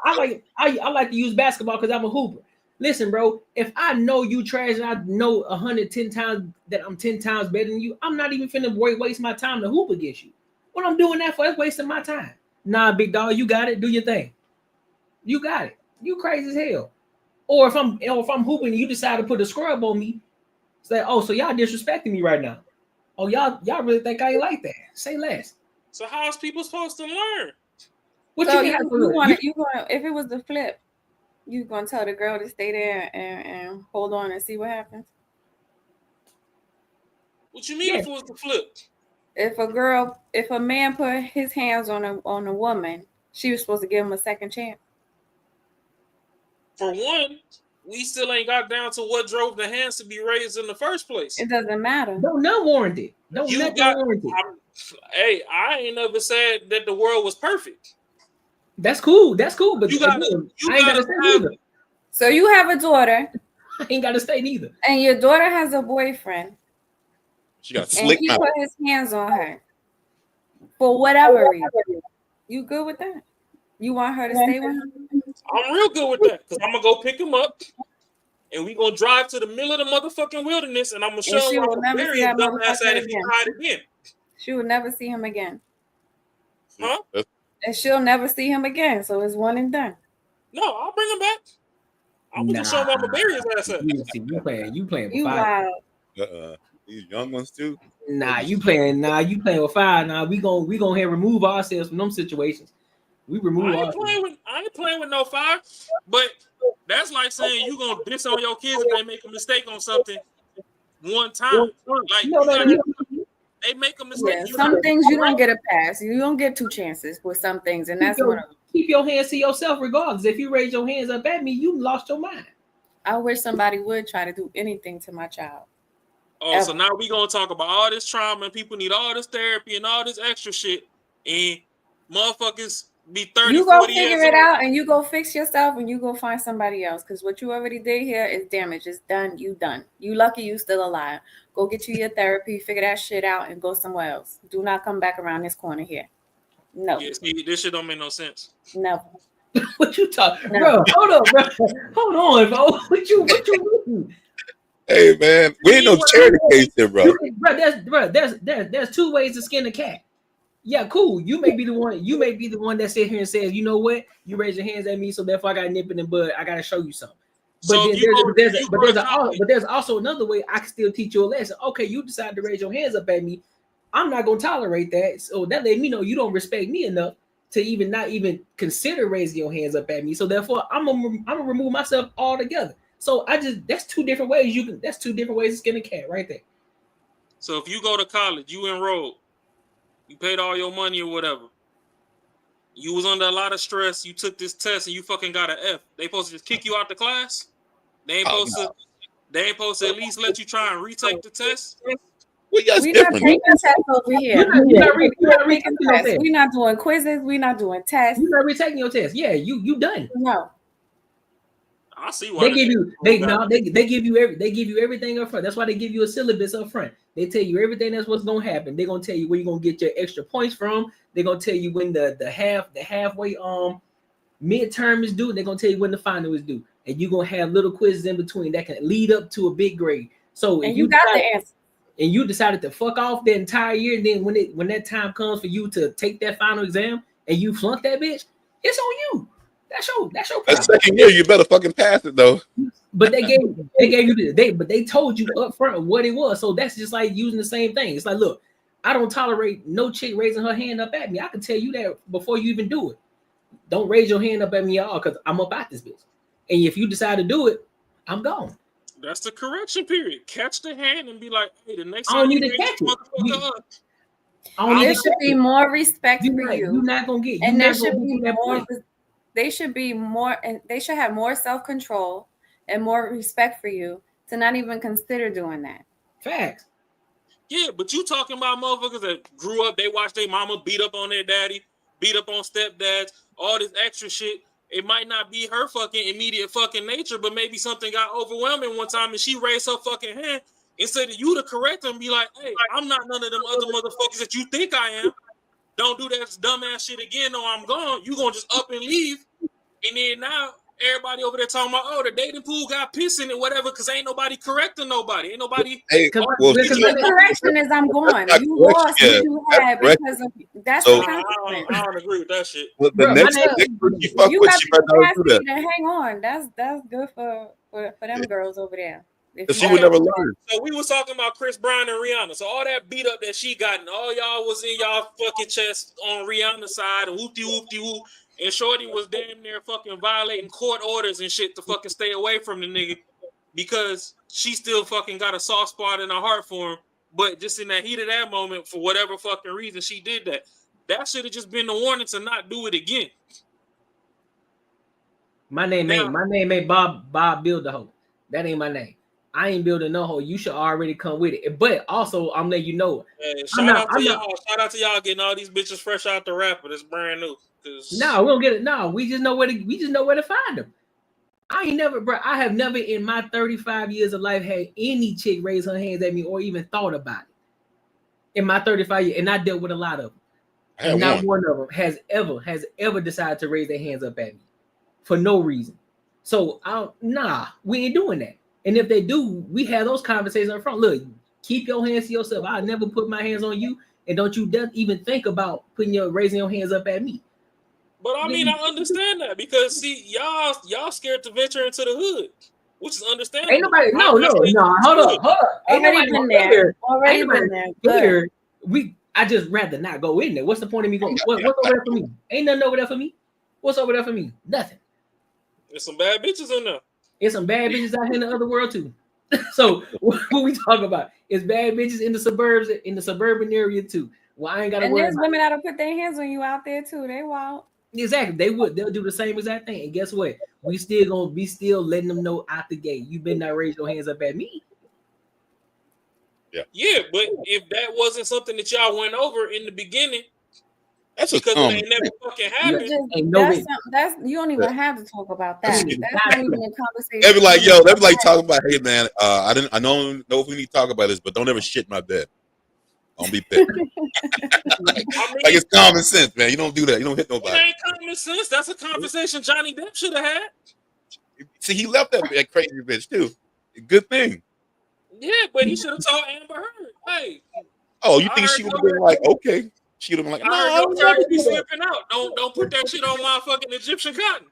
I like to use basketball because I'm a hooper. Listen, bro, if I know you trash and I know 110 times that I'm 10 times better than you, I'm not even finna waste my time to hoop against you. What I'm doing that for is wasting my time. Nah, big dog, you got it. Do your thing. You got it. You crazy as hell. Or if I'm hooping and you decide to put a scrub on me, say, oh, so y'all disrespecting me right now. Oh, y'all really think I ain't like that. Say less. So how's people supposed to learn? What so you want if it was the flip, you gonna tell the girl to stay there and hold on and see what happens? What you mean if it was the flip? If a man put his hands on a woman, she was supposed to give him a second chance. For one, we still ain't got down to what drove the hands to be raised in the first place. It doesn't matter. No, no warranted. No, You nothing got. warranted. Hey, I ain't never said that the world was perfect. That's cool. That's cool. But You gotta, again, you I ain't gotta gotta stay neither. So you have a daughter. I ain't gotta stay neither. And your daughter has a boyfriend. She got And slick he mouth. put his hands on her for whatever reason. You good with that? You want her to stay with him? I'm real good with that because I'm gonna go pick him up, and we gonna drive to the middle of the motherfucking wilderness, and I'm gonna show she him will never bury see his that dumb ass motherfucker at if he again. tried again. She will never see him again. Huh? And she'll never see him again. So it's one and done. No, I'll bring him back. I'm gonna show him I'm gonna bury his ass at. You playing with You fire. wild. These young ones too. Nah, you playing with fire. Nah, we gonna have remove ourselves from them situations. We remove I ourselves. ain't playing with no fire, but that's like saying you gonna diss on your kids if they make a mistake on something one time. Like No. they make a mistake. Yeah, some things you don't get a pass. You don't get two chances with some things, and that's one of them. Keep your hands to yourself regardless. If you raise your hands up at me, you lost your mind. I wish somebody would try to do anything to my child. Oh, so now we gonna talk about all this trauma and people need all this therapy and all this extra shit, and motherfuckers be 30, You go 40 figure years it old. out, and you go fix yourself, and you go find somebody else. Because what you already did here is damage. It's done. You done. You lucky you still alive. Go get you your therapy, figure that shit out, and go somewhere else. Do not come back around this corner here. No. Yeah, see, this shit don't make no sense. Never. What you talking, bro? Hold on, bro. Hold on, bro. What you? Hey man, we ain't no charity case here, bro. There's two ways to skin a cat. Yeah, cool. You may be the one that sit here and says, you know what? You raise your hands at me, so therefore I got nip in the bud. I gotta show you something. But there's also another way I can still teach you a lesson. Okay, you decide to raise your hands up at me. I'm not gonna tolerate that. So that let me know you don't respect me enough to not even consider raising your hands up at me. So therefore, I'm gonna remove myself altogether. So that's two different ways to skin a cat right there. So if you go to college, you enrolled, you paid all your money or whatever, you was under a lot of stress, you took this test and you fucking got an F. They supposed to just kick you out the class? They ain't supposed to at least let you try and retake the test? Well, yes, We're not taking tests over here. We're not doing quizzes. We're not doing tests. You're not retaking your test. Yeah, you done. No. I see why they give you everything up front. That's why they give you a syllabus up front. They tell you everything that's what's gonna happen. They're gonna tell you where you're gonna get your extra points from. They're gonna tell you when the halfway midterm is due. They're gonna tell you when the final is due, and you're gonna have little quizzes in between that can lead up to a big grade. So if you got the answer, and you decided to fuck off the entire year, and then when that time comes for you to take that final exam and you flunk that bitch, it's on you. That's your problem. That second year, you better fucking pass it though. But they told you up front what it was. So that's just like using the same thing. It's like, look, I don't tolerate no chick raising her hand up at me. I can tell you that before you even do it. Don't raise your hand up at me at all, because I'm about this bitch. And if you decide to do it, I'm gone. That's the correction period. Catch the hand and be like, hey, the next I don't time need you to raise catch this it. motherfucker up. there should be more respect for you. You're not gonna get. And there should be more. They should be more, and they should have more self-control and more respect for you to not even consider doing that. Facts. Yeah, but you talking about motherfuckers that grew up, they watched their mama beat up on their daddy, beat up on stepdads, all this extra shit. It might not be her fucking immediate fucking nature, but maybe something got overwhelming one time and she raised her fucking hand instead of you to correct her and be like, hey, I'm not none of them other motherfuckers that you think I am. Don't do that dumbass shit again, or I'm gone. You gonna just up and leave, and then now everybody over there talking about, oh, the dating pool got pissing and whatever, because ain't nobody correcting nobody. Ain't nobody. Hey, the correction is I'm gone. You lost what you had because of that's the consequence. I don't agree with that shit. The next you fuck you with, got you the better not do capacity that. to hang on. That's good for them girls over there. Because she would never learn. So we was talking about Chris Brown and Rihanna. So all that beat up that she got, and all y'all was in y'all fucking chest on Rihanna's side, and whoopty whoopty whoop, and Shorty was damn near fucking violating court orders and shit to fucking stay away from the nigga because she still fucking got a soft spot in her heart for him. But just in that heat of that moment, for whatever fucking reason, she did that. That should have just been the warning to not do it again. My name ain't Bob Build the hoe. That ain't my name. I ain't building no hoe. You should already come with it. But also, I'm letting you know. Shout out to y'all getting all these bitches fresh out the rapper. That's brand new. No, we don't get it. No, we just know where to find them. I ain't never, bro. I have never in my 35 years of life had any chick raise her hands at me or even thought about it. In my 35 years, and I dealt with a lot of them. And not one of them has ever decided to raise their hands up at me for no reason. So we ain't doing that. And if they do, we have those conversations up front. Look, keep your hands to yourself. I'll never put my hands on you, and don't you even think about raising your hands up at me. But I mean, I understand that because see, y'all scared to venture into the hood, which is understandable. Ain't nobody, no. Hold up. Ain't nobody been there. Already been there. I just rather not go in there. What's the point of me going? What's over there for me? Ain't nothing over there for me. What's over there for me? Nothing. There's some bad bitches in there. There's some bad bitches out here in the other world too. So what we talk about is bad bitches in the suburbs, in the suburban area too. Well, I ain't got to worry. And there's women that'll put their hands on you out there too. They wild. Exactly. They'll do the same exact thing. And guess what? We still letting them know out the gate. You better not raise your hands up at me. Yeah, but if that wasn't something that y'all went over in the beginning, that's because it ain't never fucking happened. That's you don't even have to talk about that. That's not even a conversation. They be like, yo, they be like talking about, hey man, I don't know if we need to talk about this, but don't ever shit my bed. Don't be pissed. like it's common sense, man. You don't do that. You don't hit nobody. It ain't common sense. That's a conversation Johnny Depp should have had. See, he left that crazy bitch too. Good thing. Yeah, but he should have told Amber Heard, hey. Oh, you think she would have been like, okay? She would have been like, no, I would be slipping out. Don't put that shit on my fucking Egyptian cotton.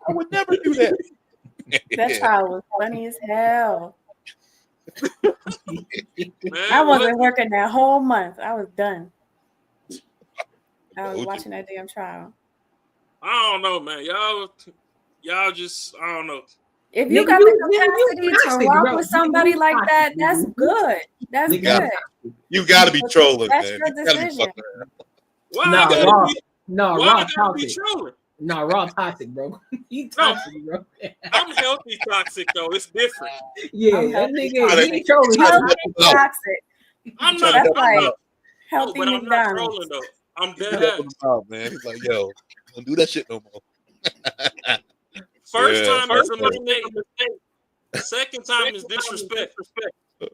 I would never do that. That child was funny as hell. I wasn't working that whole month. I was done. I was watching that damn trial. I don't know, man. Y'all just, I don't know. If you got the capacity to rock with somebody like that, that's good. That's good. You got to be trolling, that's man. Your decision. Raw toxic. No, Raw toxic, bro. He toxic, bro. I'm healthy toxic though. It's different. Yeah, that nigga, he trolling. Toxic. I'm not. That's I'm like not. healthy but I'm not McDonald's. trolling though. I'm dead ass. Man, he's like, yo, don't do that shit no more. First time is a mistake. Second time is disrespect.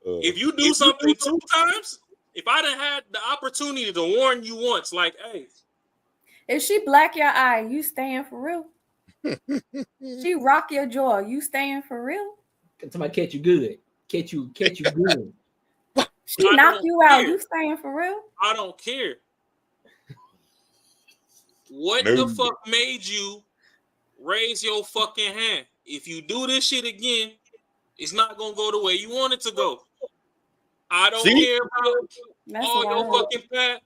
If you do something 2 times, if I done had the opportunity to warn you once, like, hey. If she black your eye, you staying for real? She rock your jaw, you staying for real? Somebody catch you good. Catch you good. She knock you out, you staying for real? I don't care. What the fuck made you raise your fucking hand? If you do this shit again, it's not gonna go the way you want it to go. I don't care about all your fucking past.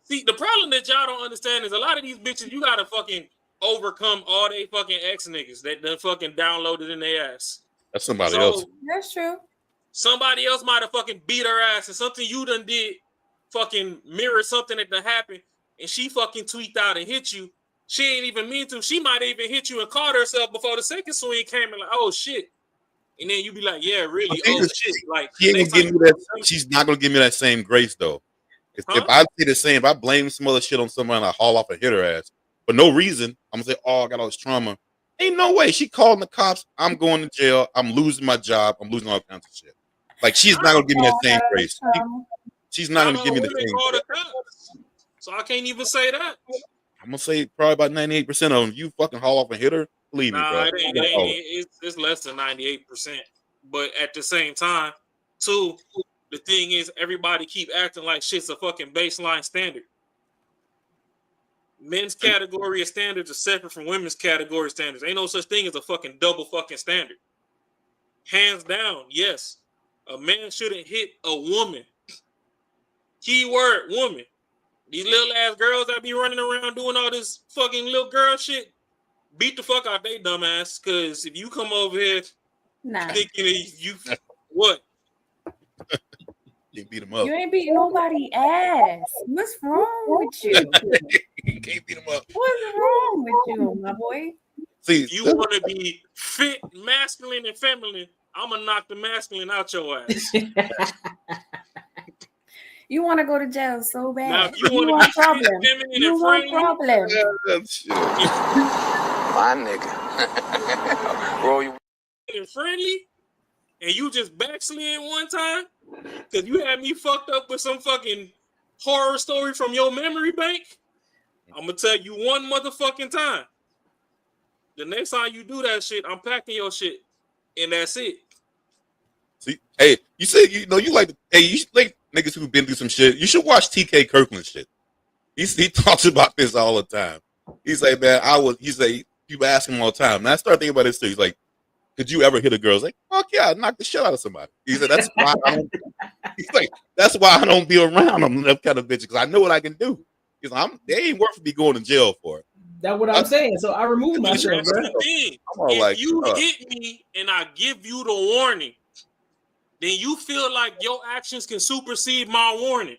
See, the problem that y'all don't understand is a lot of these bitches, you gotta fucking overcome all they fucking ex niggas that done fucking downloaded in their ass. That's somebody else. That's true. Somebody else might have fucking beat her ass and something you done did fucking mirror something that done happened and she fucking tweaked out and hit you. She ain't even mean to. She might even hit you and caught herself before the second swing came and like, oh shit. And then you be like, yeah, really? Oh shit. Like, she ain't gonna give me that. She's not gonna give me that same grace though. If I say the same, if I blame some other shit on someone and I haul off and hit her ass for no reason, I'm gonna say, oh, I got all this trauma. Ain't no way. She calling the cops. I'm going to jail. I'm losing my job. I'm losing all kinds of shit. Like, she's not gonna give me that same grace. She's not gonna give me the same grace. So I can't even say that. I'm gonna say probably about 98% of them. You fucking haul off and hit her. Believe me, bro. It's less than 98%. But at the same time, too, the thing is, everybody keep acting like shit's a fucking baseline standard. Men's category of standards are separate from women's category of standards. Ain't no such thing as a fucking double fucking standard. Hands down, yes. A man shouldn't hit a woman. Keyword woman. These little ass girls that be running around doing all this fucking little girl shit, beat the fuck out they dumb ass. Cause if you come over here thinking you what? You beat them up. You ain't beating nobody ass. What's wrong with you? You can't beat them up. What's wrong with you, my boy? See, if you want to be fit, masculine, and feminine, I'm gonna knock the masculine out your ass. You want to go to jail so bad. Now, if you want want to be problem. fit, feminine, You and want friendly, problem. My nigga. Roll you and friendly, and you just backslid one time because you had me fucked up with some fucking horror story from your memory bank, I'm gonna tell you one motherfucking time. The next time you do that shit, I'm packing your shit, and that's it. See, hey, you say you like you like niggas who've been through some shit. You should watch TK Kirkland shit. He talks about this all the time. He's like, man, people ask him all the time. And I start thinking about this too. He's like, could you ever hit a girl? He's like, fuck yeah, I'd knock the shit out of somebody. He said, that's why I don't be around them kind of bitches, because I know what I can do. Because they ain't worth me going to jail for it. That's what I'm saying. So I remove myself, bro. If you hit me and I give you the warning, then you feel like your actions can supersede my warning.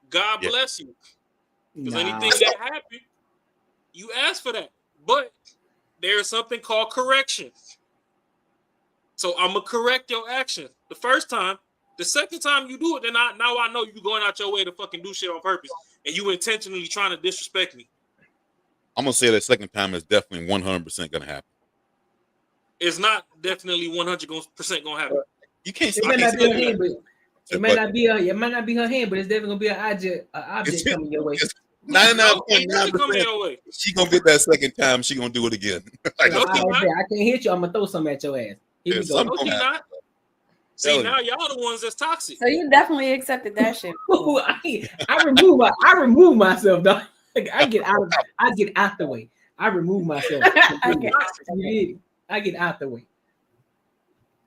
God bless you. Because anything that happened, you asked for that. But there's something called correction. So I'm going to correct your action the first time. The second time you do it, then now I know you going out your way to fucking do shit on purpose. And you intentionally trying to disrespect me. I'm going to say that second time is definitely 100% going to happen. It's not definitely 100% going to happen. You can't say it. It might not be her hand, but it's definitely gonna be an object coming your way. 99.9%. She gonna get that second time. She gonna do it again. I can't hit you. I'm gonna throw something at your ass. Here we go. Not. See, now y'all the ones that's toxic. So you definitely accepted that shit. I remove myself, dog. I get out the way. I remove myself. I get out the way.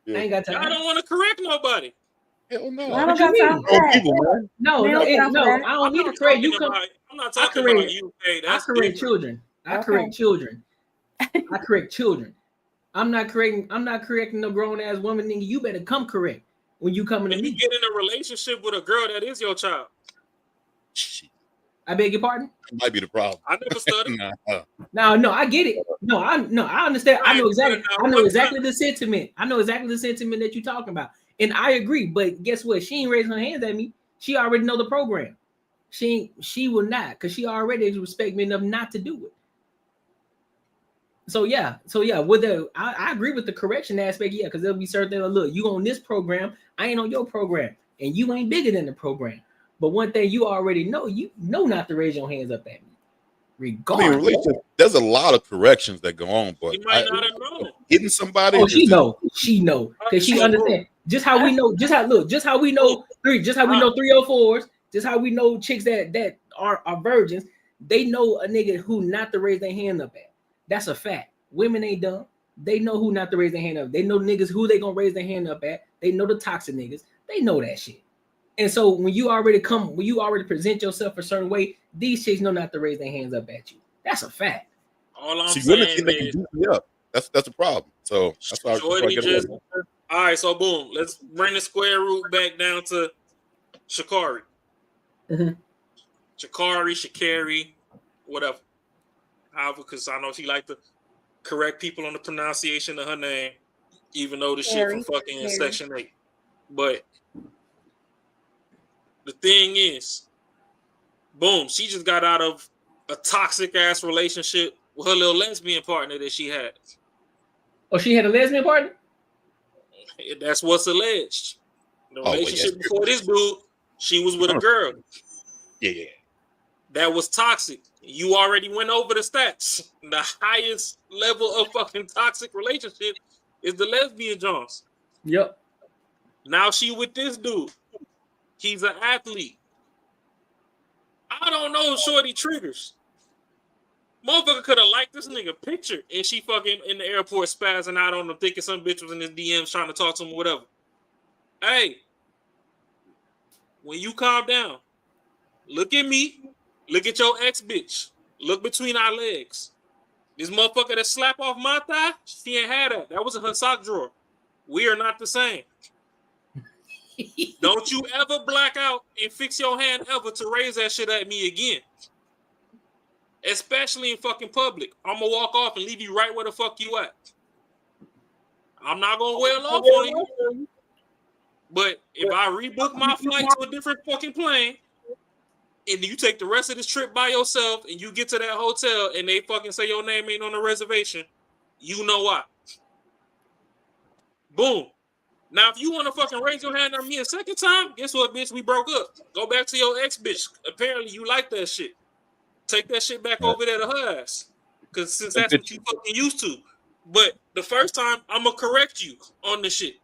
I ain't got time. I don't want to correct nobody. Hell no. I don't got time for that. No, I don't need to correct you. I'm not talking about you. Hey, I correct children. I correct children. I correct children. I'm not correcting no grown ass woman. Nigga, you better come correct when you come in. You get in a relationship with a girl that is your child. I beg your pardon? That might be the problem. I never studied. No, I get it. No, I understand. I know exactly the sentiment. I know exactly the sentiment that you're talking about. And I agree. But guess what? She ain't raising her hands at me. She already know the program. She will not, because she already respect me enough not to do it. So yeah. With I agree with the correction aspect. Yeah, because there'll be certain things. Look, you on this program, I ain't on your program, and you ain't bigger than the program. But one thing you already know, not to raise your hands up at me. Regardless. There's a lot of corrections that go on, but you might not have known. Hitting somebody. Oh, she know, because she understand. Just how we know 304s, just how we know chicks that are virgins. They know a nigga who not to raise their hand up at. That's a fact. Women ain't dumb. They know who not to raise their hand up. They know niggas who they gonna raise their hand up at. They know the toxic niggas. They know that shit. And so when you already present yourself a certain way, these chicks know not to raise their hands up at you. That's a fact. All I'm saying is, that's a problem. So that's why all right, so boom, let's bring the square root back down to Sha'Carri. Mm-hmm. Sha'Carri, whatever. However, because I know she like to correct people on the pronunciation of her name, even though the shit from fucking Section 8. But the thing is, boom, she just got out of a toxic ass relationship with her little lesbian partner that she had. Oh, she had a lesbian partner? That's what's alleged. The relationship before this dude, she was with a girl. Yeah. That was toxic. You already went over the stats. The highest level of fucking toxic relationship is the lesbian Jones. Yep. Now she with this dude. He's an athlete. I don't know shorty triggers. Motherfucker could have liked this nigga picture and she fucking in the airport spazzing out on him thinking some bitch was in his DMs trying to talk to him or whatever. Hey, when you calm down, look at me, look at your ex bitch, look between our legs. This motherfucker that slap off my thigh, she ain't had that. That was in her sock drawer. We are not the same. Don't you ever black out and fix your hand ever to raise that shit at me again. especially in fucking public. I'm gonna walk off and leave you right where the fuck you at. I'm not gonna wail off on you. But if I rebook my flight to a different fucking plane, and you take the rest of this trip by yourself, and you get to that hotel, and they fucking say your name ain't on the reservation, you know why. Boom. Now, if you want to fucking raise your hand on me a second time, guess what, bitch? We broke up. Go back to your ex, bitch. Apparently, you like that shit. Take that shit back over there to her ass. Because since that's what you fucking used to. But the first time, I'm going to correct you on the shit.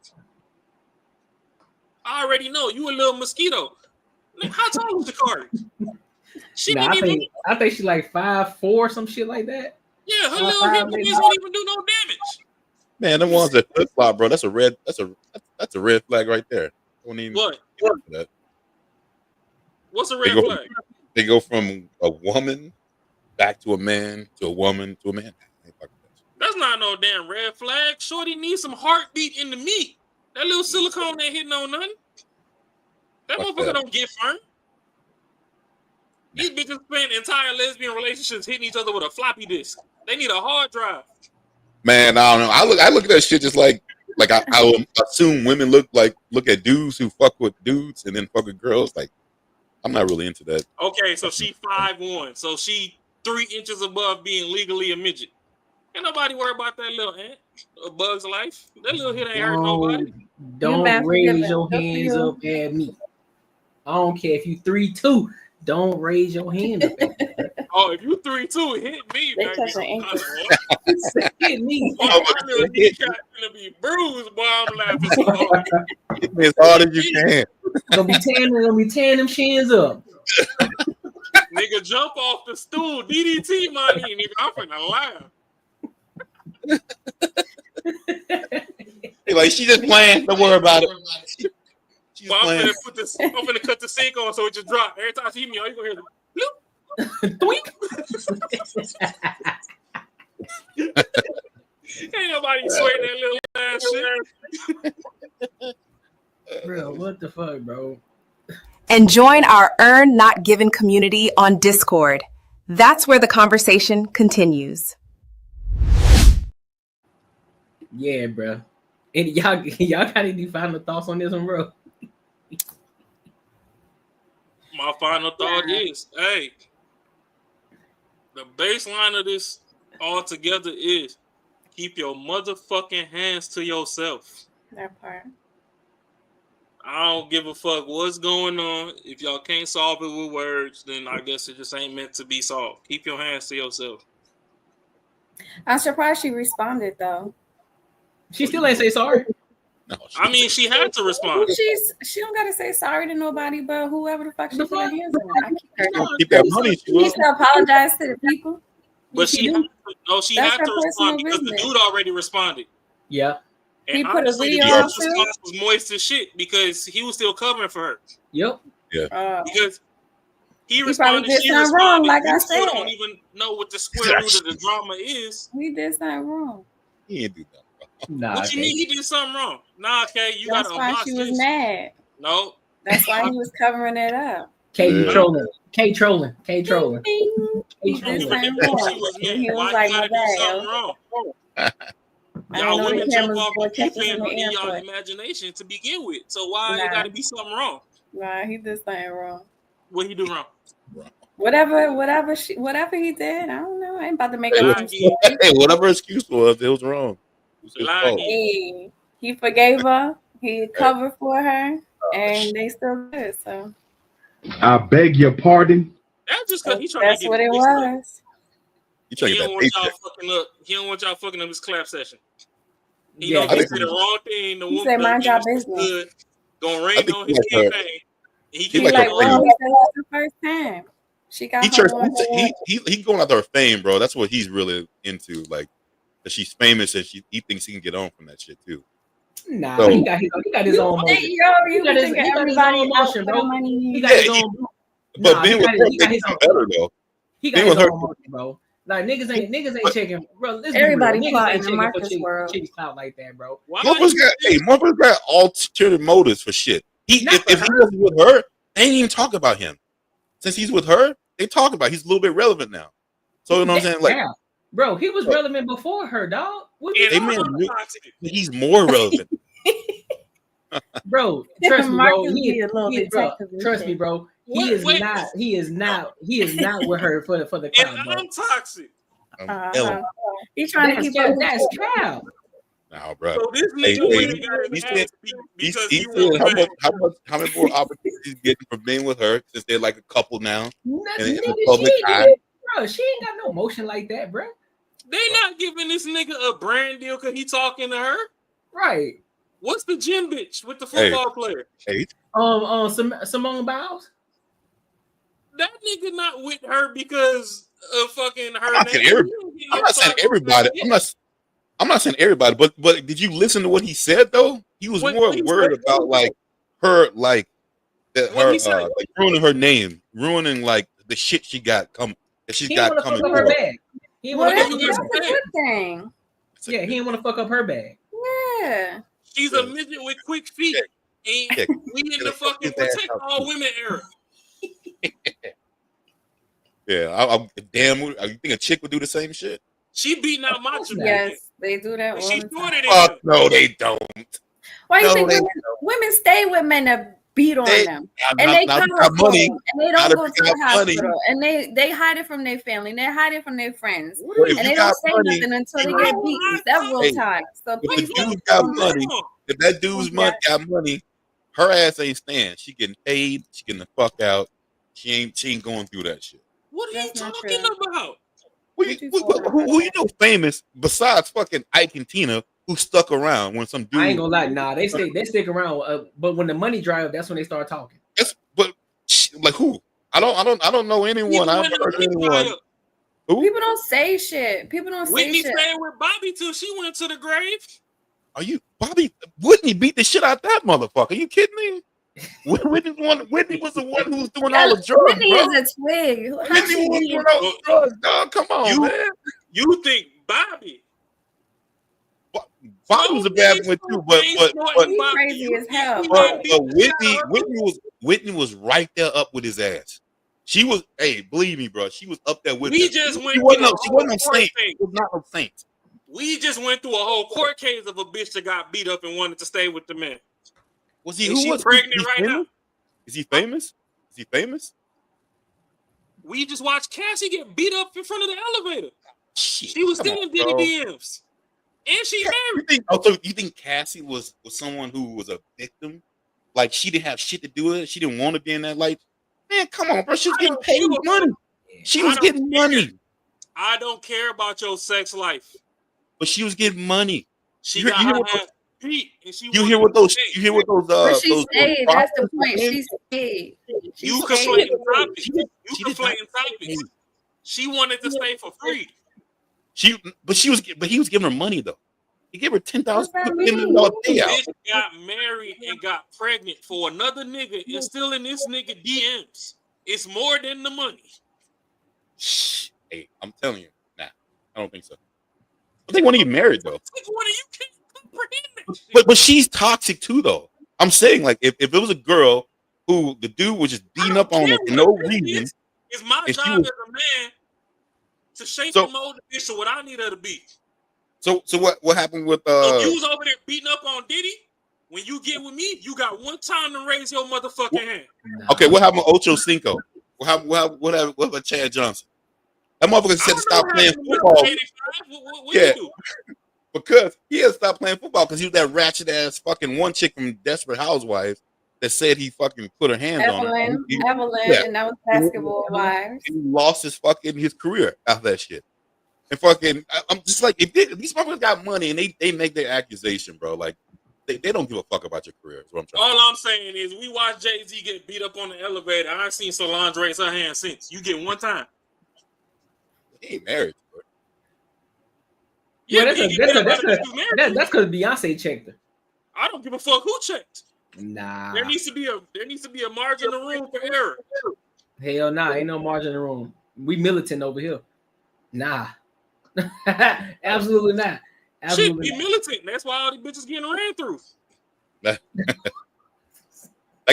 I already know. You a little mosquito. How tall is Sha'Carri? I think she's like 5'4", some shit like that. Yeah, her little hip don't even do no damage. Man, the ones that flip flop, bro. That's a red flag right there. Don't even What? That. What's a red flag? They go from a woman back to a man to a woman to a man. That's not no damn red flag. Shorty needs some heartbeat in the meat. That little silicone ain't hitting on nothing. That motherfucker don't get firm. These bitches spend entire lesbian relationships hitting each other with a floppy disk. They need a hard drive. Man, I don't know. I look at that shit just like I would assume women look at dudes who fuck with dudes and then fuck with girls. Like, I'm not really into that. Okay, so she 5'1", so she 3 inches above being legally a midget. Ain't nobody worry about that little ant. A bug's life. That little hit ain't hurt nobody. Don't raise your hands up at me. I don't care if you 3'2". Don't raise your hand up at me. Oh, if you 3'2", hit me, baby. Hit me. Oh, my little kneecap gonna be bruised, boy. I'm laughing so hard. Hit me as hard as you can. Gonna be tearing them shins up. Nigga, jump off the stool. DDT money, nigga. I'm finna laugh. Hey, like, she just playing. Don't worry about it. Well, I'm finna cut the sink on so it just drop. Every time she hit me, all you gonna hear is ain't nobody sweating that little ass shit. Bro, what the fuck, bro? And join our Earn Not Given community on Discord. That's where the conversation continues. Yeah, bro. And y'all got any final thoughts on this one, bro? My final thought is, hey, the baseline of this altogether is keep your motherfucking hands to yourself. That part. I don't give a fuck what's going on. If y'all can't solve it with words, then I guess it just ain't meant to be solved. Keep your hands to yourself. I'm surprised she responded though. She still ain't say sorry. No, I mean, she had to respond. She don't gotta say sorry to nobody, but whoever the fuck she put her hands on. I keep that money. She needs to apologize to the people. But she had to respond because the dude already responded. Yeah. And he put a video the on response was moist as shit because he was still covering for her. Yep. Yeah. Because he probably responded, did she something responded. wrong, like I You still said. don't even know what the square root of the drama is. We did something wrong. He didn't do that. Nah, What you mean he did something wrong? Nah, okay, you That's gotta why unbox she was this. mad. No. That's why he was covering it up. K trolling. K trolling. He did something wrong. He was like, my bad. Y'all women jump off the deep end in y'all imagination to begin with. So why it gotta be something wrong? Nah, he did something wrong. What he do wrong? Whatever he did, I don't know. I ain't about to make up. Hey, whatever excuse was, it was wrong. Hey, he forgave her. He covered for her, and they still good. So I beg your pardon. That's just because he's trying that's to get what it was. You trying He to don't get want that y'all fucking up. He don't want y'all fucking up his clap session. He Yeah, know he said the wrong thing. The He woman said, mind your was business. good. Gonna rain on his like her. campaign. He He can't like, like, well, he said it's the first time. She got he going after her fame, bro. That's what he's really into. Like, that she's famous and he thinks he can get on from that shit too. Nah, So, he got his own motion. He got his own motion, bro. He got his own. But being with her makes him better though. He got his own motion, bro. Like niggas ain't checking, bro. Everybody plotting in Marcus' world. Chicks clout like that, bro. Motherfuckers got alternative motives for shit. If he wasn't with her, they ain't even talk about him. Since he's with her, they talk about he's a little bit relevant now. So you know what I'm saying? Like, Yeah. Bro, he was relevant before her, dog. What you Amen. talking about? He's more relevant. Bro, trust me, bro. Marcus be a little Bro, detective and trust shit. me, bro. Wait. He is not with her for the And clout, bro. I'm toxic. He's trying to keep up. That's cap. Nah, bro. So this Hey, nigga went he and got his said, ass beat because he he said was how many more opportunities he's getting for being with her since they're like a couple now. And in the Nigga, public eye. she ain't got no motion like that, bro. They not giving this nigga a brand deal because he talking to her. Right. What's the gym bitch with the football player? Hey. Simone Biles. That nigga not with her because of fucking her. I'm not saying everybody. I'm not saying everybody, but did you listen to what he said though? He was more worried about like her, like that her like ruining her name, ruining like the shit she got coming. He didn't want to fuck up her bag. That's a good thing. Yeah, he didn't want to fuck up her bag. Yeah. She's a midget with quick feet. And we in the fucking protect all women era. Yeah, I'm damn. You think a chick would do the same shit? She beating out Macho Man. Yes, they do that. She's doing it. Fuck no, they don't. Why do you No, think women stay with men that beat on them, and they cover money, and they don't go to the hospital, and they hide it from their family, and they hide it from their friends, and they don't say nothing until they get beat several times. So if the dude got money, if that dude's got money, her ass ain't staying. She getting paid. She getting the fuck out. She ain't going through that shit. What are you talking about? Who you know famous besides fucking Ike and Tina who stuck around when some dude? I ain't gonna lie, nah, they stick around. But when the money dry up, that's when they start talking. But like who? I don't know anyone. I've heard anyone. Who? People don't say shit. People don't Whitney say shit. stayed with Bobby till she went to the grave. Are you Bobby? Whitney beat the shit out that motherfucker. Are you kidding me? Whitney was the one who was doing all the drugs. Whitney bro. is a twig. Whitney was doing all the drugs, dog. Come on, man. You think Bobby? Bobby was a bad one too, but crazy as hell. But Whitney was right there up with his ass. She was, hey, believe me, bro. She was up there with. We him. just went. She wasn't no saint. She was not no saint. We just went through a whole court case of a bitch that got beat up and wanted to stay with the man. Was he? And Who was pregnant he right famous? now? Is he famous? Is he famous? We just watched Cassie get beat up in front of the elevator. Shit, she was come still on, in Diddy bro. DMs. And she married. You think Cassie was someone who was a victim? Like she didn't have shit to do with it. She didn't want to be in that life. Man, come on, bro. She was getting paid money. She was getting money. I don't care about your sex life. But she was getting money. She got her ass beat, and she. You hear what those? You hear what those? But she those stayed. That's the point. She stayed. You conflating topics. You conflating topics. She wanted to stay for free. He was giving her money though. He gave her $10,000 Bitch payout. got married and got pregnant for another nigga and still in this nigga DMs. It's more than the money. Hey, I'm telling you, nah, I don't think so. I think when he married though. But she's toxic too though. I'm saying like if it was a girl who the dude was just beating up on her for no reason. It's my job as a man to shape and mold the bitch to what I need her to be. So what happened with So you was over there beating up on Diddy. When you get with me, you got one time to raise your motherfucking hand. Okay, what happened with Ocho Cinco? What happened with Chad Johnson? That motherfucker said to stop playing football. Yeah, because he had to stop playing football because he was that ratchet ass fucking one chick from Desperate Housewives that said he fucking put her hands on her. Evelyn, and that was Basketball Wives. He lost his career out of that shit. And fucking, I'm just like, if these motherfuckers got money and they make their accusation, bro, like they don't give a fuck about your career. Is what I'm trying. All I'm saying is we watched Jay-Z get beat up on the elevator. I ain't seen Solange raise her hand since. You get one time. He ain't married. Bro. Yeah, that's because Beyonce checked her. I don't give a fuck who checked. Nah. There needs to be a margin of room for error. Hell nah, ain't no margin of room. We militant over here. Nah. Absolutely not. Absolutely Shit, be militant. That's why all these bitches getting ran through. That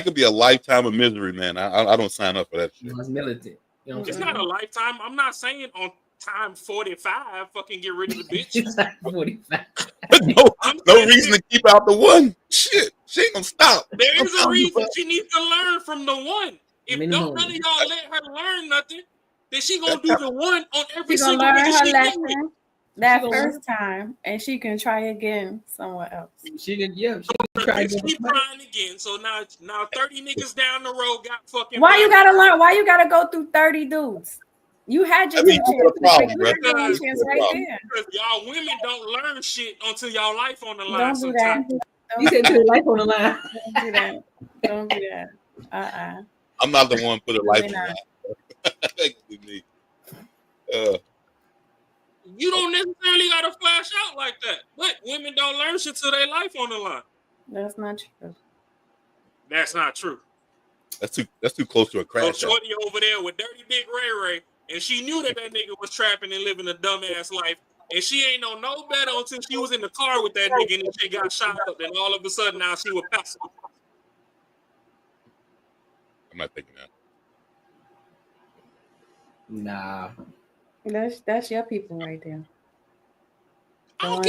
could be a lifetime of misery, man. I don't sign up for that shit. It's militant. You know it's not a lifetime. I'm not saying on time 45, fucking get rid of the bitch. It's like 45. no reason to keep out the one. Shit, she ain't gonna stop. There is a reason she needs to learn from the one. If don't none of y'all let her learn nothing, then she gonna do the one on every She gonna single learn nigga her she get with. lesson that first time, and she can try again somewhere else. She can, yeah, she can try again. Keep trying again. So now 30 niggas down the road got fucking. Why you gotta learn? Why you gotta go through 30 dudes? You had your chance. Chance right there. Because y'all women don't learn shit until y'all life on the line. Don't do that. You said to life on the line. Don't do that. Don't do that. I'm not the one put a life on the line. You don't necessarily gotta flash out like that. But women don't learn shit till their life on the line. That's not true. That's not true. That's too close to a crash. So shorty over there with dirty dick Ray, and she knew that nigga was trapping and living a dumbass life, and she ain't know no better until she was in the car with that nigga and she got shot up. Then all of a sudden now she was passive. I'm not thinking that. Nah. That's your people right there. Bro,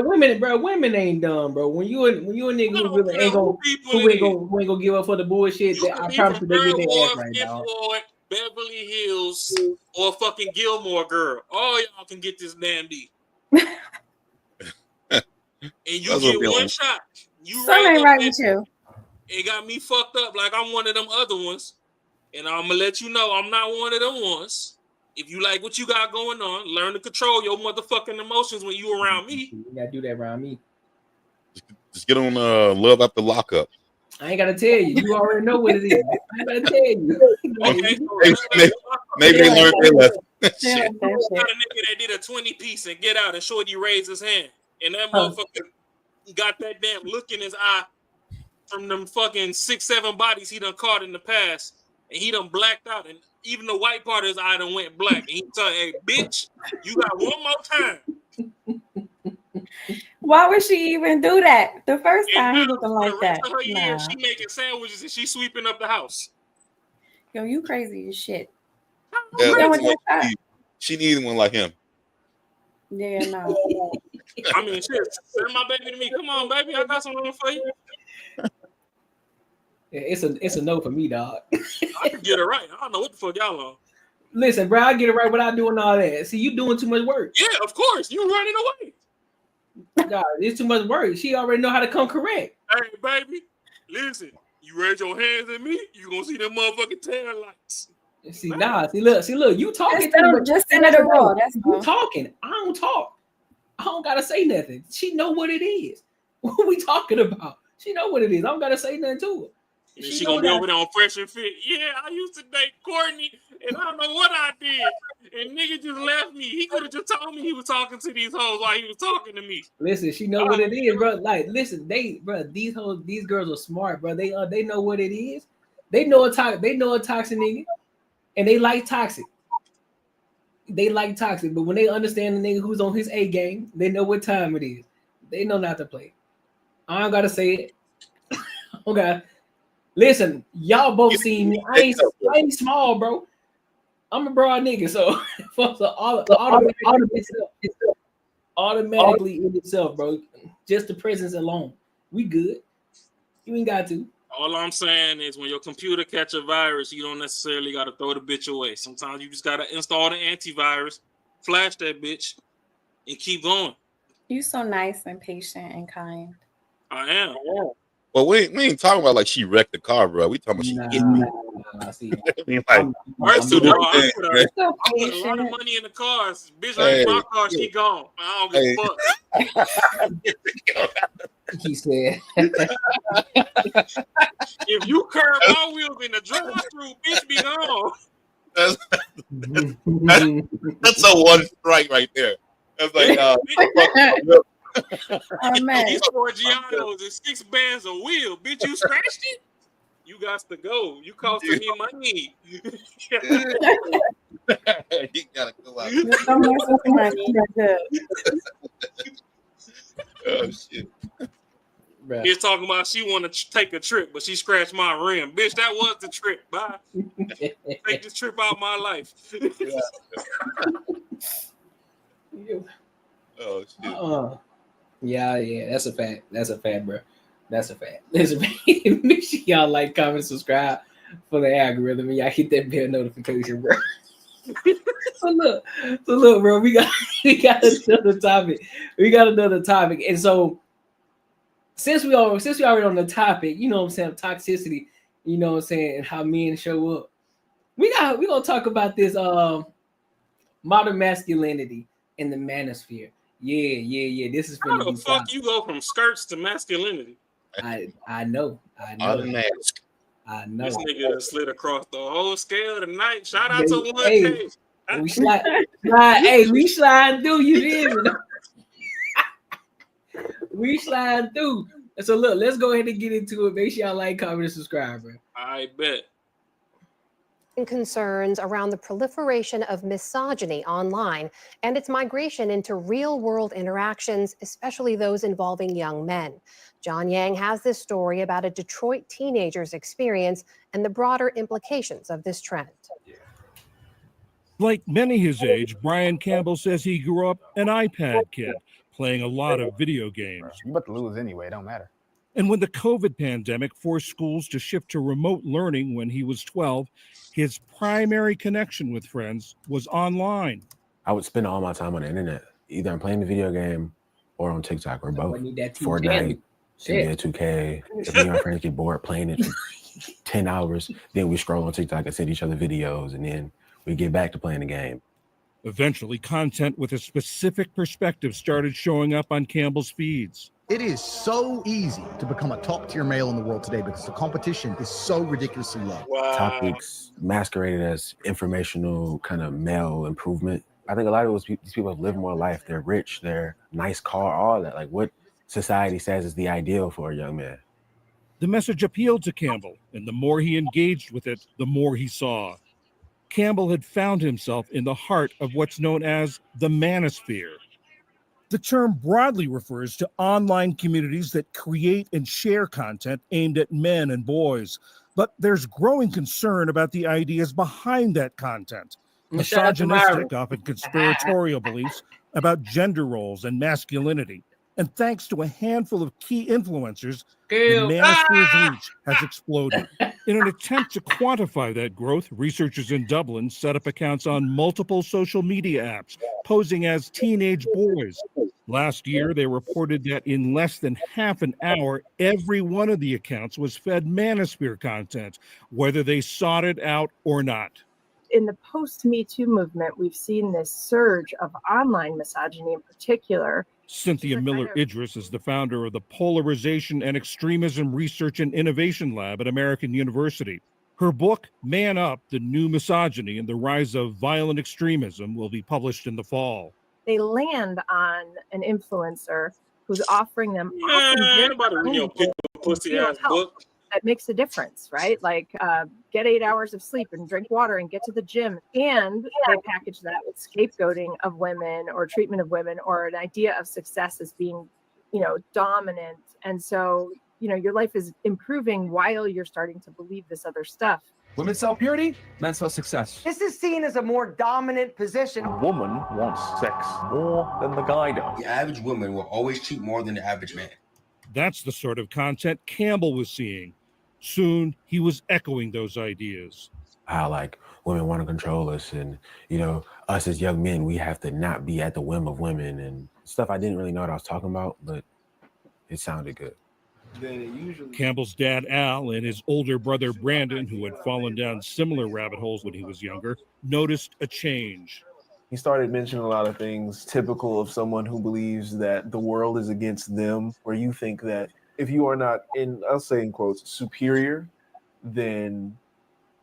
women ain't dumb, bro. When you a nigga who really ain't gonna give up for the bullshit, I promise you they get their ass right now. Beverly Hills or fucking Gilmore Girl. All y'all can get this damn D. And you get one shot. You something right with you. It got me fucked up like I'm one of them other ones. And I'm gonna let you know I'm not one of them ones. If you like what you got going on, learn to control your motherfucking emotions when you around me. You gotta do that around me. Just get on Love After Lockup. I ain't gotta tell you. You already know what it is. I ain't gotta tell you. Okay, maybe they learned their lesson. Got a nigga that did a 20 piece and get out and shorty raised his hand. And that motherfucker got that damn look in his eye from them fucking 6-7 bodies he done caught in the past. And he done blacked out. And even the white part of his eye done went black. And he told, hey, bitch, you got one more time. Why would she even do that? The first time he looking like that. Nah. She making sandwiches and she sweeping up the house. Yo, you crazy as shit. She needed one like him. Yeah, no. I mean, shit, send my baby to me. Come on, baby. I got something for you. Yeah, it's a no for me, dog. I can get it right. I don't know what the fuck y'all on. Listen, bro, I get it right without doing all that. See, you doing too much work. Yeah, of course. You running away. God, it's too much work. She already know how to come correct. Hey, baby, listen. You raise your hands at me, you gonna see them motherfucking tail lights. See, look, you talking. Just send her the roll. That's you talking. I don't talk. I don't gotta say nothing. She know what it is. What we talking about? She know what it is. I don't gotta say nothing to her. She gonna be over there on Fresh and Fit. Yeah, I used to date Courtney, and I don't know what I did. And nigga just left me. He could have just told me he was talking to these hoes while he was talking to me. Listen, she know what it is, bro. Like, listen, these hoes, these girls are smart, bro. They know what it is. They know a toxic nigga, and they like toxic. They like toxic, but when they understand the nigga who's on his A game, they know what time it is. They know not to play. I don't gotta say it. Okay. Listen, y'all both seen me. I ain't small, bro. I'm a broad nigga, so automatically in itself, bro. Just the presence alone, we good. You ain't got to. All I'm saying is when your computer catch a virus, you don't necessarily got to throw the bitch away. Sometimes you just got to install the antivirus, flash that bitch, and keep going. You so nice and patient and kind. I am. Well, we ain't talking about like she wrecked the car, bro. We talking about she hit me. I see. I mean, like, I put a lot of money in the cars. Bitch, like my car, she gone. I don't give a fuck. He said, if you curb my wheels in the drive-through, bitch, be gone. That's a one strike right there. That's like, oh, man. These 4 Gianos and 6 bands of wheel. Bitch, you scratched it? You got to go. You costing me money. You gotta go out. Money. Oh shit. Bruh. He's talking about she want to take a trip, but she scratched my rim. Bitch, that was the trip. Bye. Take this trip out my life. Oh shit. Yeah, that's a fact. That's a fact, bro. That's a fact. Listen, make sure y'all like, comment, subscribe for the algorithm, and y'all hit that bell notification, bro. So look, bro, we got another topic. And so since we already on the topic, you know what I'm saying, toxicity, you know what I'm saying, and how men show up. We're gonna talk about this modern masculinity in the manosphere. Yeah. This is how the fuck you go from skirts to masculinity? I know. Mask. I know. This nigga slid across the whole scale tonight. Shout out to 1K. We slide through. You did. We slide through. So look, let's go ahead and get into it. Make sure y'all like, comment, and subscribe, bro. I bet. Concerns around the proliferation of misogyny online and its migration into real-world interactions, especially those involving young men. John Yang has this story about a Detroit teenager's experience and the broader implications of this trend. Like many his age, Brian Campbell says he grew up an iPad kid, playing a lot of video games. You about to lose anyway, it don't matter. And when the COVID pandemic forced schools to shift to remote learning when he was 12, his primary connection with friends was online. I would spend all my time on the internet. Either I'm playing the video game or on TikTok or both. Fortnite, NBA 2K. If me and my friends get bored playing it for 10 hours, then we scroll on TikTok and send each other videos, and then we get back to playing the game. Eventually, content with a specific perspective started showing up on Campbell's feeds. It is so easy to become a top-tier male in the world today because the competition is so ridiculously low. Topics masqueraded as informational kind of male improvement. I think a lot of these people have lived more life. They're rich, they're nice car, all that. Like what society says is the ideal for a young man. The message appealed to Campbell, and the more he engaged with it, the more he saw. Campbell had found himself in the heart of what's known as the manosphere. The term broadly refers to online communities that create and share content aimed at men and boys. But there's growing concern about the ideas behind that content. Misogynistic, often conspiratorial beliefs about gender roles and masculinity. And thanks to a handful of key influencers, the manosphere's reach has exploded. In an attempt to quantify that growth, researchers in Dublin set up accounts on multiple social media apps, posing as teenage boys. Last year, they reported that in less than half an hour, every one of the accounts was fed manosphere content, whether they sought it out or not. In the post-Me Too movement, we've seen this surge of online misogyny in particular. Cynthia Miller-Idris is the founder of the Polarization and Extremism Research and Innovation Lab at American University. Her book, Man Up, The New Misogyny and the Rise of Violent Extremism, will be published in the fall. They land on an influencer who's offering them help that makes a difference, right? Like get 8 hours of sleep and drink water and get to the gym. And they package that with scapegoating of women or treatment of women or an idea of success as being, dominant. And so, your life is improving while you're starting to believe this other stuff. Women sell purity, men sell success. This is seen as a more dominant position. A woman wants sex more than the guy does. The average woman will always cheat more than the average man. That's the sort of content Campbell was seeing. Soon, he was echoing those ideas. How like women want to control us, and us as young men, we have to not be at the whim of women and stuff. I didn't really know what I was talking about, but it sounded good. Campbell's dad, Al, and his older brother, Brandon, who had fallen down similar rabbit holes when he was younger, noticed a change. He started mentioning a lot of things typical of someone who believes that the world is against them, where you think that if you are not, I'll say in quotes, superior, then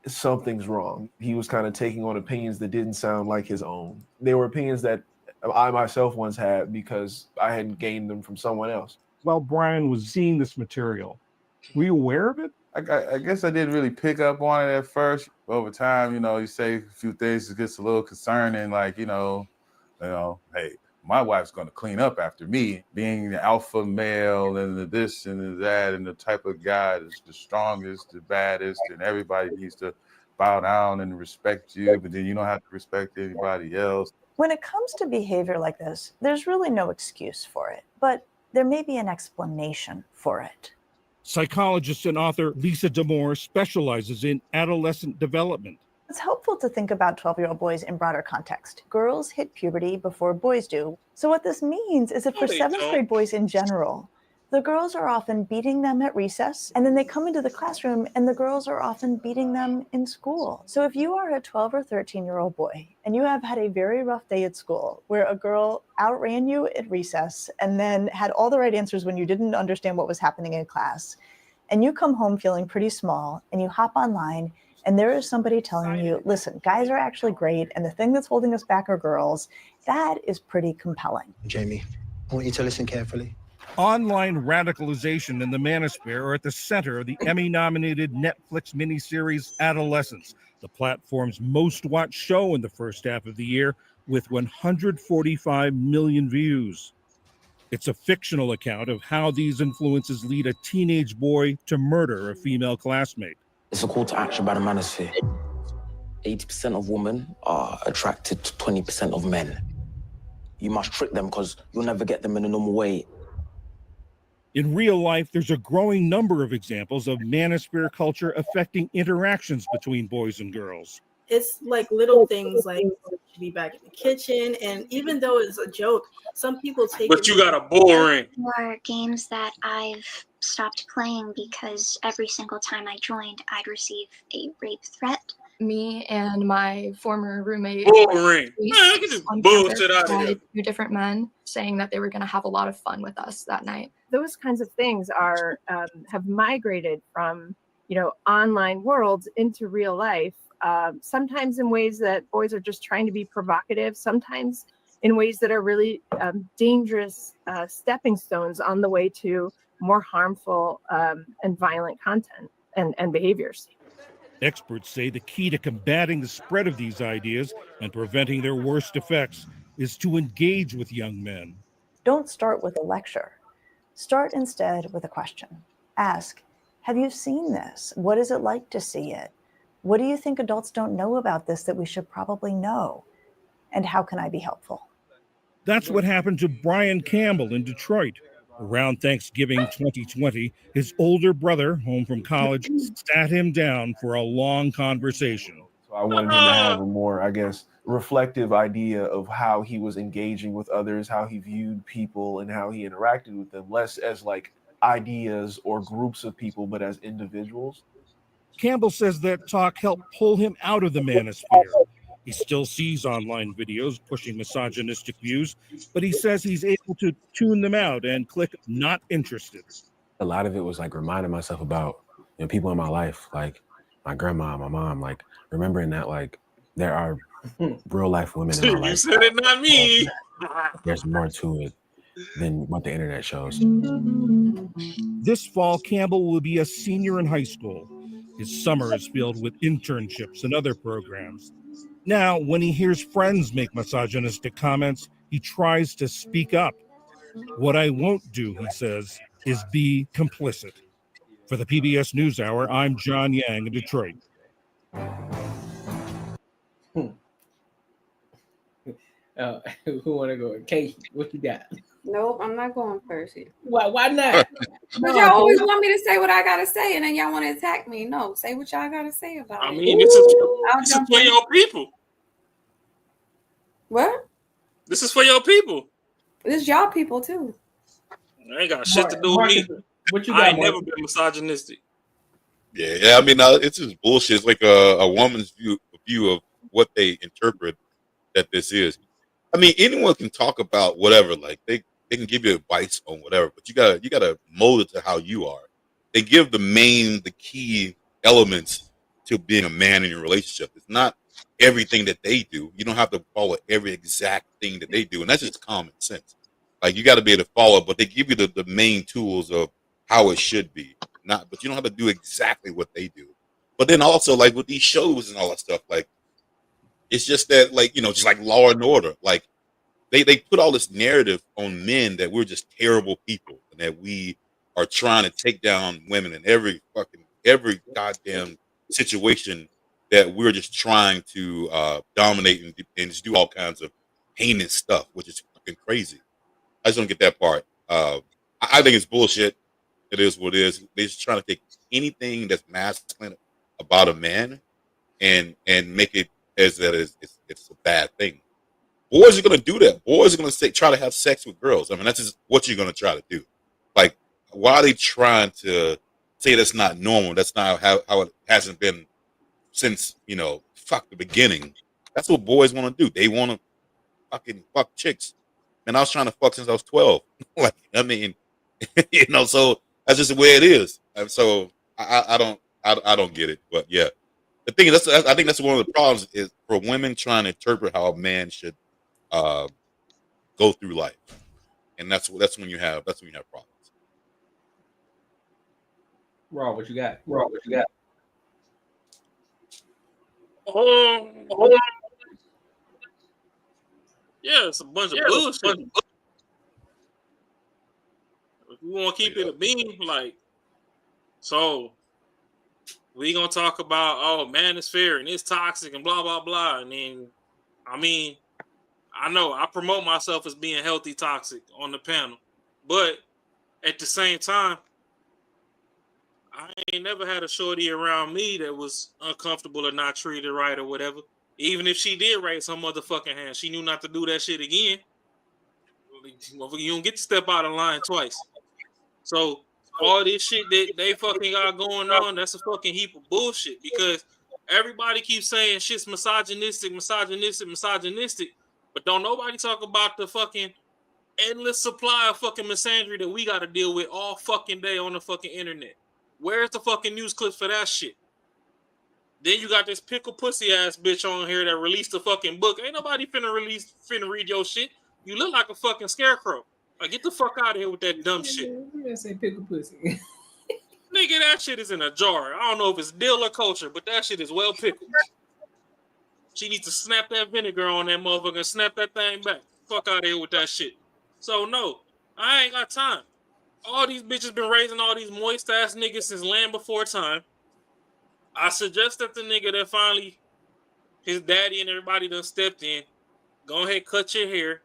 something's wrong. He was kind of taking on opinions that didn't sound like his own. They were opinions that I myself once had because I had gained them from someone else. While Brian was seeing this material, were you aware of it? I guess I didn't really pick up on it at first. Over time, you say a few things, it gets a little concerning, like, hey, my wife's going to clean up after me, being the alpha male and the this and the that and the type of guy that's the strongest, the baddest, and everybody needs to bow down and respect you, but then you don't have to respect anybody else. When it comes to behavior like this, there's really no excuse for it, but there may be an explanation for it. Psychologist and author Lisa Damore specializes in adolescent development. It's helpful to think about 12-year-old boys in broader context. Girls hit puberty before boys do. So what this means is that for 7th grade boys in general, the girls are often beating them at recess, and then they come into the classroom and the girls are often beating them in school. So if you are a 12 or 13-year-old boy and you have had a very rough day at school where a girl outran you at recess and then had all the right answers when you didn't understand what was happening in class, and you come home feeling pretty small and you hop online and there is somebody telling you, listen, guys are actually great, and the thing that's holding us back are girls, that is pretty compelling. Jamie, I want you to listen carefully. Online radicalization and the manosphere are at the center of the Emmy-nominated Netflix miniseries Adolescence, the platform's most-watched show in the first half of the year, with 145 million views. It's a fictional account of how these influences lead a teenage boy to murder a female classmate. It's a call to action by the manosphere. 80% of women are attracted to 20% of men. You must trick them because you'll never get them in a normal way. In real life, there's a growing number of examples of manosphere culture affecting interactions between boys and girls. It's like little things like to be back in the kitchen, and even though it's a joke, some people take But it. you got a boring. More games that I've stopped playing because every single time I joined, I'd receive a rape threat. Me and my former roommate Boring. Man, get this bullshit out of here. two different men saying that they were going to have a lot of fun with us that night. Those kinds of things are have migrated from online worlds into real life. Sometimes in ways that boys are just trying to be provocative, sometimes in ways that are really dangerous stepping stones on the way to more harmful and violent content and behaviors. Experts say the key to combating the spread of these ideas and preventing their worst effects is to engage with young men. Don't start with a lecture. Start instead with a question. Ask, have you seen this? What is it like to see it? What do you think adults don't know about this that we should probably know? And how can I be helpful? That's what happened to Brian Campbell in Detroit. Around Thanksgiving 2020, his older brother, home from college, sat him down for a long conversation. So I wanted him to have a more, I guess, reflective idea of how he was engaging with others, how he viewed people, and how he interacted with them, less as like ideas or groups of people, but as individuals. Campbell says that talk helped pull him out of the manosphere. He still sees online videos pushing misogynistic views, but he says he's able to tune them out and click not interested. A lot of it was like reminding myself about people in my life, like my grandma, my mom, like remembering that like there are real life women in my life. You said it, not me. There's more to it than what the internet shows. This fall, Campbell will be a senior in high school. His summer is filled with internships and other programs. Now, when he hears friends make misogynistic comments, he tries to speak up. What I won't do, he says, is be complicit. For the PBS NewsHour, I'm John Yang in Detroit. Who want to go? Kate, what you got? Nope, I'm not going first. Why not? But y'all always want me to say what I gotta say, and then y'all want to attack me. No, say what y'all gotta say about it. I mean, this is for your people. What? This is for your people. This is y'all people too. I ain't got shit to do with me. What you I got, ain't never been misogynistic. Yeah. I mean, it's just bullshit. It's like a woman's view of what they interpret that this is. I mean, anyone can talk about whatever. Like they can give you advice on whatever, but you gotta mold it to how you are. They give the key elements to being a man in your relationship. It's not everything that they do. You don't have to follow every exact thing that they do, and that's just common sense. Like you got to be able to follow, but they give you the main tools of how it should be. But you don't have to do exactly what they do. But then also, like with these shows and all that stuff, like it's just that, like just like Law and Order, like they put all this narrative on men that we're just terrible people and that we are trying to take down women in every goddamn situation, that we're just trying to dominate and just do all kinds of heinous stuff, which is fucking crazy. I just don't get that part. I think it's bullshit. It is what it is. They're just trying to take anything that's masculine about a man and make it as that it's a bad thing. Boys are gonna do that. Boys are gonna try to have sex with girls. I mean, that's just what you're gonna try to do. Like, why are they trying to say that's not normal? That's not how it hasn't been since, fuck the beginning. That's what boys want to do. They want to fucking fuck chicks. And I was trying to fuck since I was 12. Like, I mean, so that's just the way it is. And so I don't get it. But yeah, the thing is, I think that's one of the problems is for women trying to interpret how a man should go through life, and that's when you have problems. Raw, what you got? Yeah, it's a bunch of bullshit. If we want to keep it a beam, like, so we gonna talk about manosphere and it's toxic and blah blah blah, and then I know I promote myself as being healthy toxic on the panel, but at the same time, I ain't never had a shorty around me that was uncomfortable or not treated right or whatever. Even if she did raise her motherfucking hand, she knew not to do that shit again. You don't get to step out of line twice. So all this shit that they fucking got going on, that's a fucking heap of bullshit, because everybody keeps saying shit's misogynistic, but don't nobody talk about the fucking endless supply of fucking misandry that we got to deal with all fucking day on the fucking internet. Where's the fucking news clips for that shit? Then you got this pickle pussy ass bitch on here that released a fucking book. Ain't nobody finna read your shit. You look like a fucking scarecrow. Like, get the fuck out of here with that dumb shit. I say pickle pussy. Nigga, that shit is in a jar. I don't know if it's dill or culture, but that shit is well pickled. She needs to snap that vinegar on that motherfucker and snap that thing back. Fuck out of here with that shit. So, no, I ain't got time. All these bitches been raising all these moist ass niggas since Land Before Time. I suggest that the nigga that finally, his daddy and everybody done stepped in, go ahead, cut your hair,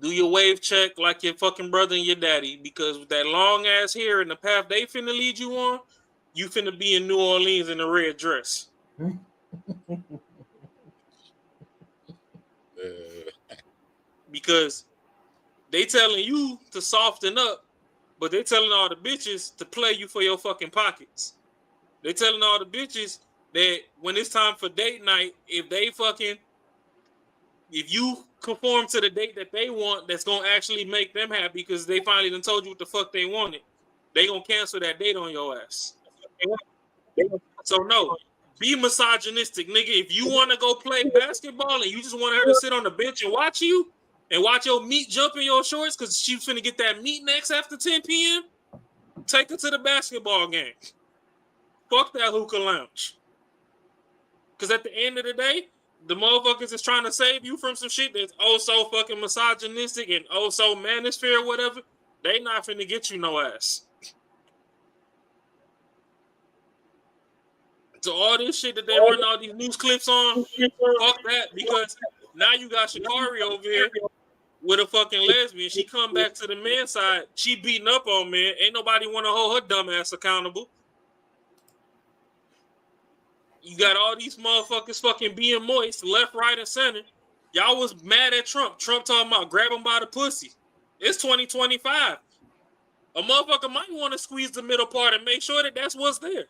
do your wave check like your fucking brother and your daddy, because with that long ass hair and the path they finna lead you on, you finna be in New Orleans in a red dress. Because they telling you to soften up, but they telling all the bitches to play you for your fucking pockets. They telling all the bitches that when it's time for date night, if you conform to the date that they want, that's gonna actually make them happy because they finally done told you what the fuck they wanted, they gonna cancel that date on your ass. So no, be misogynistic, nigga. If you want to go play basketball and you just want her to sit on the bench and watch you and watch your meat jump in your shorts because she's finna get that meat next after 10 p.m., take her to the basketball game. Fuck that hookah lounge. Because at the end of the day, the motherfuckers is trying to save you from some shit that's oh so fucking misogynistic and oh so manosphere or whatever. They not finna get you no ass. So all this shit that they run all these news clips on, fuck that, because now you got Sha'Carri over here with a fucking lesbian. She come back to the men's side. She beating up on men. Ain't nobody want to hold her dumb ass accountable. You got all these motherfuckers fucking being moist, left, right, and center. Y'all was mad at Trump. Trump talking about grab him by the pussy. It's 2025. A motherfucker might want to squeeze the middle part and make sure that that's what's there.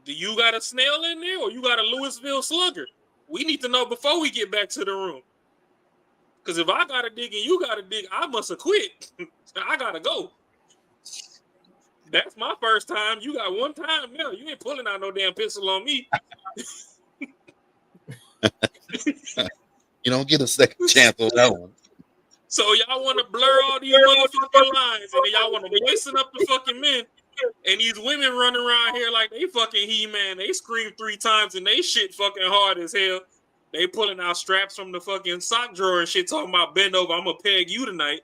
Do you got a snail in there or you got a Louisville slugger? We need to know before we get back to the room. Because if I got to dig and you got to dig, I must have quit. I got to go. That's my first time. You got one time. No, you ain't pulling out no damn pistol on me. You don't get a second chance on that one. So y'all want to blur all these motherfucking lines and then y'all want to moisten up the fucking men And these women running around here like they fucking He-Man. They scream 3 times and they shit fucking hard as hell. They pulling out straps from the fucking sock drawer and shit talking about bend over, I'm gonna peg you tonight.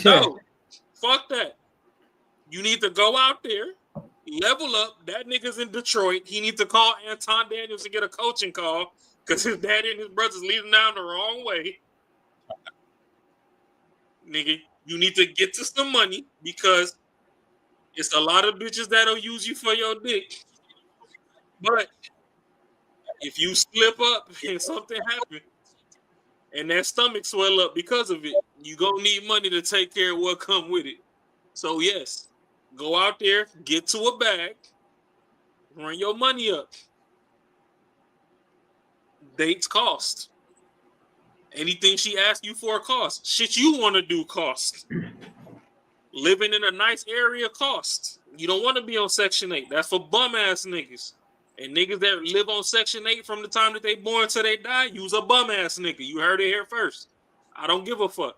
No, fuck that. You need to go out there, level up. That nigga's in Detroit. He needs to call Anton Daniels to get a coaching call because his daddy and his brothers leading down the wrong way. Nigga, you need to get to some money because it's a lot of bitches that'll use you for your dick. But if you slip up and something happen and that stomach swell up because of it, you gonna need money to take care of what come with it. So yes, go out there, get to a bag, run your money up. Dates cost. Anything she asks you for cost. Shit you want to do cost. Living in a nice area cost. You don't want to be on Section 8. That's for bum ass niggas. And niggas that live on Section 8 from the time that they born till they die, use a bum ass nigga. You heard it here first. I don't give a fuck.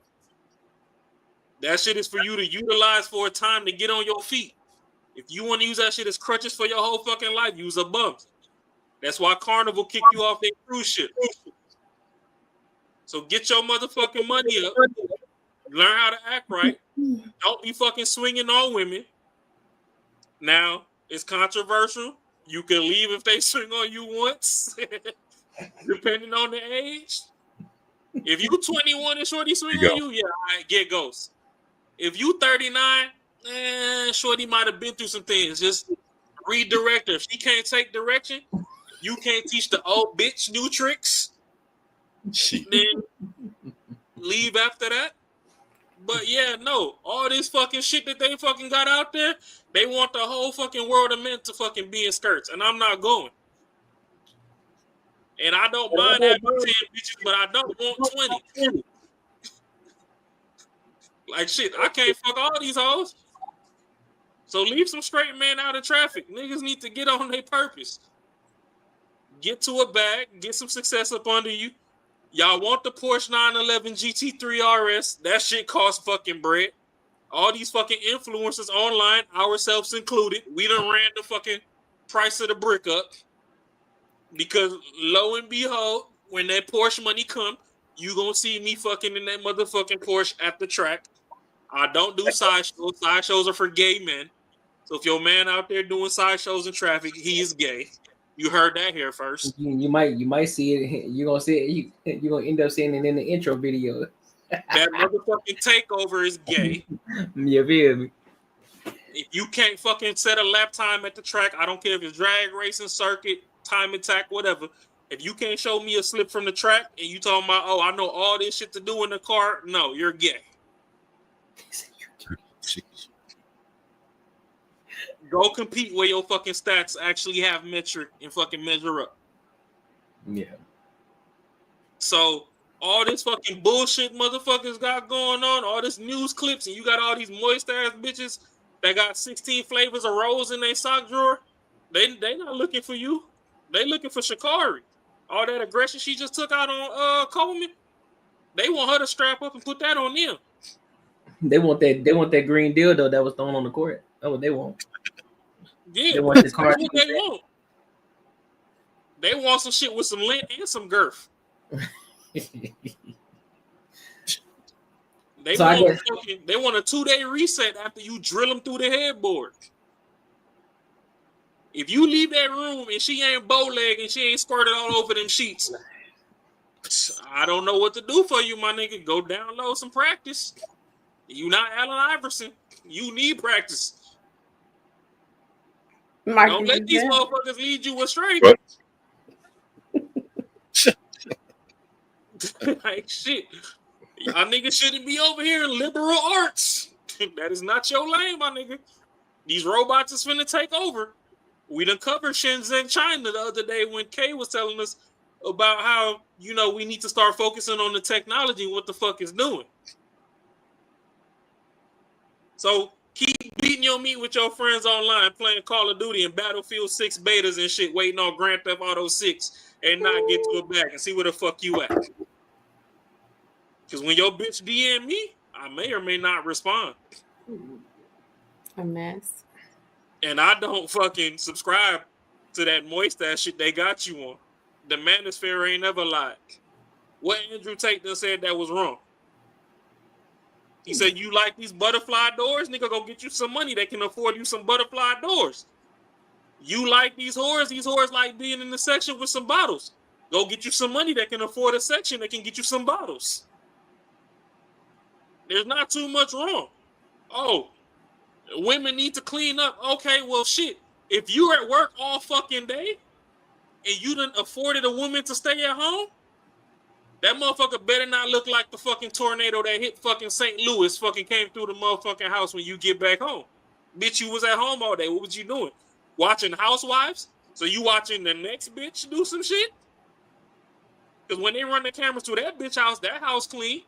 That shit is for you to utilize for a time to get on your feet. If you want to use that shit as crutches for your whole fucking life, use a bum. That's why Carnival kicked you off their cruise ship. So get your motherfucking money up. Learn how to act right. Don't be fucking swinging on women. Now, it's controversial. You can leave if they swing on you once, depending on the age. If you 21 and shorty swing on you, yeah, all right, get ghost. If you 39, shorty might have been through some things. Just redirect her. If she can't take direction, you can't teach the old bitch new tricks. Then leave after that. But yeah, no, all this fucking shit that they fucking got out there, they want the whole fucking world of men to fucking be in skirts, and I'm not going. And I don't mind having 10 bitches, but I don't want 20. Like shit, I can't fuck all these hoes. So leave some straight men out of traffic. Niggas need to get on their purpose. Get to a bag, get some success up under you. Y'all want the Porsche 911 GT3 RS? That shit costs fucking bread. All these fucking influencers online, ourselves included, we done ran the fucking price of the brick up. Because lo and behold, when that Porsche money come, you gonna see me fucking in that motherfucking Porsche at the track. I don't do side shows. Side shows are for gay men. So if your man out there doing side shows in traffic, he is gay. You heard that here first. You might see it. You're gonna see it. You're gonna end up seeing it in the intro video. That motherfucking takeover is gay. You feel me? If you can't fucking set a lap time at the track, I don't care if it's drag racing, circuit, time attack, whatever. If you can't show me a slip from the track and you talking about, oh, I know all this shit to do in the car, no, you're gay. Go compete where your fucking stats actually have metric and fucking measure up. Yeah. So all this fucking bullshit motherfuckers got going on, all this news clips, and you got all these moist ass bitches that got 16 flavors of rose in their sock drawer. They not looking for you. They looking for Sha'Carri. All that aggression she just took out on Coleman. They want her to strap up and put that on them. They want that green dildo that was thrown on the court. That's what they want. Yeah, they want this that's what they want. They want some shit with some length and some girth. They want a 2-day reset after you drill them through the headboard. If you leave that room and she ain't bow leg and she ain't squirted all over them sheets, I don't know what to do for you, my nigga. Go download some practice. You not Allen Iverson. You need practice. Don't let these motherfuckers lead you astray. Like shit. Y'all niggas shouldn't be over here in liberal arts. That is not your lane, my nigga. These robots is finna take over. We done covered Shenzhen, China the other day when Kay was telling us about how, you know, we need to start focusing on the technology and what the fuck is doing. So keep beating your meat with your friends online, playing Call of Duty and Battlefield 6 betas and shit, waiting on Grand Theft Auto 6 and not get to it back and see where the fuck you at. Because when your bitch DM me, I may or may not respond. A mess. And I don't fucking subscribe to that moist ass shit they got you on. The manosphere ain't never lied. What Andrew Tate done said that was wrong? He said, you like these butterfly doors? Nigga, go get you some money that can afford you some butterfly doors. You like these whores like being in the section with some bottles. Go get you some money that can afford a section that can get you some bottles. There's not too much wrong. Oh, women need to clean up. Okay, well, shit. If you're at work all fucking day and you done afforded a woman to stay at home, that motherfucker better not look like the fucking tornado that hit fucking St. Louis fucking came through the motherfucking house when you get back home. Bitch, you was at home all day. What was you doing? Watching Housewives? So you watching the next bitch do some shit? Because when they run the cameras to that bitch house, that house clean.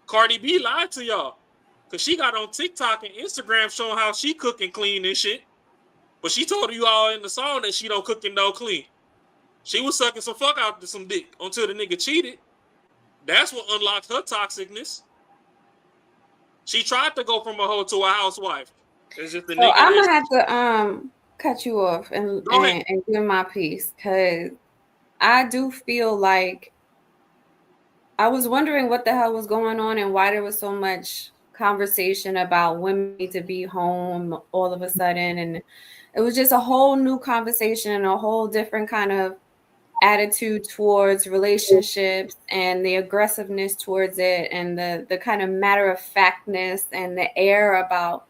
Cardi B lied to y'all. Because she got on TikTok and Instagram showing how she cook and clean and shit. But she told you all in the song that she don't cook and don't clean. She was sucking some fuck out to some dick until the nigga cheated. That's what unlocked her toxicness. She tried to go from a hoe to a housewife. It's just the So nigga. I'm gonna have to cut you off and give my piece, because I do feel like I was wondering what the hell was going on and why there was so much conversation about women need to be home all of a sudden, and it was just a whole new conversation and a whole different kind of attitude towards relationships and the aggressiveness towards it and the kind of matter-of-factness and the air about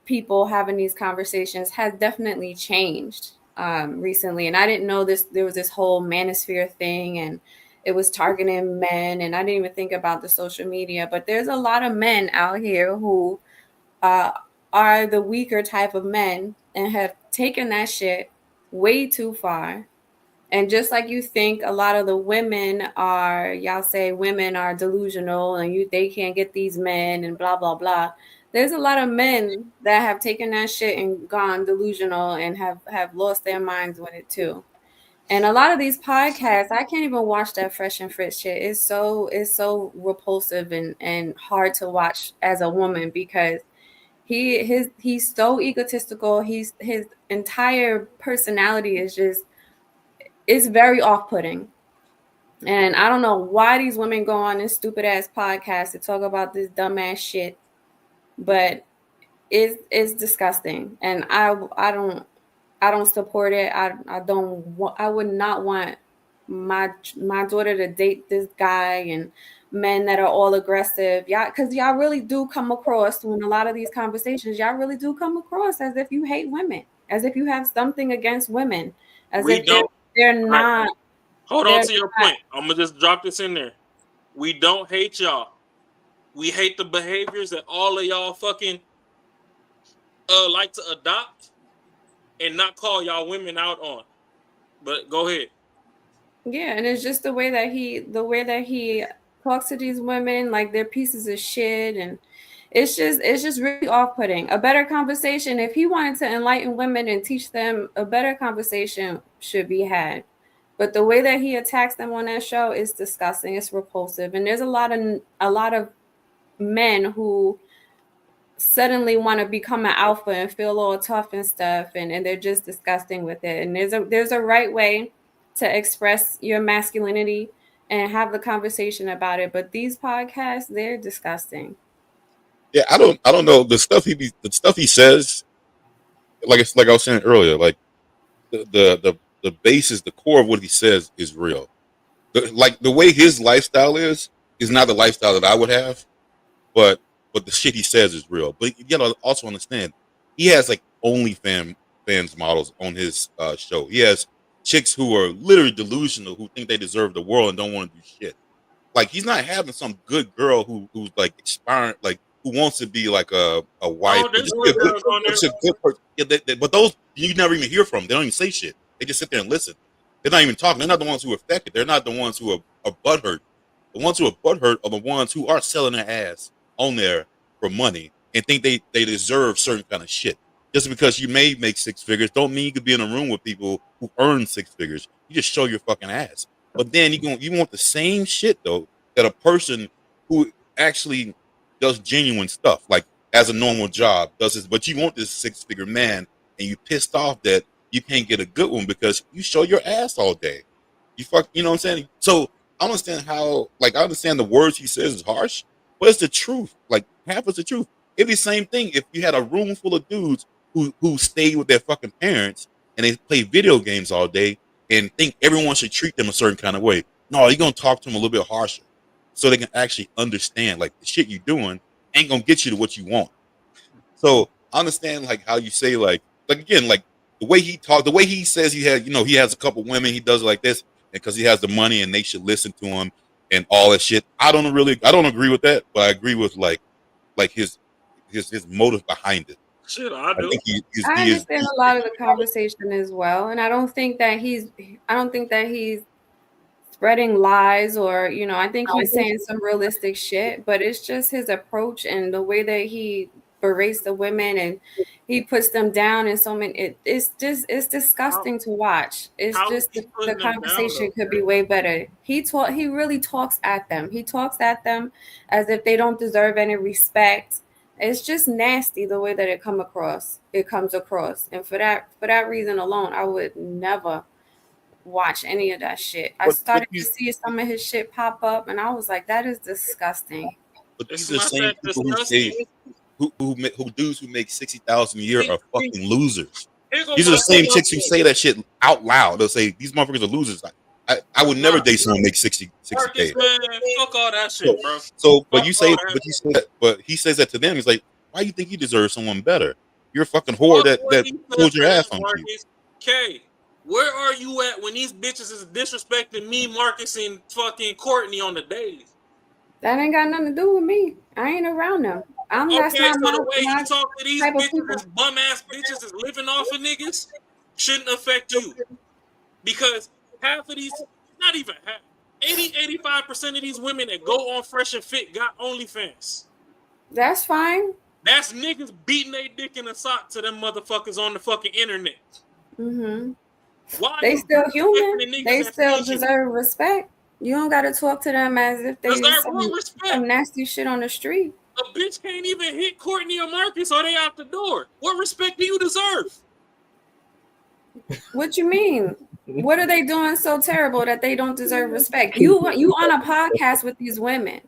people having these conversations has definitely changed recently. And I didn't know there was this whole manosphere thing and it was targeting men, and I didn't even think about the social media, but there's a lot of men out here who are the weaker type of men and have taken that shit way too far. And just like you think a lot of the women are, y'all say women are delusional and they can't get these men and blah, blah, blah. There's a lot of men that have taken that shit and gone delusional and have lost their minds with it too. And a lot of these podcasts, I can't even watch that Fresh and Fit shit. It's so repulsive and hard to watch as a woman, because he's so egotistical. His entire personality is just, it's very off-putting. And I don't know why these women go on this stupid ass podcast to talk about this dumbass shit, but it's disgusting. And I don't support it. I would not want my daughter to date this guy and men that are all aggressive. Y'all, because y'all really do come across, when a lot of these conversations, y'all really do come across as if you hate women, as if you have something against women, as if they're not. Hold on to your point. I'm gonna just drop this in there. We don't hate y'all. We hate the behaviors that all of y'all fucking like to adopt and not call y'all women out on. But go ahead. Yeah, and it's just the way that he talks to these women like they're pieces of shit, and it's just really off-putting. A better conversation, if he wanted to enlighten women and teach them, a better conversation should be had. But the way that he attacks them on that show is disgusting. It's repulsive. And there's a lot of men who suddenly want to become an alpha and feel all tough and stuff, and they're just disgusting with it. And there's a right way to express your masculinity and have the conversation about it. But these podcasts, they're disgusting. Yeah, I don't know the stuff he says. Like I was saying earlier, like the basis, the core of what he says is real. Like the way his lifestyle is not the lifestyle that I would have, but the shit he says is real. But you gotta also understand, he has like OnlyFans models on his show. He has chicks who are literally delusional, who think they deserve the world and don't want to do shit. Like, he's not having some good girl who's like aspiring, like who wants to be like a wife. But those you never even hear from. They don't even say shit. They just sit there and listen. They're not even talking. They're not the ones who are affected. They're not the ones who are butthurt. The ones who are butthurt are the ones who are selling their ass on there for money and think they deserve certain kind of shit. Just because you may make six figures don't mean you could be in a room with people who earn six figures. You just show your fucking ass. But then you want the same shit though that a person who actually does genuine stuff, like as a normal job, does this, but you want this 6-figure man, and you pissed off that you can't get a good one because you show your ass all day. You know what I'm saying? So I understand how, like, I understand the words he says is harsh, but it's the truth. Like, half is the truth. It'd be the same thing if you had a room full of dudes who stayed with their fucking parents and they play video games all day and think everyone should treat them a certain kind of way. No, you're gonna talk to them a little bit harsher so they can actually understand, like, the shit you're doing ain't gonna get you to what you want. So I understand, like, how you say, like again, like the way he talked, the way he says he had, he has a couple women, he does it like this, and because he has the money and they should listen to him and all that shit. I don't agree with that, but I agree with like his motive behind it. Shit, I do. I think I understand a lot of the conversation as well, and I don't think that he's spreading lies or I think he's saying some realistic shit, but it's just his approach and the way that he berates the women and he puts them down in so many. It's disgusting to watch. It's just the conversation could be way better. He really talks at them. He talks at them as if they don't deserve any respect. It's just nasty the way that it comes across. And for that reason alone, I would never watch any of that shit. I started to see some of his shit pop up and I was like, that is disgusting. But these are the same people who say who dudes who make $60,000 a year are fucking losers. These are the same chicks who say that shit out loud. They'll say these motherfuckers are losers. I would never date someone who makes 60K. Fuck all that shit, bro. So, but he says that to them. He's like, why do you think you deserve someone better? You're a fucking whore that pulled your ass on you. K, where are you at when these bitches is disrespecting me, Marcus, and fucking Courtney on the days? That ain't got nothing to do with me. I ain't around them. That's not so the way you talk to these bitches, this bum ass bitches is living off of niggas, shouldn't affect you. Because half of these, not even half, 85% of these women that go on Fresh and Fit got OnlyFans. That's fine. That's niggas beating their dick in a sock to them motherfuckers on the fucking internet. Mm-hmm. Why they still human. They still deserve respect. You don't got to talk to them as if they some nasty shit on the street. A bitch can't even hit Courtney or Marcus or they out the door. What respect do you deserve? What you mean? What are they doing so terrible that they don't deserve respect? You on a podcast with these women.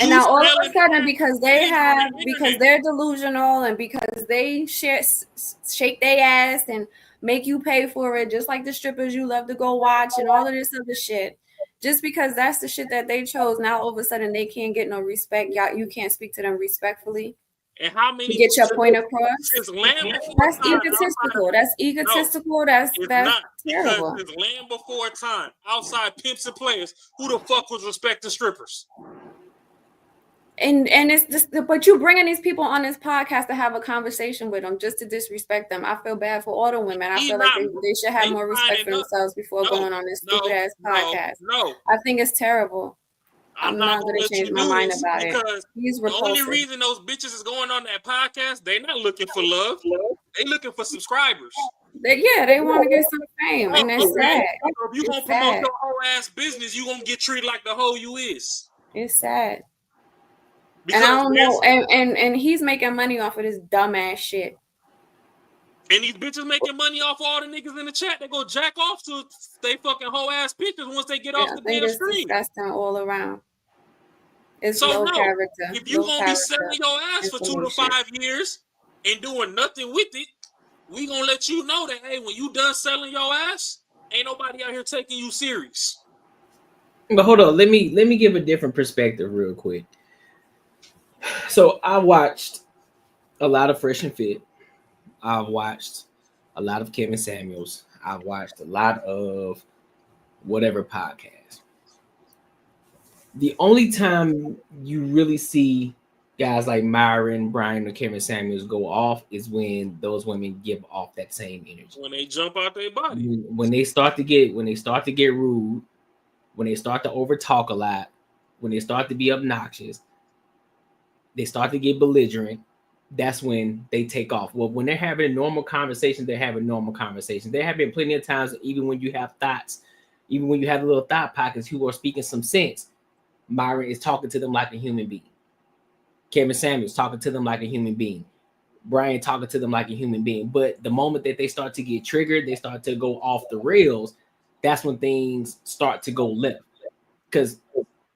And now all of a sudden, because they're delusional and because they shake their ass and make you pay for it, just like the strippers you love to go watch and all of this other shit. Just because that's the shit that they chose, now all of a sudden they can't get no respect. You can't speak to them respectfully. And how many to get your point across? That's egotistical. That's egotistical. That's terrible. It's land before time. Outside pimps and players, who the fuck was respecting strippers? And it's just, but you bringing these people on this podcast to have a conversation with them just to disrespect them. I feel bad for all the women. I feel like they should have more respect for themselves before going on this stupid ass podcast. I think it's terrible. I'm not going to change my mind about it. The only reason those bitches is going on that podcast, they're not looking for love. They looking for subscribers. They want to get some fame, and that's sad. If you gonna promote your whole ass business, you gonna get treated like the hoe you is. It's sad. Because and I don't know, and he's making money off of this dumbass shit. And these bitches making money off all the niggas in the chat that go jack off to they fucking whole ass pictures once they get off the damn screen. That's all around. It's so low no, character. If you gonna be selling your ass for 2 to 5 years and doing nothing with it, we gonna let you know that hey, when you done selling your ass, ain't nobody out here taking you serious. But hold on, let me give a different perspective real quick. So I watched a lot of Fresh and Fit. I've watched a lot of Kevin Samuels. I've watched a lot of whatever podcast. The only time you really see guys like Myron, Brian, or Kevin Samuels go off is when those women give off that same energy. When they jump out their body. When they start to get rude, when they start to overtalk a lot, when they start to be obnoxious, they start to get belligerent. That's when they take off. Well, when they're having normal conversations, they're having normal conversations. There have been plenty of times, even when you have thoughts, even when you have little thought pockets who are speaking some sense, Myron is talking to them like a human being. Kevin Samuels talking to them like a human being. Brian talking to them like a human being. But the moment that they start to get triggered, they start to go off the rails. That's when things start to go left. Because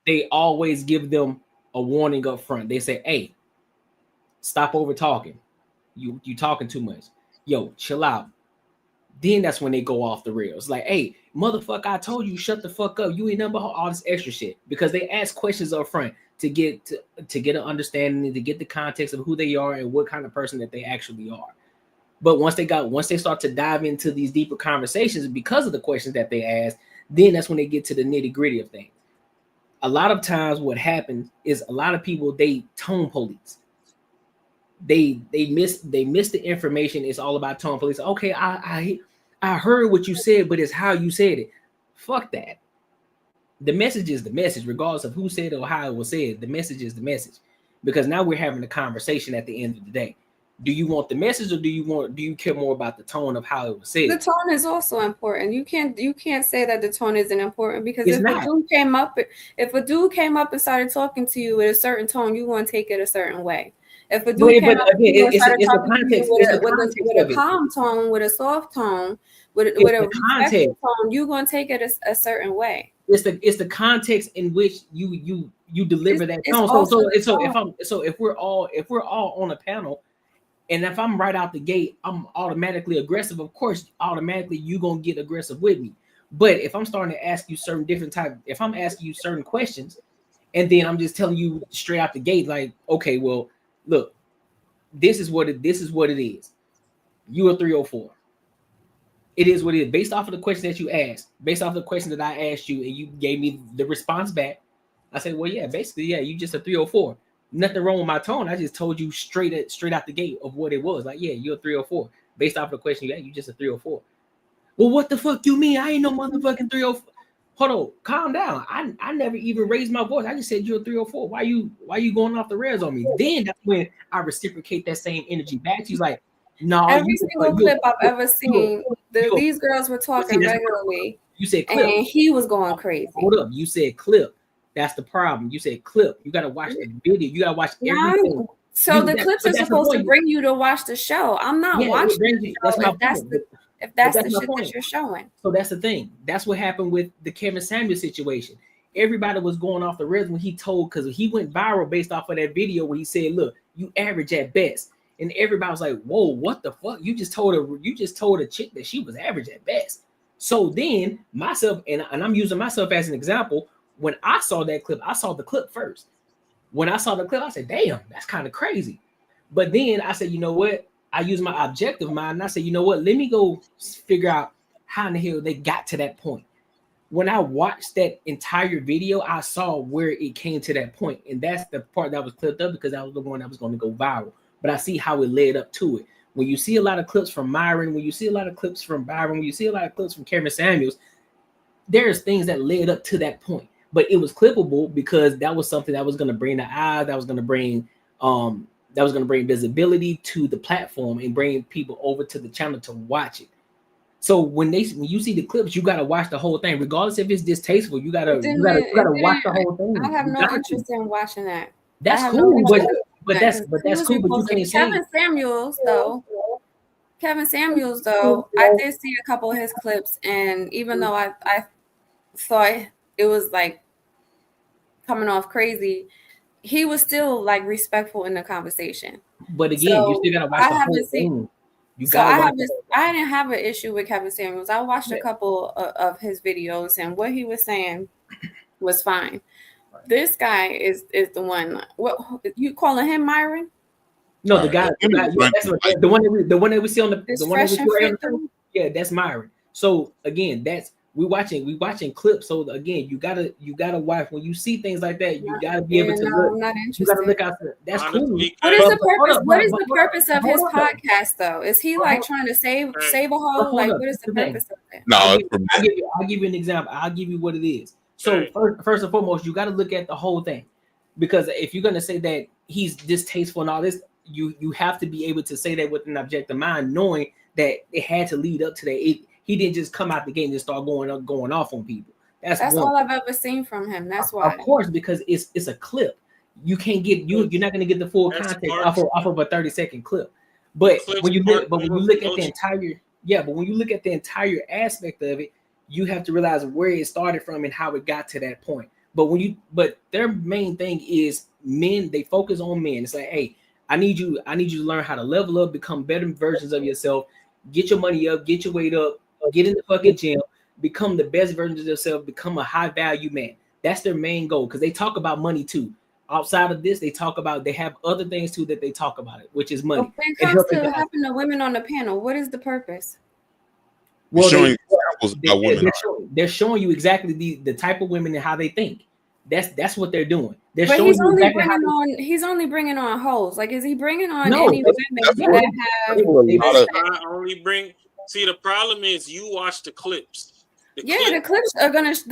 they always give them a warning up front. They say, hey, stop over talking. You talking too much. Yo, chill out. Then that's when they go off the rails. Like, hey, motherfucker, I told you, shut the fuck up. You ain't nothing but all this extra shit. Because they ask questions up front to get an understanding, to get the context of who they are and what kind of person that they actually are. But once they start to dive into these deeper conversations because of the questions that they ask, then that's when they get to the nitty-gritty of things. A lot of times what happens is a lot of people, they tone police. They miss the information. It's all about tone police. Okay, I heard what you said, but it's how you said it. Fuck that. The message is the message, regardless of who said it or how it was said. The message is the message, because now we're having a conversation at the end of the day. Do you want the message, or do you care more about the tone of how it was said? The tone is also important. You can't say that the tone isn't important, because It's if not. a dude came up and started talking to you with a certain tone, you're going to take it a certain way. If a dude came up and started talking to you with a calm tone, with a soft tone, with a respectful tone, you're going to take it a certain way. It's the context in which you deliver that tone. So if we're all on a panel, and if I'm right out the gate, I'm automatically aggressive. Of course, automatically you're gonna get aggressive with me. But if I'm starting to ask you if I'm asking you certain questions, and then I'm just telling you straight out the gate, like, okay, well, look, this is what it is. You are 304. It is what it is. Based off of the question that you asked, based off the question that I asked you, and you gave me the response back, I said, well, yeah, basically, yeah, you just a 304. Nothing wrong with my tone. I just told you straight out the gate of what it was. Like, yeah, you're a 304. Based off of the question you asked, you just a 304. Well, what the fuck you mean? I ain't no motherfucking 304. Hold on, calm down. I never even raised my voice. I just said you're a 304. Why you going off the rails on me? Then that's when I reciprocate that same energy back. She's like, no. Every single clip I've ever seen, these girls were talking regularly. You said clip. And he was going crazy. Hold up. You said clip. That's the problem. You said clip. You got to watch the video. You got to watch everything. So the clips are supposed to bring you to watch the show. I'm not watching the show if that's the shit that you're showing. So that's the thing. That's what happened with the Kevin Samuels situation. Everybody was going off the rails when he told, because he went viral based off of that video where he said, look, you average at best. And everybody was like, whoa, what the fuck? You just told a chick that she was average at best. So then myself, and I'm using myself as an example, when I saw that clip, I saw the clip first. When I saw the clip, I said, damn, that's kind of crazy. But then I said, you know what? I used my objective mind, and I said, you know what? Let me go figure out how in the hell they got to that point. When I watched that entire video, I saw where it came to that point. And that's the part that was clipped up, because that was the one that was going to go viral. But I see how it led up to it. When you see a lot of clips from Myron, when you see a lot of clips from Byron, when you see a lot of clips from Kevin Samuels, there's things that led up to that point. But it was clippable because that was something that was going to bring the eyes, that was going to bring visibility to the platform and bring people over to the channel to watch it. So when you see the clips, you got to watch the whole thing, regardless if it's distasteful. You got to watch the whole thing. I have no interest in watching that. That's cool, but that's cool. But you can't say Kevin Samuels though. I did see a couple of his clips, and even though I thought it was like coming off crazy, he was still like respectful in the conversation. But again, you still gotta watch the whole thing. I didn't have an issue with Kevin Samuels. I watched a couple of his videos, and what he was saying was fine. This guy is the one. What you calling him, Myron? No, the guy. The one that we see on the yeah, that's Myron. So again, we watching clips. So again, you gotta watch when you see things like that. You gotta be able to look. I'm not interested. You gotta look out there. That's cool. What is the purpose? What is the purpose of his podcast though? Is he like trying to save a whole? Like, what is the purpose of it? No, I'll give you an example. I'll give you what it is. So first and foremost, you got to look at the whole thing, because if you're gonna say that he's distasteful and all this, you have to be able to say that with an objective mind, knowing that it had to lead up to that. He didn't just come out the gate and just start going off on people. That's all I've ever seen from him. That's why. Of course, because it's a clip. you can't get you're not going to get the full That's context smart. off of a 30-second clip. But Clips when you part look, of at the entire but when you look at the entire aspect of it, you have to realize where it started from and how it got to that point. But their main thing is men. They focus on men. It's like, hey, I need you to learn how to level up, become better versions of yourself, get your money up, get your weight up, get in the fucking gym, become the best versions of yourself, become a high value man. That's their main goal, because they talk about money too. Outside of this, they have other things too that they talk about it, which is money. When it comes to having the women on the panel, what is the purpose? Well, women. They're showing you exactly the type of women and how they think. That's what they're doing. They're But showing he's you only exactly he's only bringing on hoes. Like, is he bringing on No, any women that have? See, the problem is you watch the clips. The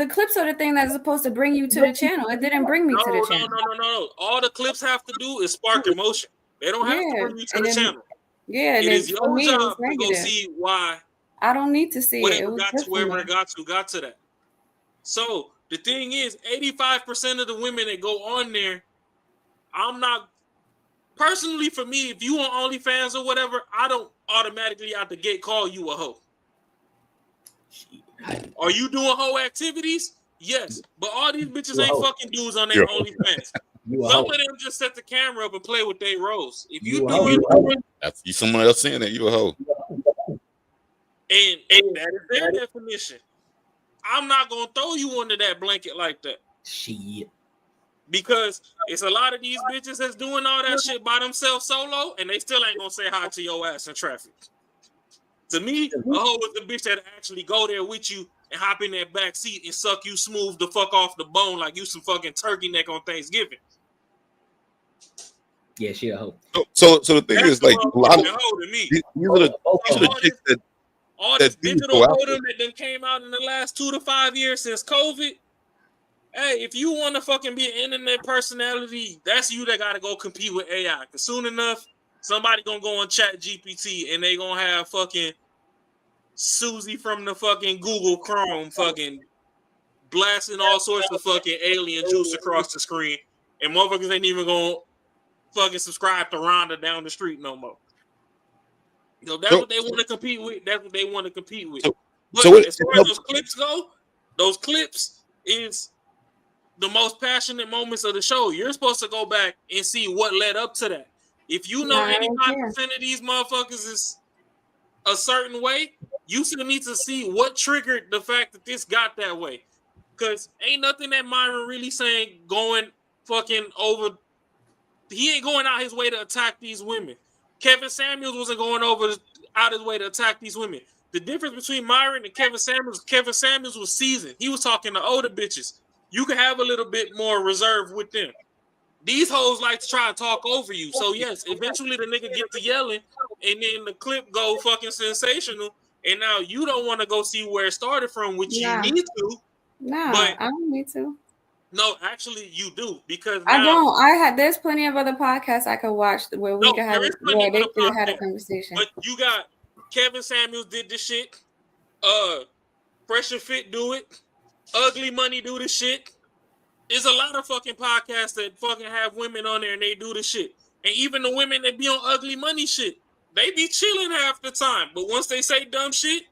clips are the thing that's supposed to bring you to the channel. It didn't bring me to the channel. No. All the clips have to do is spark emotion. They don't have to bring you to the channel. Yeah, it is your job to go negative. see why. I don't need to see it. Whatever got to wherever it got to that. So the thing is, 85% of the women that go on there, I'm not personally, for me, if you on OnlyFans or whatever, I don't automatically out the gate call you a hoe. Are you doing hoe activities? Yes, but all these bitches ain't fucking dudes on their OnlyFans. Some of them just set the camera up and play with their roles. If you doing, that's someone else saying that you a hoe. And that is their definition. I'm not gonna throw you under that blanket like that. Shit. Because it's a lot of these bitches that's doing all that shit by themselves solo, and they still ain't gonna say hi to your ass in traffic. To me, a hoe is the bitch that actually go there with you and hop in that back seat and suck you smooth the fuck off the bone like you some fucking turkey neck on Thanksgiving. Yeah, she a hoe. So the thing is, like, a lot of these are the chicks that all this digital modem that then came out in the last 2 to 5 years since COVID. Hey, if you want to fucking be an internet personality, that's you that got to go compete with AI. Because soon enough, somebody going to go on Chat GPT and they going to have fucking Susie from the fucking Google Chrome fucking blasting all sorts of fucking alien juice across the screen. And motherfuckers ain't even going to fucking subscribe to Rhonda down the street no more. So that's what they want to compete with. That's what they want to compete with. But as far as those clips go, those clips is the most passionate moments of the show. You're supposed to go back and see what led up to that. If you know 85% of these motherfuckers is a certain way, you still need to see what triggered the fact that this got that way. Because ain't nothing that Myron really saying going fucking over. He ain't going out his way to attack these women. Kevin Samuels wasn't going out his way to attack these women. The difference between Myron and Kevin Samuels was seasoned. He was talking to older bitches. You can have a little bit more reserve with them. These hoes like to try and talk over you. So yes, eventually the nigga get to yelling, and then the clip go fucking sensational. And now you don't want to go see where it started from, which you need to. No, but I don't need to. No, actually, you do, because I don't. There's plenty of other podcasts I could watch where we can have a conversation. But you got Kevin Samuels did this shit. Fresh and Fit do it. Ugly Money do this shit. There's a lot of fucking podcasts that fucking have women on there and they do this shit. And even the women that be on Ugly Money shit, they be chilling half the time. But once they say dumb shit,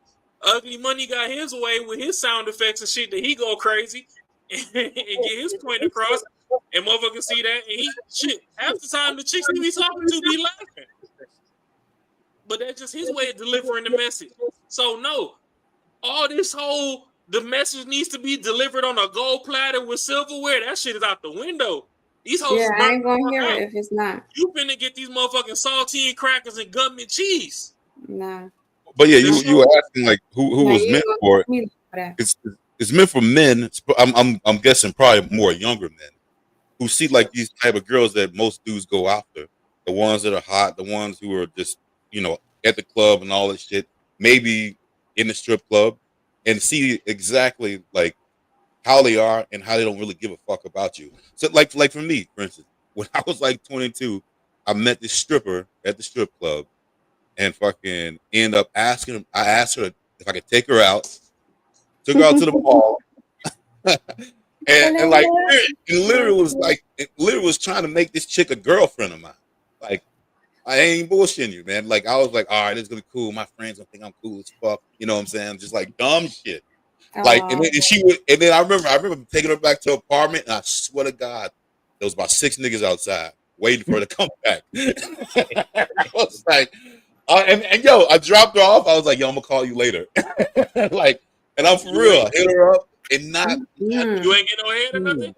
Ugly Money got his way with his sound effects and shit that he go crazy and get his point across. And motherfuckers see that and half the time the chicks he be talking to be laughing. But that's just his way of delivering the message. So no, all this whole the message needs to be delivered on a gold platter with silverware. That shit is out the window. These hoes I ain't gonna hear it if it's not. You finna get these motherfucking saltine crackers and gummy cheese. Nah. But yeah, you were asking like who was meant for it. It's meant for men. I'm guessing probably more younger men who see like these type of girls that most dudes go after. The ones that are hot, the ones who are just, at the club and all that shit, maybe in the strip club, and see exactly like how they are and how they don't really give a fuck about you. So like for me, for instance, when I was like 22, I met this stripper at the strip club and fucking end up asking. I asked her if I could take her out, took her out to the mall, and like it literally was trying to make this chick a girlfriend of mine. Like, I ain't bullshitting you, man. Like, I was like, all right, it's gonna be cool. My friends gonna think I'm cool as fuck. You know what I'm saying? Just like dumb shit. Like, and then I remember taking her back to her apartment, and I swear to God, there was about 6 niggas outside waiting for her to come back. I was like, and yo, I dropped her off. I was like, yo, I'm gonna call you later. Like, and I'm for real. I hit her up and not you ain't get no head or nothing.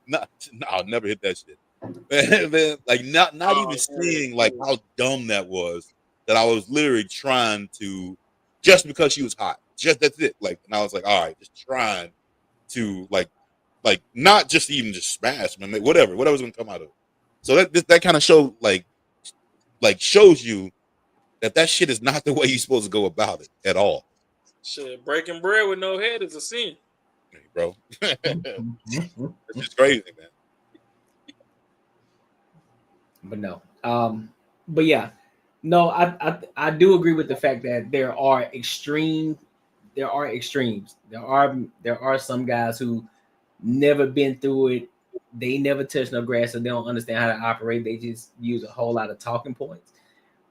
No, I'll never hit that shit. And then, like, not even seeing like how dumb that was. That I was literally trying to, just because she was hot. Just that's it. Like, and I was like, all right, just trying to like not just even just smash, man. Like, whatever's gonna come out of it. So that kind of show shows you that shit is not the way you're supposed to go about it at all. Shit, breaking bread with no head is a sin, hey, bro. It's just crazy, man. But no, but yeah, no, I do agree with the fact that there are extremes. There are some guys who never been through it. They never touch no grass, so they don't understand how to operate. They just use a whole lot of talking points.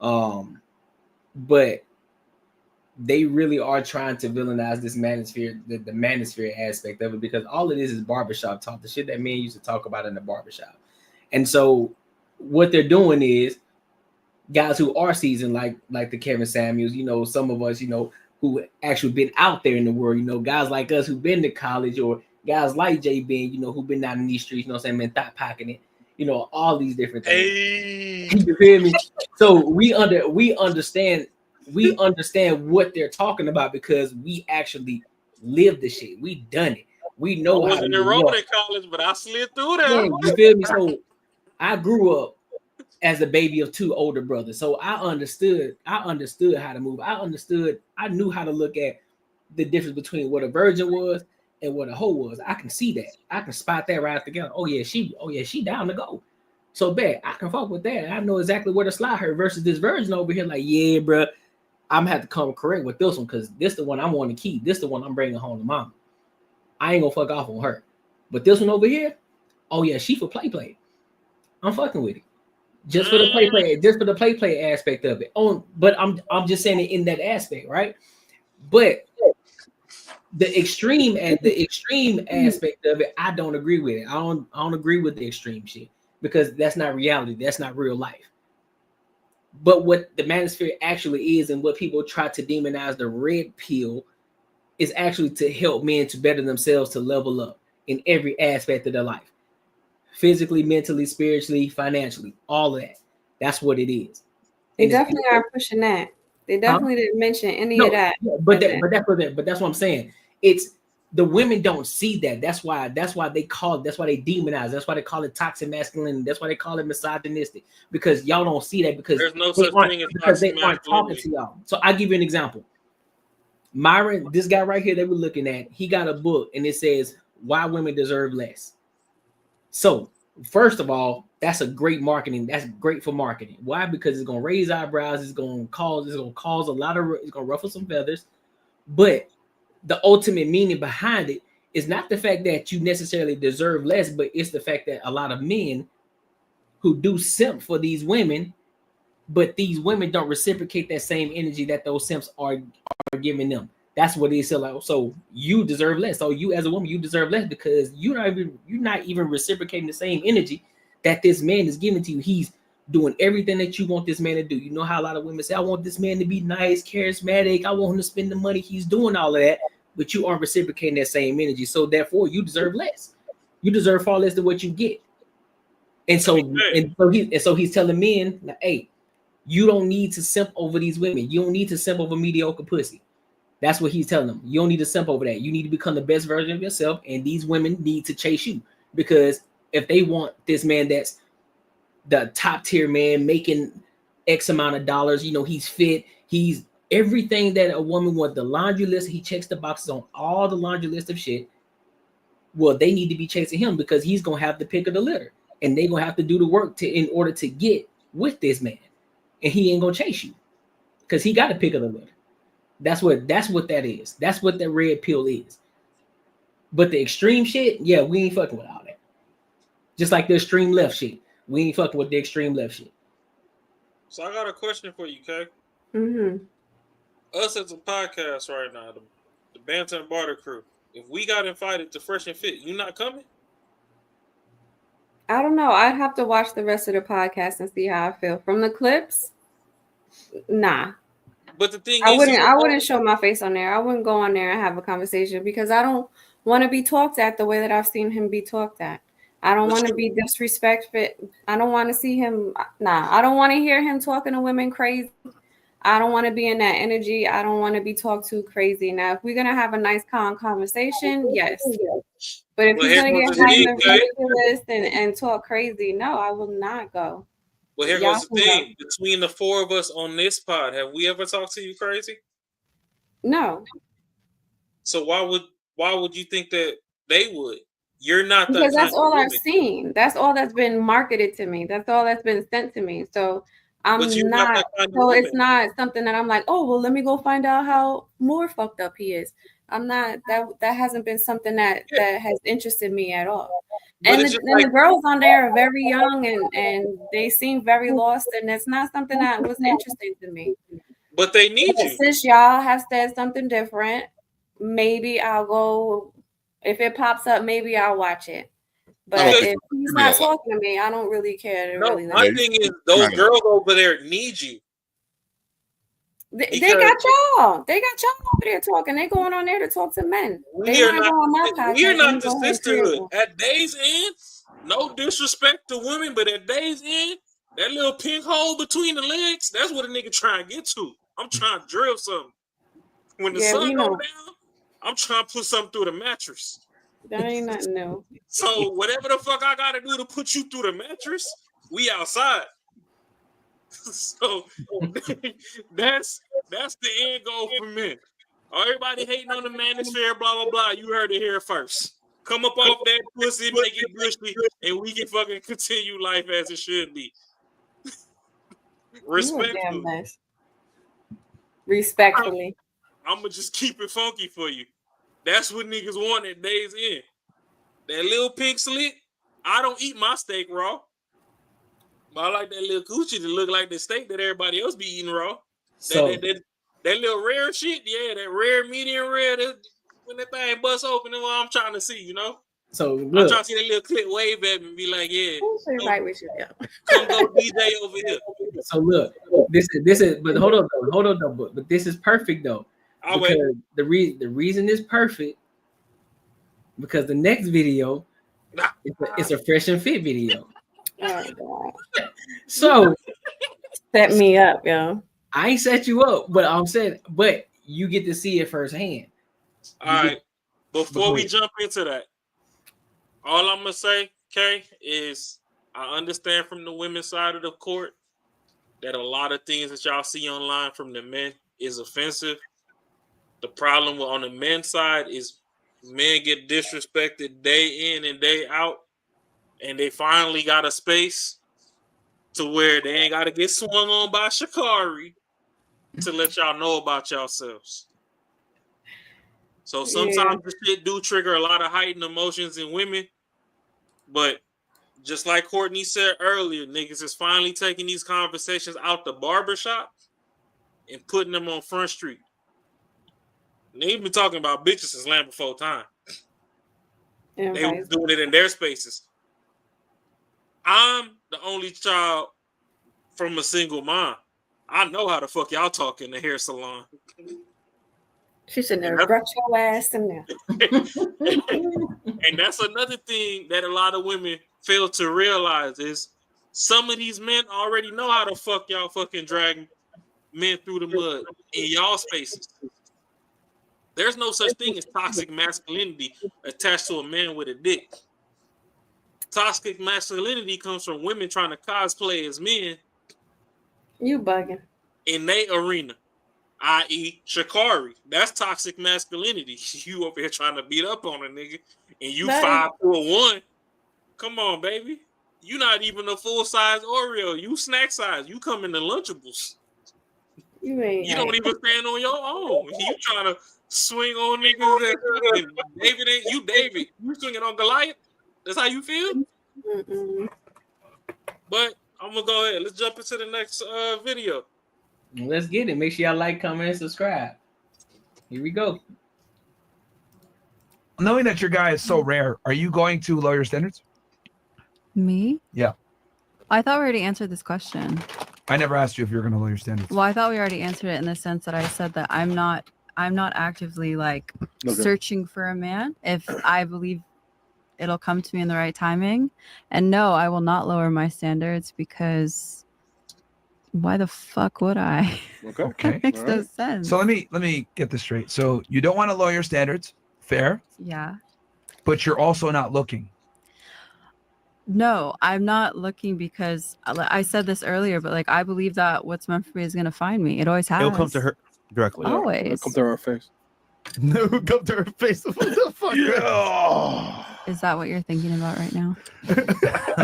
But they really are trying to villainize this manosphere, the manosphere aspect of it, because all it is barbershop talk, the shit that men used to talk about in the barbershop. And so what they're doing is guys who are seasoned, like the Kevin Samuels, you know, some of us, you know, who actually been out there in the world, you know, guys like us who've been to college, or guys like Jay Ben, you know, who've been out in these streets, you know what I'm saying, been thought pocketing it, you know, all these different things. Hey. You feel me? So we understand what they're talking about because we actually lived the shit. We done it. We know I how wasn't to enrolled in college, but I slid through there. yeah, you feel me? So I grew up as a baby of 2 older brothers. So I understood how to move. I knew how to look at the difference between what a virgin was and what a hoe was. I can see that. I can spot that right together. Oh yeah, she down to go. So bad. I can fuck with that. I know exactly where to slide her versus this virgin over here. Like, yeah, bro, I'm gonna have to come correct with this one because this the one I want to keep. This the one I'm bringing home to mom. I ain't gonna fuck off on her. But this one over here, oh yeah, she for play. I'm fucking with it. Just for the play aspect of it. But I'm just saying it in that aspect, right? But the extreme aspect of it, I don't agree with it. I don't agree with the extreme shit because that's not reality. That's not real life. But what the manosphere actually is, and what people try to demonize the red pill, is actually to help men to better themselves, to level up in every aspect of their life. Physically, mentally, spiritually, financially, all of that. That's what it is. They definitely are pushing that. They definitely didn't mention any of that. But that's what I'm saying. It's the women don't see that. That's why they demonize. That's why they call it toxic masculinity. That's why they call it misogynistic, because y'all don't see that because there's no such thing as toxic they aren't talking to y'all. So I'll give you an example. Myron, this guy right here that we're looking at, he got a book and it says Why Women Deserve Less. So first of all, that's a great marketing. That's great for marketing. Why? Because it's gonna raise eyebrows. It's gonna cause a lot of. It's gonna ruffle some feathers. But the ultimate meaning behind it is not the fact that you necessarily deserve less, but it's the fact that a lot of men who do simp for these women, but these women don't reciprocate that same energy that those simps are giving them. That's what it is. So you deserve less. So you as a woman, you deserve less because you're not even reciprocating the same energy that this man is giving to you. He's doing everything that you want this man to do. You know how a lot of women say, I want this man to be nice, charismatic. I want him to spend the money. He's doing all of that, but you aren't reciprocating that same energy. So therefore you deserve less. You deserve far less than what you get. And so he's telling men, like, hey, you don't need to simp over these women. You don't need to simp over mediocre pussy. That's what he's telling them. You don't need to simp over that. You need to become the best version of yourself, and these women need to chase you, because if they want this man that's the top tier man making X amount of dollars, you know, he's fit, he's everything that a woman wants, the laundry list, he checks the boxes on all the laundry list of shit. Well, they need to be chasing him because he's gonna have the pick of the litter, and they're gonna have to do the work in order to get with this man, and he ain't gonna chase you because he got a pick of the litter. That's what that is. That's what the red pill is. But the extreme shit, yeah, we ain't fucking with all that. Just like the extreme left shit, we ain't fucking with the extreme left shit. So I got a question for you, Kay. Mm-hmm. Us as a podcast right now, the Banter and Barter crew. If we got invited to Fresh and Fit, you not coming? I don't know. I'd have to watch the rest of the podcast and see how I feel. From the clips, nah. But the thing I is, wouldn't show my face on there. I wouldn't go on there and have a conversation because I don't want to be talked at the way that I've seen him be talked at. I don't want to be disrespectful. I don't want to see him. Nah, I don't want to hear him talking to women crazy. I don't want to be in that energy. I don't want to be talked to crazy. Now, if we're gonna have a nice, calm conversation, yes. But if he's gonna get ridiculous and talk crazy, no, I will not go. Well, here goes the thing. Between the four of us on this pod, have we ever talked to you crazy? No. So why would you think that they would? You're not because that's all I've seen. That's all that's been marketed to me. That's all that's been sent to me. So I'm not. So it's not something that I'm like, oh well, let me go find out how more fucked up he is. I'm not. That hasn't been something that has interested me at all. And the girls on there are very young and they seem very lost, and it's not something that was interesting to me. But they need you. Since y'all have said something different, maybe I'll go. If it pops up, maybe I'll watch it. But if he's not talking to me, I don't really care. My thing is, those girls over there need you. They got y'all. They got y'all over there talking. They going on there to talk to men. We are not the sisterhood. At day's end, no disrespect to women, but at day's end, that little pink hole between the legs, that's what a nigga trying to get to. I'm trying to drill something. When the sun goes down, I'm trying to put something through the mattress. That ain't nothing new. So whatever the fuck I gotta do to put you through the mattress, we outside. So that's the end goal for men. Everybody hating on the manosphere, blah blah blah. You heard it here first. Come up off that pussy, make it gushy, and we can fucking continue life as it should be. Respectfully. I'm gonna just keep it funky for you. That's what niggas want at day's end. That little pink slit. I don't eat my steak raw. But I like that little coochie to look like the steak that everybody else be eating raw. So, that little rare shit, yeah, that rare, medium rare, when that thing busts open, that's what I'm trying to see, you know? So I'm trying to see that little clip wave at me and be like, yeah. Right with you, yeah. Come go DJ over here. So look, this is but hold on though, but this is perfect though. Because the reason it's perfect because the next video it's a fresh and fit video. Oh God. So set me up, yo. I ain't set you up, but I'm saying, but you get to see it firsthand. All right. Before we jump into that, all I'm gonna say, Kay, is I understand from the women's side of the court that a lot of things that y'all see online from the men is offensive. The problem on the men's side is men get disrespected day in and day out, and they finally got a space to where they ain't got to get swung on by Sha'Carri to let y'all know about yourselves. So sometimes the shit do trigger a lot of heightened emotions in women, but just like Courtney said earlier, niggas is finally taking these conversations out the barbershop and putting them on Front Street. They've been talking about bitches since Land Before Time. Yeah, they were doing it in their spaces. I'm the only child from a single mom. I know how the fuck y'all talk in the hair salon. She should never brought your ass in there. And that's another thing that a lot of women fail to realize is some of these men already know how to fuck y'all fucking drag men through the mud in y'all spaces. There's no such thing as toxic masculinity attached to a man with a dick. Toxic masculinity comes from women trying to cosplay as men. You bugging. In their arena, i.e. Sha'Carri. That's toxic masculinity. You over here trying to beat up on a nigga and you 5'1". Come on, baby. You not even a full-size Oreo. You snack size. You come in the Lunchables. You don't even stand on your own. You trying to swing on niggas that David ain't you, David. You swinging on Goliath? That's how you feel? But I'm gonna go ahead. Let's jump into the next video. Let's get it. Make sure y'all like, comment, and subscribe. Here we go. Knowing that your guy is so rare, are you going to lower your standards? Me? Yeah. I thought we already answered this question. I never asked you if you're going to lower your standards. Well, I thought we already answered it in the sense that I said that I'm not actively like searching for a man if I believe it'll come to me in the right timing. And no, I will not lower my standards because why the fuck would I? Okay. That makes no sense. So let me get this straight. So you don't want to lower your standards. Fair. Yeah. But you're also not looking. No, I'm not looking because I said this earlier, but like I believe that what's meant for me is gonna find me. It always has. It'll come to her directly. Always. It'll come to her face. No, come to her face. What the fuck? Yeah. Is that what you're thinking about right now?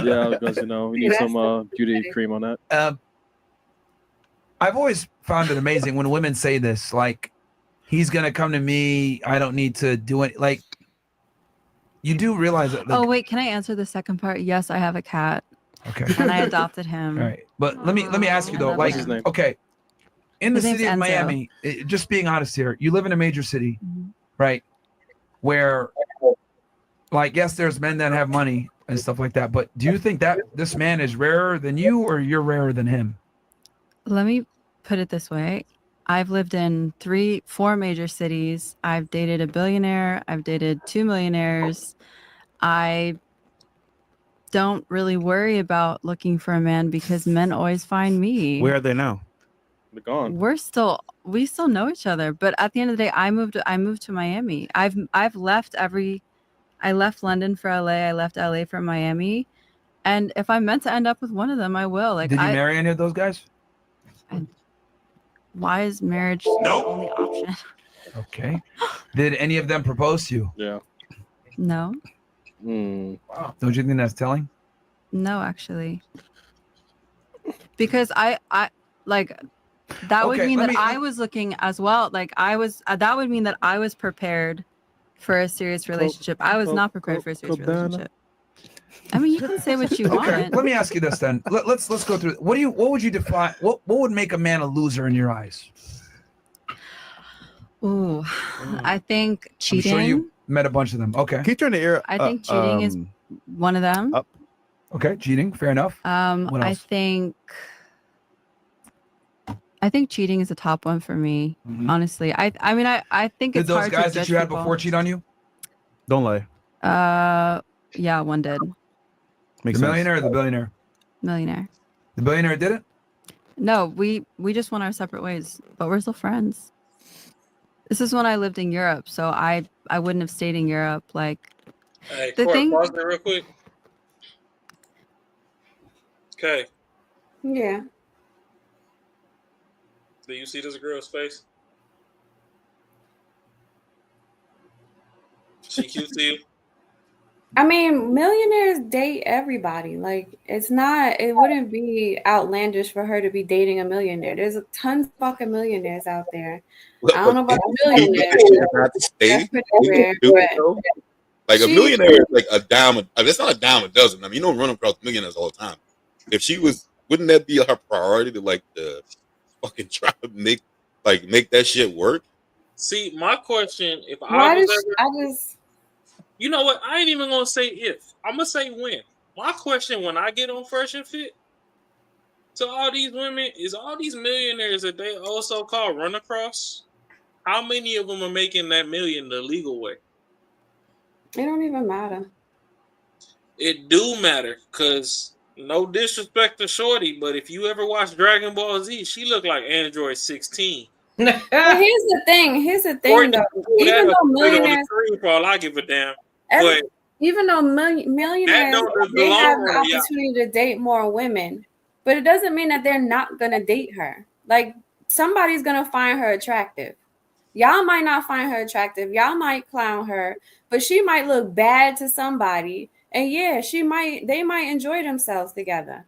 Yeah, because we need some beauty cream on that. I've always found it amazing when women say this, like, he's gonna come to me. I don't need to do it. Like, you do realize that. Like, oh wait, can I answer the second part? Yes, I have a cat. Okay. And I adopted him. All right, but let me ask you though, And like, that's his name. okay, in the His name's city of Enzo. Miami, just being honest here, you live in a major city, right? Where, like, yes, there's men that have money and stuff like that, but do you think that this man is rarer than you, or you're rarer than him? Let me put it this way. I've lived in 4 major cities. I've dated a billionaire. I've dated 2 millionaires. I don't really worry about looking for a man because men always find me. Where are they now? They're gone. We still know each other, but at the end of the day, I moved to Miami. I've left I left London for LA. I left LA for Miami, and if I'm meant to end up with one of them, I will. Like, Did you marry any of those guys? Why is marriage the only option? Okay. Did any of them propose to you? Yeah. No. Wow. Don't you think that's telling? No, actually. Because I like that would Okay, mean let that me- I was looking as well. Like I was that would mean that I was prepared for a serious relationship. I was not prepared for a serious relationship. I mean, you can say what you Okay. want. Let me ask you this then. Let's go through. What would you define? What would make a man a loser in your eyes? Ooh, I think cheating. I'm sure you met a bunch of them. Okay. Keep turning the ear. I think cheating is one of them. Okay, cheating. Fair enough. What I else? think cheating is the top one for me. Honestly, I mean, I think Did it's those hard to guys that judge you had people. before cheat on you? Don't lie. Yeah, one did. Makes The sense. millionaire or the billionaire? Millionaire. The billionaire did it? No, we just went our separate ways, but we're still friends. This is when I lived in Europe, so I wouldn't have stayed in Europe. Like Hey, the Court, thing. pause it real quick. Okay. Yeah. Do you see this girl's face? She cute to you? I mean, millionaires date everybody. Like, it wouldn't be outlandish for her to be dating a millionaire. There's tons of fucking millionaires out there. I don't know about a millionaire. That's pretty rare, but Like a she- millionaire is like a dime. It's not a dime a dozen. I mean, you don't run across millionaires all the time. If she was, wouldn't that be her priority to like the fucking try to make that shit work? See, my question, if Why I was does ever, you know what? I ain't even gonna say if. I'm gonna say when. My question when I get on Fresh and Fit to all these women is all these millionaires that they also call run across. How many of them are making that million the legal way? It don't even matter. It do matter, cause no disrespect to Shorty, but if you ever watch Dragon Ball Z, she looked like Android 16. But here's the thing. Courtney Though. pulled that Even up though and put it on the millionaires, screen for all I give a damn. But even though millionaires, don't they have belong the on y'all. opportunity to date more women, but it doesn't mean that they're not gonna date her. Like, somebody's gonna find her attractive. Y'all might not find her attractive. Y'all might clown her, but she might look bad to somebody. And yeah, they might enjoy themselves together.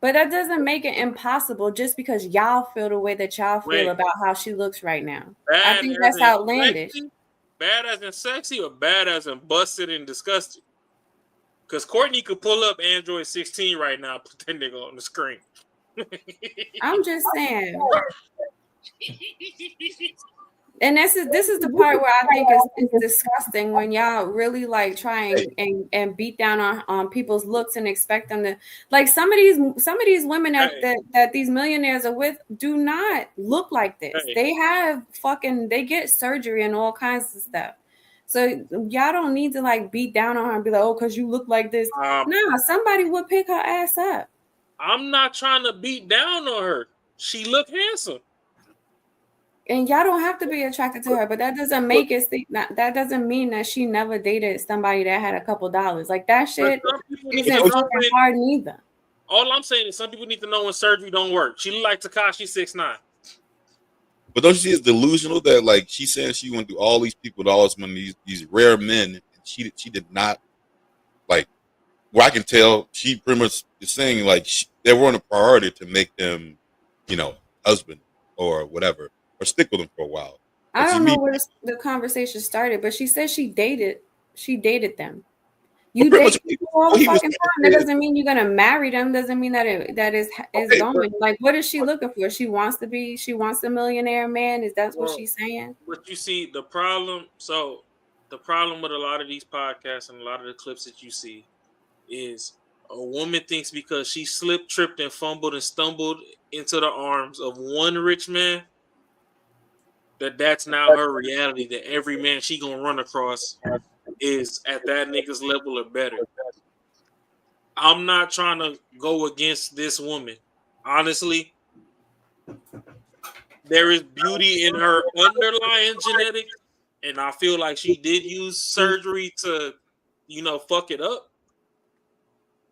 But that doesn't make it impossible just because y'all feel the way that y'all feel about how she looks right now. I think that's outlandish. Sexy, bad as in sexy or bad as in busted and disgusted? Because Courtney could pull up Android 16 right now, put that nigga on the screen. I'm just saying. And this is the part where I think it's disgusting when y'all really like try and beat down on people's looks and expect them to like some of these women that these millionaires are with do not look like this. They get surgery and all kinds of stuff. So y'all don't need to like beat down on her and be like, oh, because you look like this. No, somebody would pick her ass up. I'm not trying to beat down on her. She look handsome. And y'all don't have to be attracted to her, but that doesn't make it that doesn't mean that she never dated somebody that had a couple dollars. Like that shit isn't fucking hard neither. All I'm saying is some people need to know when surgery don't work. She look like Tekashi 6ix9ine. But don't you see it's delusional that like she's saying she went through all these people with all this money, these rare men, and she did not like. Well, I can tell she pretty much is saying like they weren't a priority to make them, husband or whatever. Or stick with them for a while. I don't know where the conversation started, but she said she dated them. You date people all the fucking time. That doesn't mean you're gonna marry them. Doesn't mean that is going. Like, what is she looking for? She wants a millionaire man. Is that what she's saying? But you see the problem. So the problem with a lot of these podcasts and a lot of the clips that you see is a woman thinks because she slipped, tripped, and fumbled and stumbled into the arms of one rich man, that's now her reality, that every man she gonna run across is at that nigga's level or better. I'm not trying to go against this woman. Honestly, there is beauty in her underlying genetics, and I feel like she did use surgery to, fuck it up.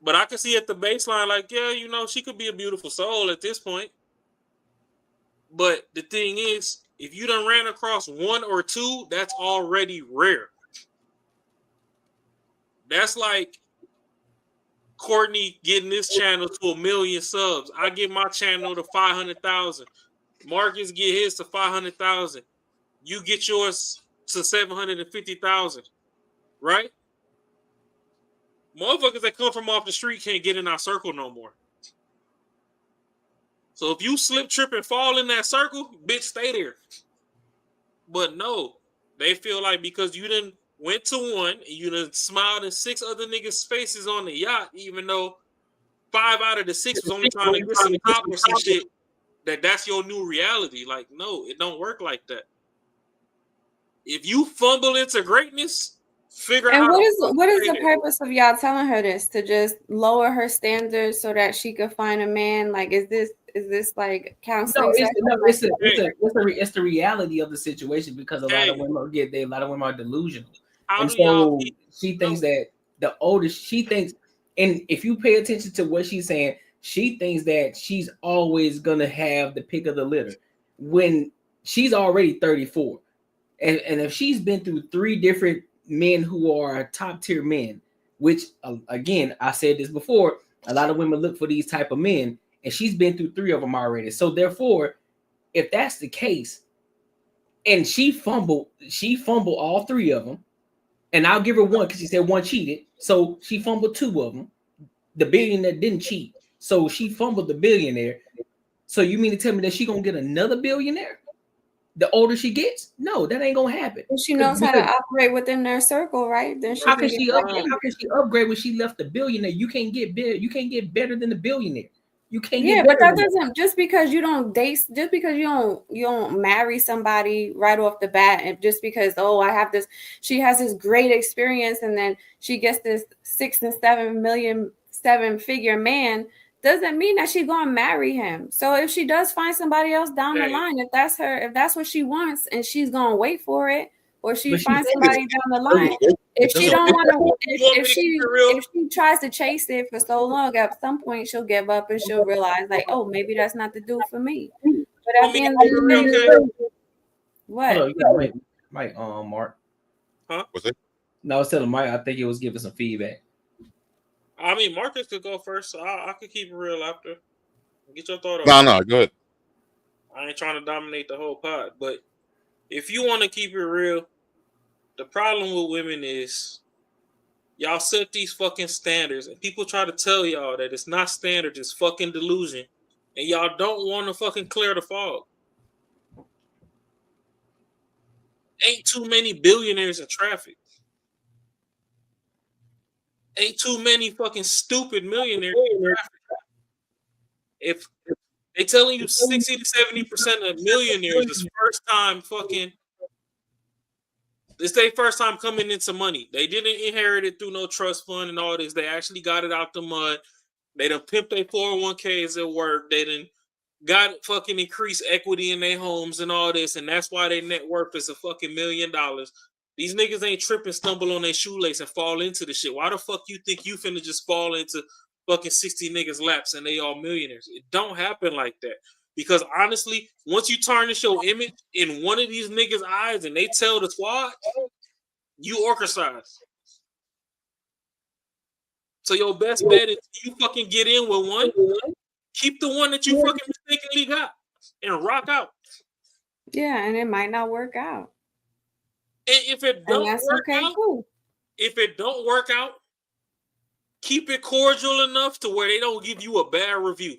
But I can see at the baseline, like, yeah, she could be a beautiful soul at this point. But the thing is, if you done ran across one or two, that's already rare. That's like Courtney getting this channel to 1 million subs. I get my channel to 500,000. Marcus get his to 500,000. You get yours to 750,000. Right? Motherfuckers that come from off the street can't get in our circle no more. So if you slip, trip, and fall in that circle, bitch, stay there. But no, they feel like because you done went to one and you done smiled in 6 other niggas' faces on the yacht, even though 5 out of the 6 was only trying to get some top or some shit, that's your new reality. Like, no, it don't work like that. If you fumble into greatness, figure out. And what is the purpose of y'all telling her this? To just lower her standards so that she could find a man? Like, is this like counseling? It's the reality of the situation because a lot of women are delusional. And so she thinks that the oldest, she thinks, and if you pay attention to what she's saying, she thinks that she's always gonna have the pick of the litter when she's already 34. And if she's been through 3 different men who are top tier men, which again, I said this before, a lot of women look for these type of men, and she's been through 3 of them already. So therefore, if that's the case, and she fumbled all 3 of them, and I'll give her one because she said one cheated, so she fumbled 2 of them. The billionaire didn't cheat, so she fumbled the billionaire. So you mean to tell me that she gonna get another billionaire the older she gets? No, that ain't gonna happen. If she knows how to operate within their circle, right? Then how can she upgrade when she left the billionaire? You can't get better than the billionaire. You can't get but that doesn't, just because you don't date, just because you don't marry somebody right off the bat, and just because she has this great experience and then she gets this 6 and 7 million 7-figure man, doesn't mean that she's gonna marry him. So if she does find somebody else down the line, if that's what she wants and she's gonna wait for it, or she finds somebody down the line, if she don't want to, if she tries to chase it for so long, at some point she'll give up and she'll realize like, oh, maybe that's not the dude for me. But at the end of the day, what? Hello, Mike, Mark. Huh? What's it? No, I was telling Mike, I think he was giving some feedback. I mean, Marcus could go first. So I could keep it real after. Get your thought No, on. no, go ahead. I ain't trying to dominate the whole pod, but if you want to keep it real, the problem with women is y'all set these fucking standards, and people try to tell y'all that it's not standard, it's fucking delusion, and y'all don't want to fucking clear the fog. Ain't too many billionaires in traffic. Ain't too many fucking stupid millionaires in traffic. If they telling you 60 to 70% of millionaires is first time fucking, it's their first time coming into money. They didn't inherit it through no trust fund and all this. They actually got it out the mud. They done pimped their 401ks at work. They done got fucking increased equity in their homes and all this. And that's why their net worth is a fucking $1 million. These niggas ain't tripping, stumble on their shoelace and fall into the shit. Why the fuck you think you finna just fall into fucking 60 niggas laps and they all millionaires? It don't happen like that. Because honestly, once you tarnish your image in one of these niggas' eyes and they tell the squad, you ostracize. So your best bet is you fucking get in with one, keep the one that you fucking mistakenly got, and rock out. Yeah, and it might not work out. And if it don't work out, if it don't work out, keep it cordial enough to where they don't give you a bad review.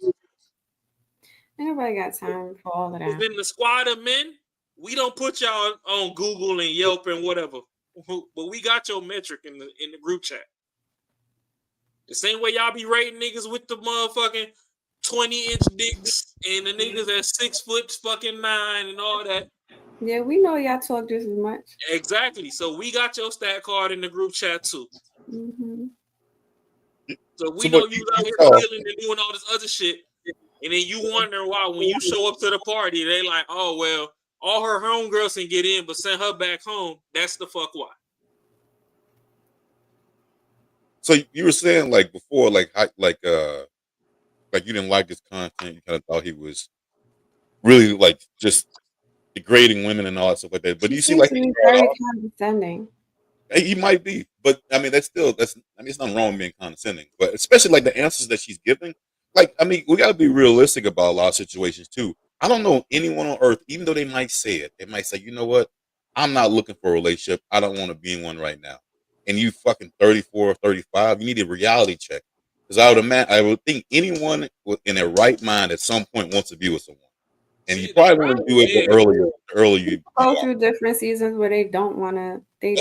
Ain't nobody got time for all of that. In the squad of men, we don't put y'all on Google and Yelp and whatever, but we got your metric in the group chat. The same way y'all be rating niggas with the motherfucking 20-inch dicks and the niggas at 6'9" and all that. Yeah, we know y'all talk just as much. Exactly. So we got your stat card in the group chat too. Mm-hmm. So we know you out here stealing and doing all this other shit. And then you wonder why when you show up to the party, they like, oh, well, all her homegirls can get in, but send her back home. That's the fuck why. So you were saying like before, like you didn't like his content. You kind of thought he was really like just degrading women and all that stuff like that. But you see, like he's very condescending. He might be, but I mean, it's nothing wrong with being condescending. But especially like the answers that she's giving. Like, I mean, we got to be realistic about a lot of situations too. I don't know anyone on earth, even though they might say it, they might say, you know what? I'm not looking for a relationship. I don't want to be in one right now. And you fucking 34 or 35, you need a reality check. Because I would think anyone in their right mind at some point wants to be with someone. And you probably want to do it the earlier you go through different seasons where they don't want to date.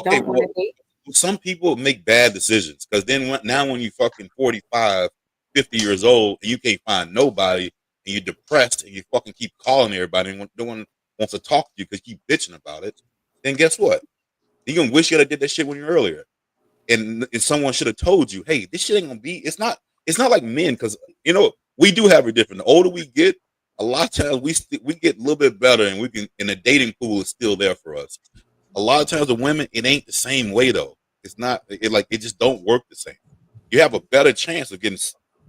Some people make bad decisions because then now when you fucking 45, 50 years old and you can't find nobody and you're depressed and you fucking keep calling everybody and no one wants to talk to you because you keep bitching about it, then guess what? You're gonna wish you had did that shit when you're earlier. And someone should have told you, hey, this shit ain't gonna be, it's not like men, because you know, we do have it different. The older we get, a lot of times we get a little bit better and we can, and the dating pool is still there for us. A lot of times the women, it ain't the same way though. It's not, it just don't work the same. You have a better chance of getting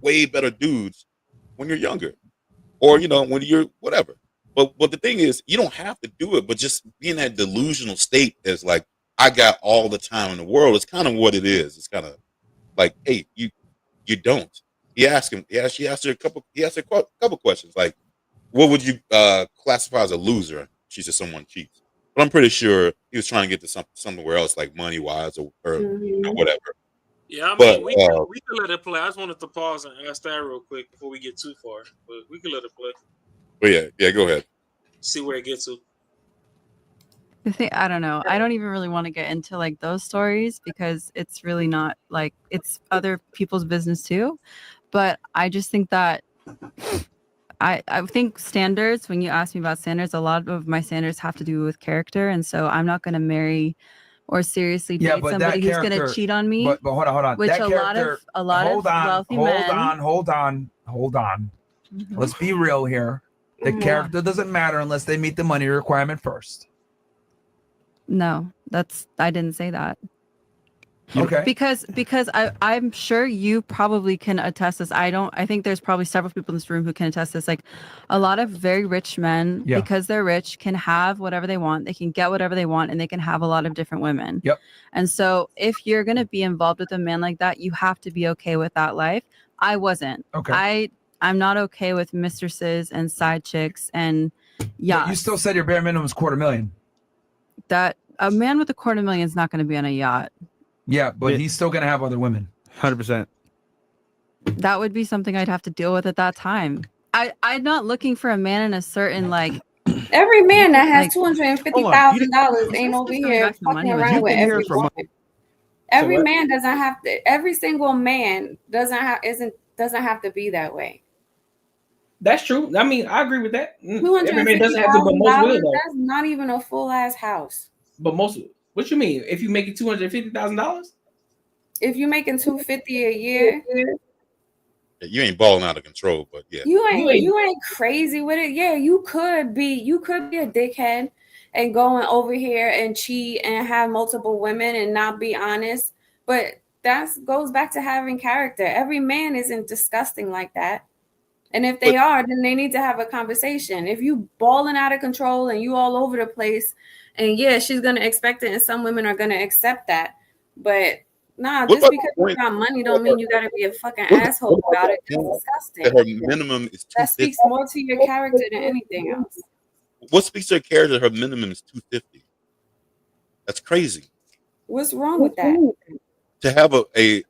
way better dudes when you're younger, or you know, when you're whatever. But the thing is, you don't have to do it, but just be in that delusional state as like, I got all the time in the world. It's kind of what it is. It's kind of like, hey, you don't. He asked her a couple questions like, what would you classify as a loser? She said someone cheats. But I'm pretty sure he was trying to get to somewhere else, like money wise or whatever. Yeah, I mean, we can let it play. I just wanted to pause and ask that real quick before we get too far, but we can let it play. But yeah, go ahead. See where it gets to. The thing, I don't know. I don't even really want to get into like those stories because it's really not like, it's other people's business too. But I just think that I think standards, when you ask me about standards, a lot of my standards have to do with character. And so I'm not going to marry or seriously date somebody who's going to cheat on me. But hold on. Which a lot of wealthy men. Hold on. Mm-hmm. Let's be real here. The character doesn't matter unless they meet the money requirement first. No, I didn't say that. Okay. Because I'm sure you probably can attest this. I think there's probably several people in this room who can attest this. Like a lot of very rich men, because they're rich, can have whatever they want. They can get whatever they want, and they can have a lot of different women. Yep. And so if you're gonna be involved with a man like that, you have to be okay with that life. I wasn't. Okay. I'm not okay with mistresses and side chicks and But you still said your bare minimum is $250,000. That a man with $250,000 is not going to be on a yacht. Yeah, but he's still going to have other women. 100%. That would be something I'd have to deal with at that time. I'm not looking for a man in a certain like. Every man that has Like, $250,000 ain't over here fucking around with every woman. Every man doesn't have to. Every single man doesn't have to be that way. That's true. I mean, I agree with that. Every man doesn't have to, but most will though. That's not even a full ass house. But most, what you mean? If you making $250,000, if you're making $250,000 a year, you ain't balling out of control. But yeah, you ain't crazy with it. Yeah, you could be a dickhead and going over here and cheat and have multiple women and not be honest. But that goes back to having character. Every man isn't disgusting like that. And if they are, then they need to have a conversation. If you balling out of control and you all over the place, and yeah, she's gonna expect it, and some women are gonna accept that. But nah, just because you got money don't mean you gotta be a fucking asshole about it. That's disgusting. That her minimum is $250,000. That speaks more to your character than anything else. What speaks to her character? Her minimum is $250,000. That's crazy. What's wrong with that? To have a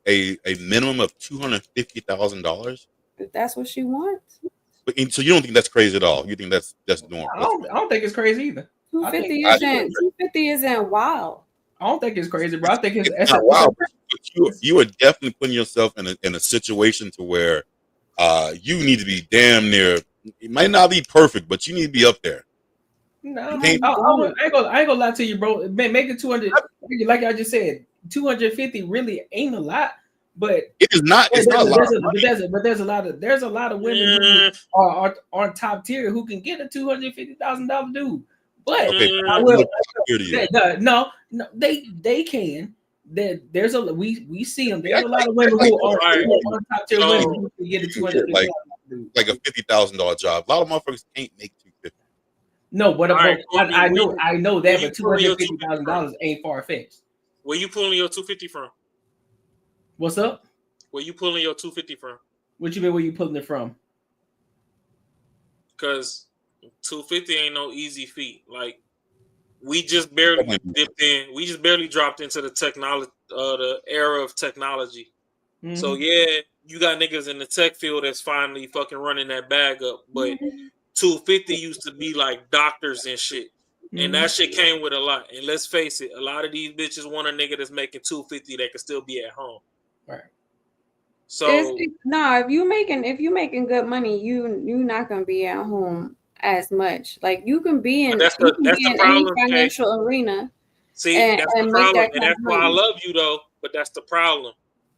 minimum of $250,000. If that's what she wants. But so you don't think that's crazy at all? You think that's normal? I don't think it's crazy either. 250 isn't wild. I don't think it's crazy, bro. I think it's not wild. But you are definitely putting yourself in a situation to where you need to be damn near. It might not be perfect, but you need to be up there. No, I ain't gonna lie to you, bro. Man, make it 200. Like I just said, 250 really ain't a lot. But it is not. It's not a lot. But there's a lot of women who are top tier who can get a $250,000 dude. But no, they can. There's a we see them. There's a lot of women who are top tier women who can get a $250,000 dude. Like a $50,000 job. A lot of motherfuckers can't make $250,000. No, but I know that, but $250,000 ain't far fetched. Where you pulling your 250 from? What's up? Where you pulling your 250 from? What you mean? Where you pulling it from? Because 250 ain't no easy feat. Like we just barely dipped in. We just barely dropped into the technology, the era of technology. Mm-hmm. So yeah, you got niggas in the tech field that's finally fucking running that bag up. But 250 used to be like doctors and shit. And that shit came with a lot. And let's face it, a lot of these bitches want a nigga that's making 250 that can still be at home. Right. So if you making good money, you're not gonna be at home as much. Like you can be in any financial arena. See, that's the problem, and that's why I love you though. But that's the problem.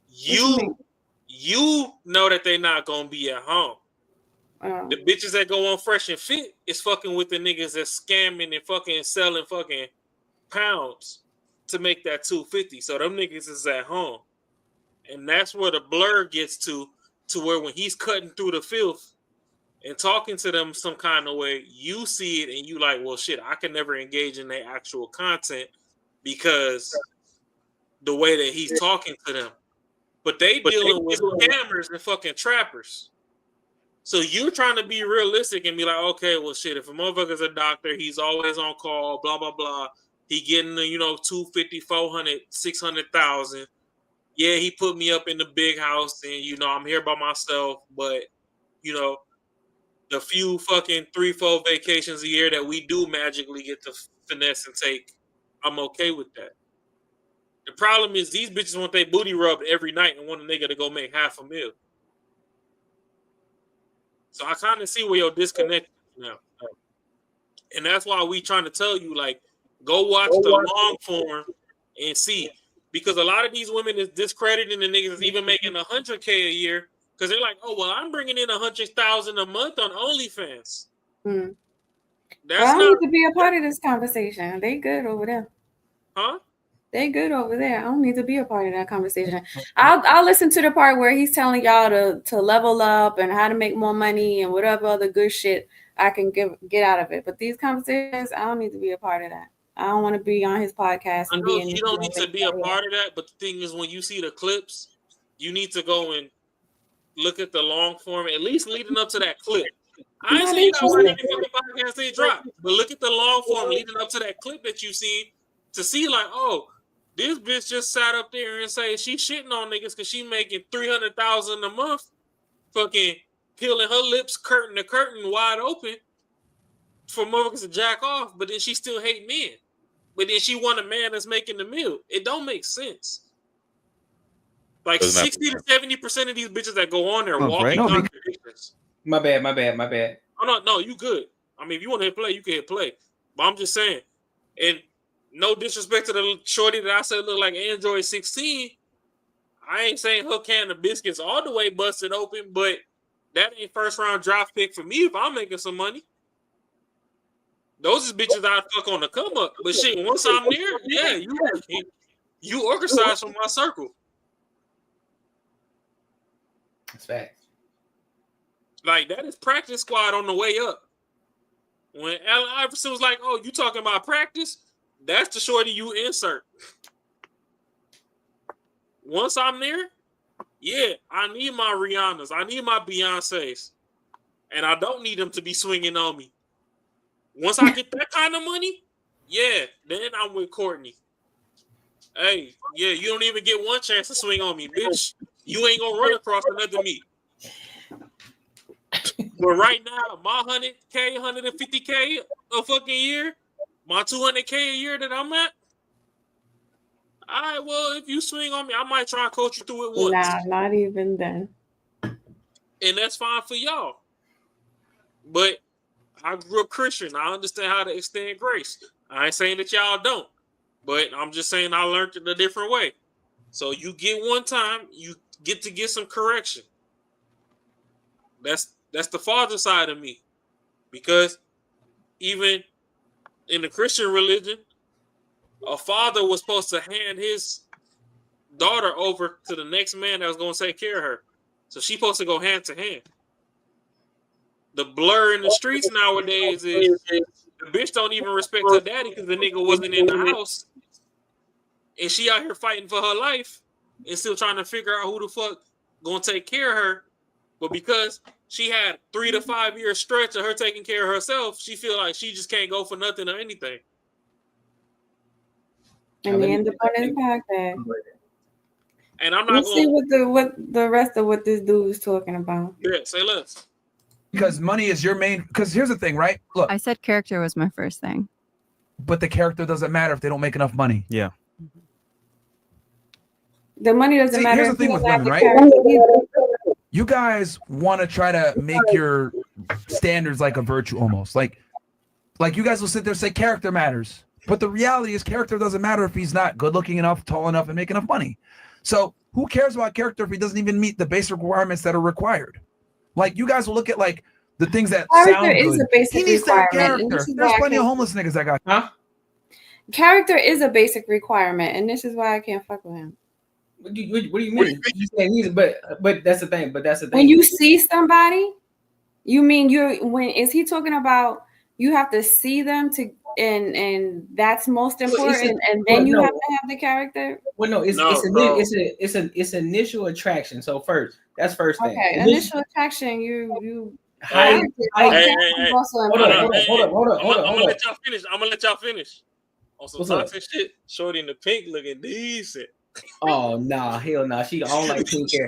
You know that they're not gonna be at home. The bitches that go on Fresh and Fit is fucking with the niggas that's scamming and fucking selling fucking pounds to make that 250. So them niggas is at home. And that's where the blur gets to where when he's cutting through the filth and talking to them some kind of way, you see it and you like, well, shit, I can never engage in their actual content because the way that he's talking to them. But they dealing with scammers and fucking trappers. So you're trying to be realistic and be like, okay, well, shit, if a motherfucker's a doctor, he's always on call, blah, blah, blah. He getting, 250, 400, 600,000. Yeah, he put me up in the big house and, I'm here by myself. But, the few fucking 3-4 vacations a year that we do magically get to finesse and take, I'm okay with that. The problem is these bitches want their booty rubbed every night and want a nigga to go make $500,000. So I kind of see where your disconnect is now. And that's why we trying to tell you, like, go watch the long form and see. Because a lot of these women is discrediting the niggas that's even making $100K a year because they're like, oh, well, I'm bringing in $100,000 a month on OnlyFans. That's I need to be a part of this conversation. They good over there. Huh? They good over there. I don't need to be a part of that conversation. I'll listen to the part where he's telling y'all to level up and how to make more money and whatever other good shit I can get out of it. But these conversations, I don't need to be a part of that. I don't want to be on his podcast. I know you don't need to be a part of that, but the thing is, when you see the clips, you need to go and look at the long form, at least leading up to that clip. I ain't saying you gotta watch every fucking podcast they drop, but look at the long form leading up to that clip that you see to see like, oh, this bitch just sat up there and say she shitting on niggas because she making $300,000 a month, fucking peeling her lips curtain to curtain wide open for motherfuckers to jack off, but then she still hate men. But then she want a man that's making the meal. It don't make sense. Like 60 to 70% of these bitches that go on there walking contradictions. My bad. Oh no, you good. I mean, if you want to hit play, you can hit play. But I'm just saying, and no disrespect to the shorty that I said look like Android 16. I ain't saying her can of biscuits all the way busted open, but that ain't first round draft pick for me if I'm making some money. Those is bitches I'd fuck on the come up. But shit, once I'm there, yeah, you orchestrate from my circle. That's facts. Like, that is practice squad on the way up. When Allen Iverson was like, oh, you talking about practice? That's the shorty you insert. Once I'm there, yeah, I need my Rihannas. I need my Beyoncés. And I don't need them to be swinging on me. Once I get that kind of money, yeah, then I'm with Courtney. Hey, yeah, you don't even get one chance to swing on me, bitch. You ain't gonna run across another me. But right now, my 100K, 150K a fucking year, my 200K a year that I'm at, all right, well, if you swing on me, I might try and coach you through it once. Nah, not even then. And that's fine for y'all. But I grew up Christian. I understand how to extend grace. I ain't saying that y'all don't. But I'm just saying I learned it a different way. So you get one time, you get to get some correction. That's the father side of me. Because even in the Christian religion, a father was supposed to hand his daughter over to the next man that was going to take care of her. So she's supposed to go hand to hand. The blur in the streets nowadays is the bitch don't even respect her daddy because the nigga wasn't in the house. And she out here fighting for her life and still trying to figure out who the fuck going to take care of her. But because she had 3 to 5 year stretch of her taking care of herself, she feel like she just can't go for nothing or anything. And they end up on his podcast. And I'm not Let's see what the rest of what this dude is talking about. Yeah, say less. Because money is your main. Because here's the thing, right? Look, I said character was my first thing. But the character doesn't matter if they don't make enough money. Yeah. The money doesn't matter. Here's the thing with women, right? You guys want to try to make your standards like a virtue almost. Like you guys will sit there and say character matters. But the reality is character doesn't matter if he's not good looking enough, tall enough, and make enough money. So who cares about character if he doesn't even meet the basic requirements that are required? Like you guys will look at like the things that sound good. Is a basic he needs that requirement. character. There's plenty of homeless niggas that got. Huh? Character is a basic requirement, and this is why I can't fuck with him. What do you mean? You saying he's but that's the thing. But that's the thing. When you see somebody, you mean when is he talking about? You have to see them to, and that's most important. And then you have to have the character. Well, no, it's initial attraction. So that's first thing. Okay, initial attraction. You. Hey. Hold up. I'm gonna let y'all finish. On some toxic shit, shorty in the pink looking decent. Oh nah, hell nah. She don't like pink hair.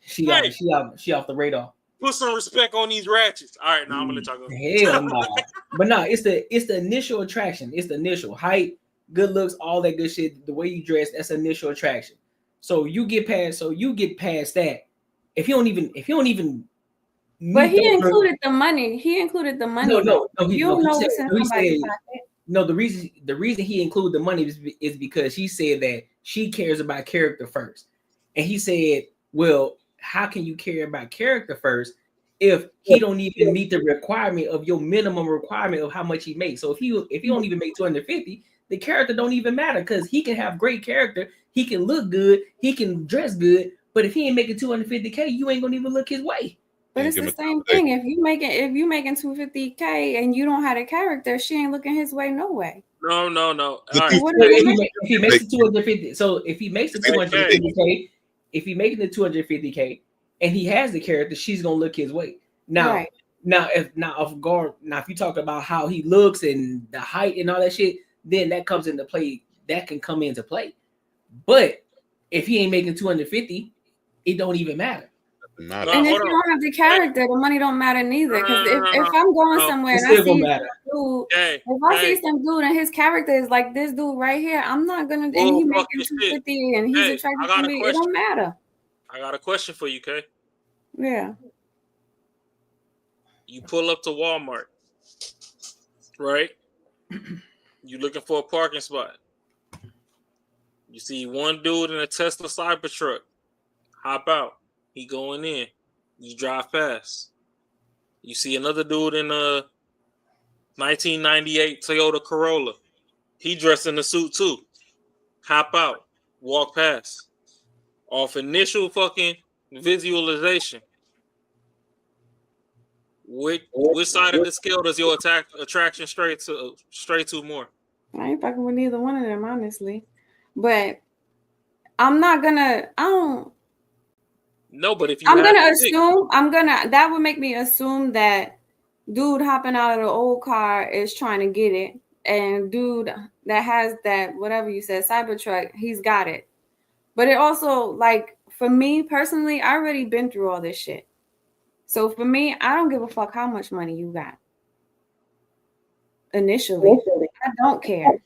She off the radar. Put some respect on these ratchets. All right, now I'm gonna let y'all go. Hell nah. But nah, it's the initial attraction. It's the initial height, good looks, all that good shit. The way you dress, that's initial attraction. So you get past that. If you don't even. But he included the money. No. No, the reason he included the money is because he said that she cares about character first. And he said, well, how can you care about character first if he don't even meet the requirement of your minimum requirement of how much he makes? So if he don't even make 250, the character don't even matter because he can have great character, he can look good, he can dress good, but if he ain't making $250K, you ain't gonna even look his way. But it's the same thing. If you making $250K and you don't have a character, she ain't looking his way no way. No. All right. If he makes the 250, so if he makes the 250K, if he making the 250K and he has the character, she's gonna look his way. Now, if you talk about how he looks and the height and all that shit, then that comes into play. That can come into play. But if he ain't making 250, it don't even matter. And if you don't have the character, the money don't matter neither. Because if I'm going somewhere and I see some dude, if I see some dude and his character is like this dude right here, I'm not gonna. And he making 250 and he's attracted to me. It don't matter. I got a question for you, Kay. Yeah. You pull up to Walmart, right? You looking for a parking spot. You see one dude in a Tesla Cybertruck. Hop out. He going in. You drive past. You see another dude in a 1998 Toyota Corolla. He dressed in a suit too. Hop out. Walk past. Off initial fucking visualization. Which side of the scale does your attraction straight to more? I ain't fucking with neither one of them, honestly. But I'm not gonna. No, but if you that would make me assume that dude hopping out of the old car is trying to get it, and dude that has that whatever you said Cybertruck, he's got it. But it also, like, for me personally, I already been through all this shit. So for me, I don't give a fuck how much money you got. Initially, I don't care.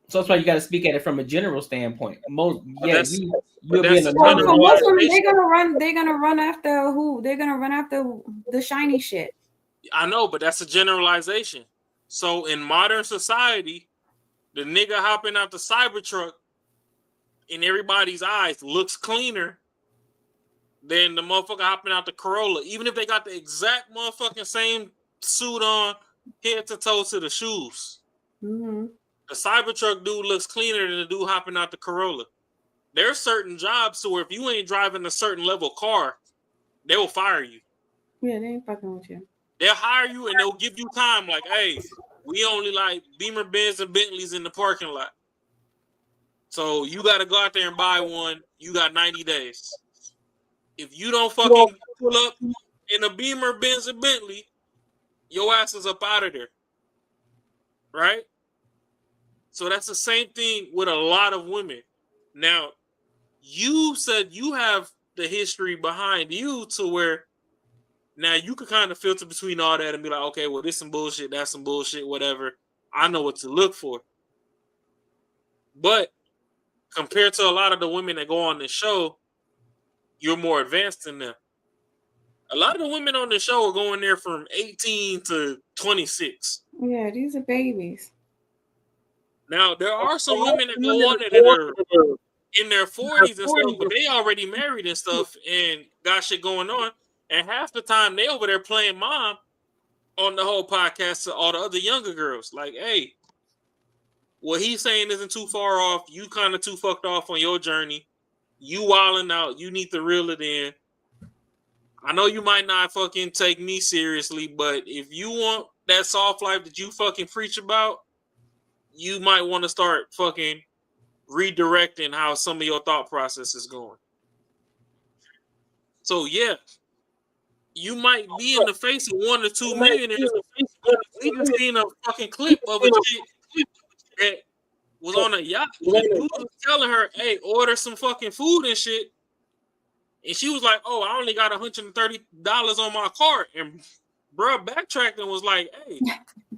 So that's why you got to speak at it from a general standpoint. Most they're gonna run after who? They're gonna run after the shiny shit. I know, but that's a generalization. So in modern society, the nigga hopping out the Cybertruck in everybody's eyes looks cleaner than the motherfucker hopping out the Corolla, even if they got the exact motherfucking same suit on, head to toe to the shoes. Mm-hmm. The Cybertruck dude looks cleaner than the dude hopping out the Corolla. There's certain jobs to where if you ain't driving a certain level car, they will fire you. Yeah, they ain't fucking with you. They'll hire you and they'll give you time. Like, hey, we only like Beamer, Benz, and Bentleys in the parking lot. So you got to go out there and buy one. You got 90 days. If you don't fucking pull up in a Beamer, Benz, and Bentley, your ass is up out of there. Right? So that's the same thing with a lot of women. Now, you said you have the history behind you to where now you can kind of filter between all that and be like, okay, well, this some bullshit, that's some bullshit, whatever. I know what to look for. But compared to a lot of the women that go on this show, you're more advanced than them. A lot of the women on the show are going there from 18 to 26. Yeah, these are babies. Now, there are some women that go on there that are in their 40s and stuff, but they already married and stuff and got shit going on. And half the time, they over there playing mom on the whole podcast to all the other younger girls. Like, hey, what he's saying isn't too far off. You kind of too fucked off on your journey. You wilding out. You need to reel it in. I know you might not fucking take me seriously, but if you want that soft life that you fucking preach about, you might want to start fucking redirecting how some of your thought process is going. So, yeah, you might be in the face of 1 or 2 millionaires. We just seen a fucking clip of a chick that was on a yacht. The dude was telling her, hey, order some fucking food and shit. And she was like, oh, I only got $130 on my card. And bruh backtracked and was like, hey,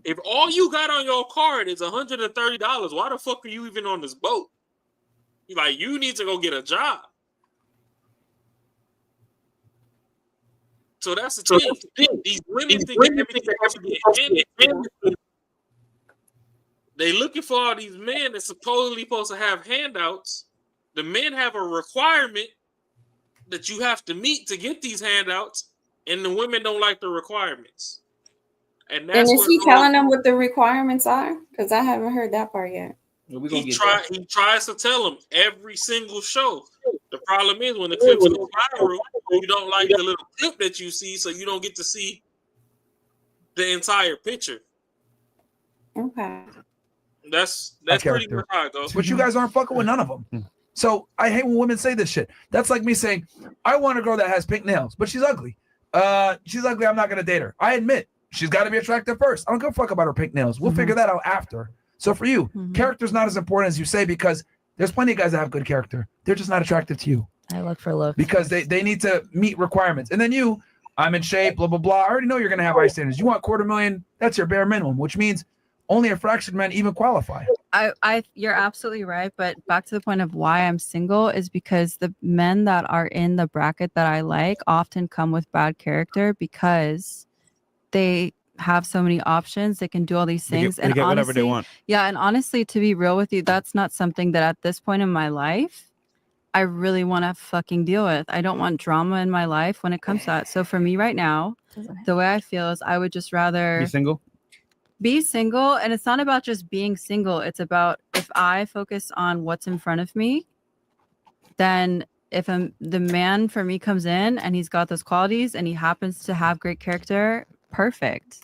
if all you got on your card is $130, why the fuck are you even on this boat? He's like, you need to go get a job. So that's the thing. These women think everything has to be handed. They looking for all these men that's supposedly supposed to have handouts. The men have a requirement that you have to meet to get these handouts, and the women don't like the requirements. And that's is he telling them what the requirements are? Because I haven't heard that part yet. He tries to tell him every single show. The problem is when the clips go viral, you don't like the little clip that you see, so you don't get to see the entire picture. Okay. That's pretty much how it goes. But you guys aren't fucking with none of them. So I hate when women say this shit. That's like me saying, I want a girl that has pink nails, but she's ugly. She's ugly. I'm not going to date her. I admit she's got to be attractive first. I don't give a fuck about her pink nails. We'll figure that out after. So for you, character's not as important as you say, because there's plenty of guys that have good character. They're just not attractive to you. I look for looks. Because they need to meet requirements. And then you, I'm in shape, blah, blah, blah. I already know you're going to have high standards. You want $250,000, that's your bare minimum, which means only a fraction of men even qualify. You're absolutely right, but back to the point of why I'm single is because the men that are in the bracket that I like often come with bad character because they have so many options. They can do all these things They get honestly, whatever they want. Yeah, and honestly, to be real with you, that's not something that at this point in my life I really want to fucking deal with. I don't want drama in my life when it comes to that. So for me right now, the way I feel is I would just rather Be single? and it's not about just being single. It's about if I focus on what's in front of me, then if the man for me comes in and he's got those qualities and he happens to have great character, perfect.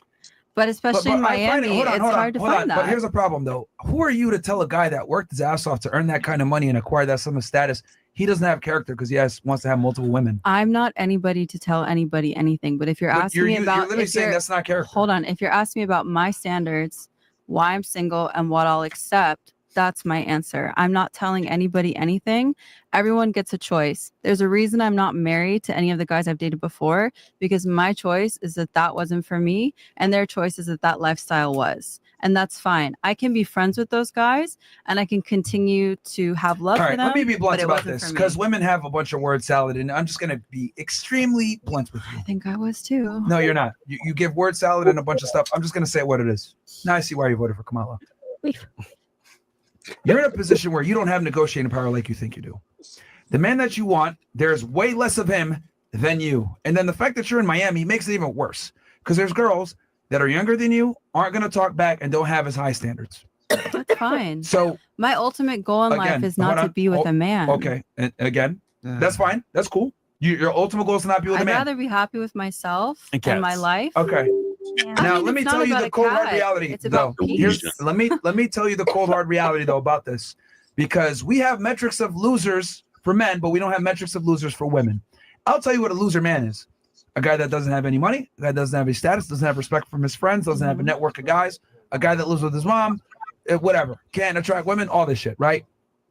But especially in Miami, it's hard to find that. But here's the problem, though. Who are you to tell a guy that worked his ass off to earn that kind of money and acquire that sort of status? He doesn't have character because he wants to have multiple women. I'm not anybody to tell anybody anything. But if you're asking me about, you're literally saying that's not character. Hold on. If you're asking me about my standards, why I'm single, and what I'll accept, that's my answer. I'm not telling anybody anything. Everyone gets a choice. There's a reason I'm not married to any of the guys I've dated before, because my choice is that wasn't for me, and their choice is that lifestyle was. And that's fine. I can be friends with those guys, and I can continue to have love for them. Let me be blunt about this, because women have a bunch of word salad, and I'm just going to be extremely blunt with you. I think I was too. No, you're not. You give word salad and a bunch of stuff. I'm just going to say what it is. Now I see why you voted for Kamala. You're in a position where you don't have negotiating power like you think you do. The man that you want, there's way less of him than you. And then the fact that you're in Miami makes it even worse, because there's girls that are younger than you, aren't going to talk back, and don't have as high standards. That's fine. So my ultimate goal in life is not to be with a man. Okay. And again, that's fine. That's cool. Your ultimate goal is to not be with a man. I'd rather be happy with myself and my life. Okay. Now let me tell you the cold hard reality, though. Let me tell you the cold hard reality though about this, because we have metrics of losers for men, but we don't have metrics of losers for women. I'll tell you what a loser man is: a guy that doesn't have any money, a guy that doesn't have any status, doesn't have respect from his friends, doesn't have a network of guys, a guy that lives with his mom, whatever, can't attract women, all this shit, right?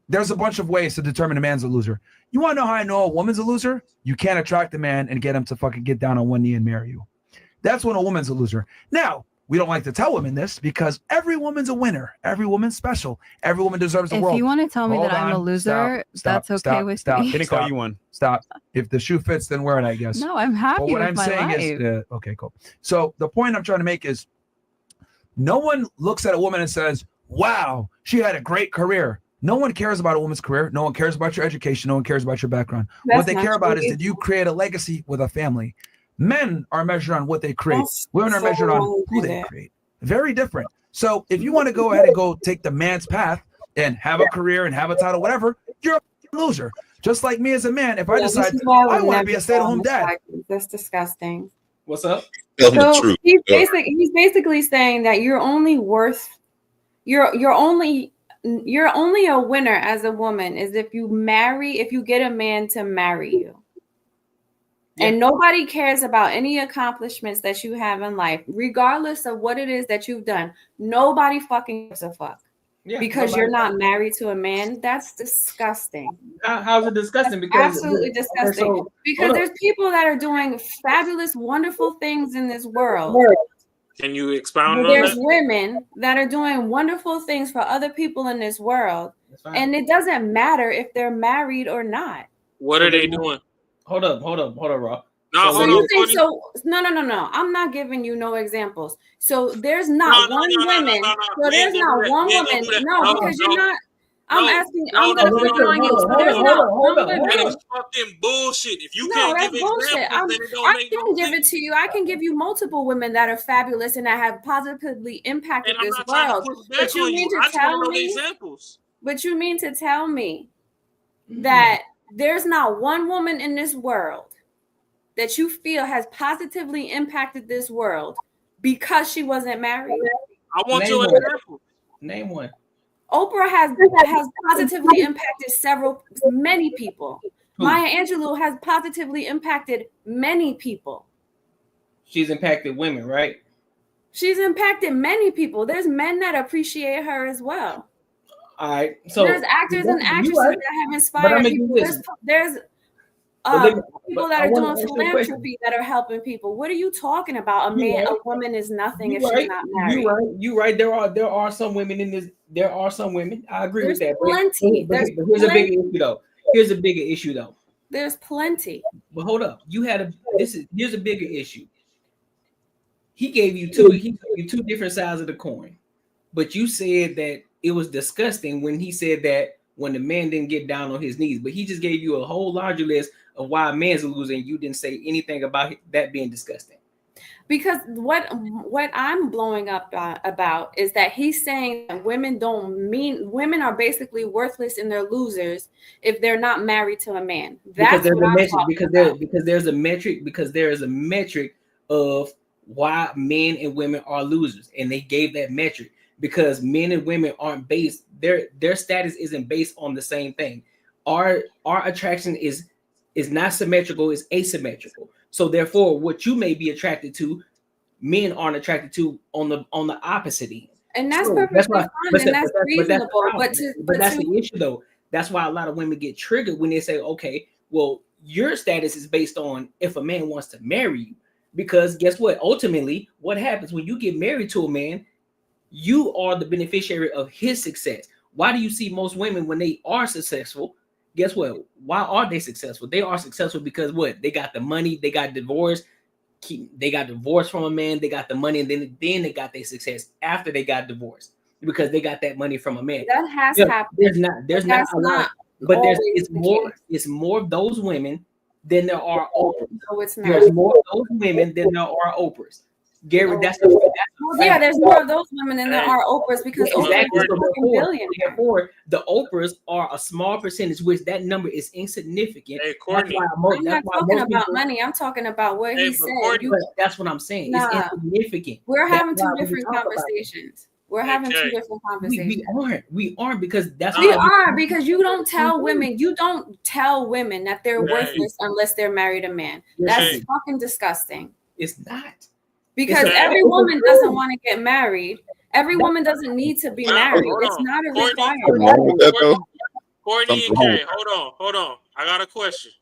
There's a bunch of ways to determine a man's a loser. You want to know how I know a woman's a loser? You can't attract a man and get him to fucking get down on one knee and marry you. That's when a woman's a loser. Now, we don't like to tell women this because every woman's a winner. Every woman's special. Every woman deserves the world. If you want to tell me that I'm a loser, that's okay with me. Didn't call you one. Stop. If the shoe fits, then wear it, I guess. No, I'm happy but what with I'm my saying life. is, okay, cool. So the point I'm trying to make is, no one looks at a woman and says, wow, she had a great career. No one cares about a woman's career. No one cares about your education. No one cares about your background. What they care about is, did you create a legacy with a family? Men are measured on what they create. Women are measured on who they create. Very different. So if you want to go ahead and go take the man's path and have a career and have a title, whatever, you're a loser. Just like me as a man, if I decide I want to be a stay-at-home dad. That's disgusting. What's up? So he's basically saying that you're only worth, you're only a winner as a woman is if you get a man to marry you. And nobody cares about any accomplishments that you have in life, regardless of what it is that you've done. Nobody fucking gives a fuck. Because you're not married to a man. That's disgusting. How's it disgusting? Because absolutely disgusting. Because there's people that are doing fabulous, wonderful things in this world. Can you expound on There's that? women that are doing wonderful things for other people in this world. And it doesn't matter if they're married or not. What are they doing? Hold up, Rob. No, No. I'm not giving you no examples. So there's not one woman. So there's not one woman. No, because you're not. I'm asking. I'm gonna put it on you. Hold on. That is fucking bullshit. If you No, can't that's give bullshit. examples, then it don't I make can no give sense. it to you. I can give you multiple women that are fabulous and that have positively impacted And I'm this not trying to world. push But back you on mean you. to I just want to tell know the me? examples. But you mean to tell me that there's not one woman in this world that you feel has positively impacted this world because she wasn't married? I want your example. Name one. Oprah has positively impacted many people. Maya Angelou has positively impacted many people. She's impacted women, right? She's impacted many people. There's men that appreciate her as well. All right. So there's actors and actresses that have inspired people. There's people that are doing philanthropy that are helping people. What are you talking about? A woman is nothing if she's not married. You're right. There are some women in this. There are some women. I agree with that. Plenty. But here's a bigger issue though. Here's a bigger issue though. There's plenty. But hold up. Here's a bigger issue. He gave you two different sides of the coin. But you said that it was disgusting when he said that when the man didn't get down on his knees. But he just gave you a whole larger list of why a man's a loser, and you didn't say anything about that being disgusting. Because what I'm blowing up about is that he's saying that women are basically worthless and they're losers if they're not married to a man. That's what I'm talking about. Because there is a metric of why men and women are losers, and they gave that metric because men and women aren't based, their status isn't based on the same thing. Our attraction is not symmetrical, it's asymmetrical. So therefore, what you may be attracted to, men aren't attracted to on the opposite end. And that's perfectly fine, and that's reasonable. But that's the issue though. That's why a lot of women get triggered when they say, okay, well, your status is based on if a man wants to marry you. Because guess what? Ultimately, what happens when you get married to a man, you are the beneficiary of his success. Why do you see most women when they are successful? Guess what? Why are they successful? They are successful because what? They got the money, they got divorced, they got divorced from a man, they got the money, and then they got their success after they got divorced because they got that money from a man. That has happened. There's not a lot, but it's more of those women than there are Oprahs. No, it's not. There's more of those women than there are Oprahs. Gary, that's there's more of those women than there are Oprahs because exactly. Therefore, the Oprahs are a small percentage, which that number is insignificant. Hey, Courtney, I'm not talking about money. I'm talking about what he said. That's what I'm saying. It's insignificant. We're having two different conversations. We're having two different conversations. We aren't because because you don't tell women. You don't tell women that they're worthless unless they're married a man. That's fucking disgusting. It's not. Because every woman doesn't want to get married. Every woman doesn't need to be married. It's not a requirement. Courtney and Kay, hold on. I got a question.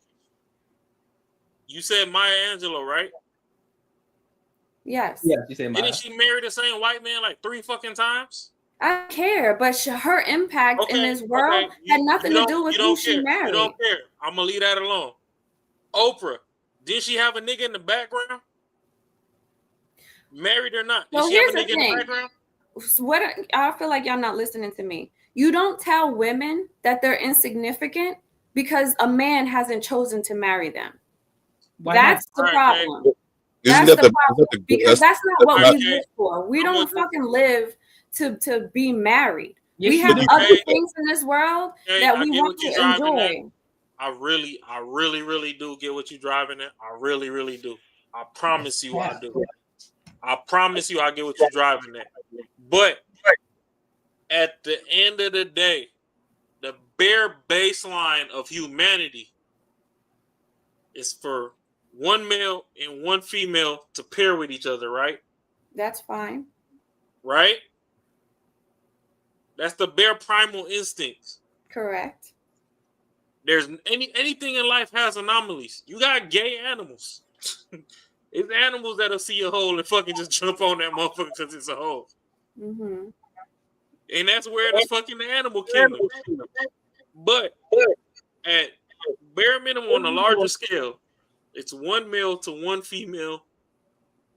You said Maya Angelou, right? Yes. Yeah, you said Maya. Didn't she marry the same white man like 3 fucking times? I don't care, but her impact in this world had nothing to do with who she married. You don't care. I'm gonna leave that alone. Oprah, did she have a nigga in the background? Married or not? Did she have a nigga in the background? I feel like y'all not listening to me. You don't tell women that they're insignificant because a man hasn't chosen to marry them. That's the problem. That's the problem. Because that's not what we live for. We don't fucking live to be married. We have other things in this world that we want to enjoy. I really do get what you're driving at. I really, really do. I promise you I do. I promise you I get what you're driving at. But at the end of the day, the bare baseline of humanity is for one male and one female to pair with each other, right? That's fine. Right? That's the bare primal instincts. Correct. There's anything in life has anomalies. You got gay animals. It's animals that'll see a hole and fucking just jump on that motherfucker because it's a hole. Mm-hmm. And that's where the fucking animal kingdom. But at bare minimum on a larger scale, it's one male to one female,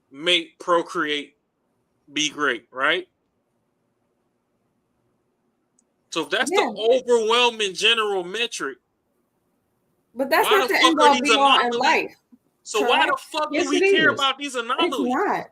mate, procreate, be great, right? So if that's the overwhelming general metric, but that's why not the the fuck end are all these be all in anomalies? life. So why the fuck Yes, do we it care is. about these It's anomalies? not.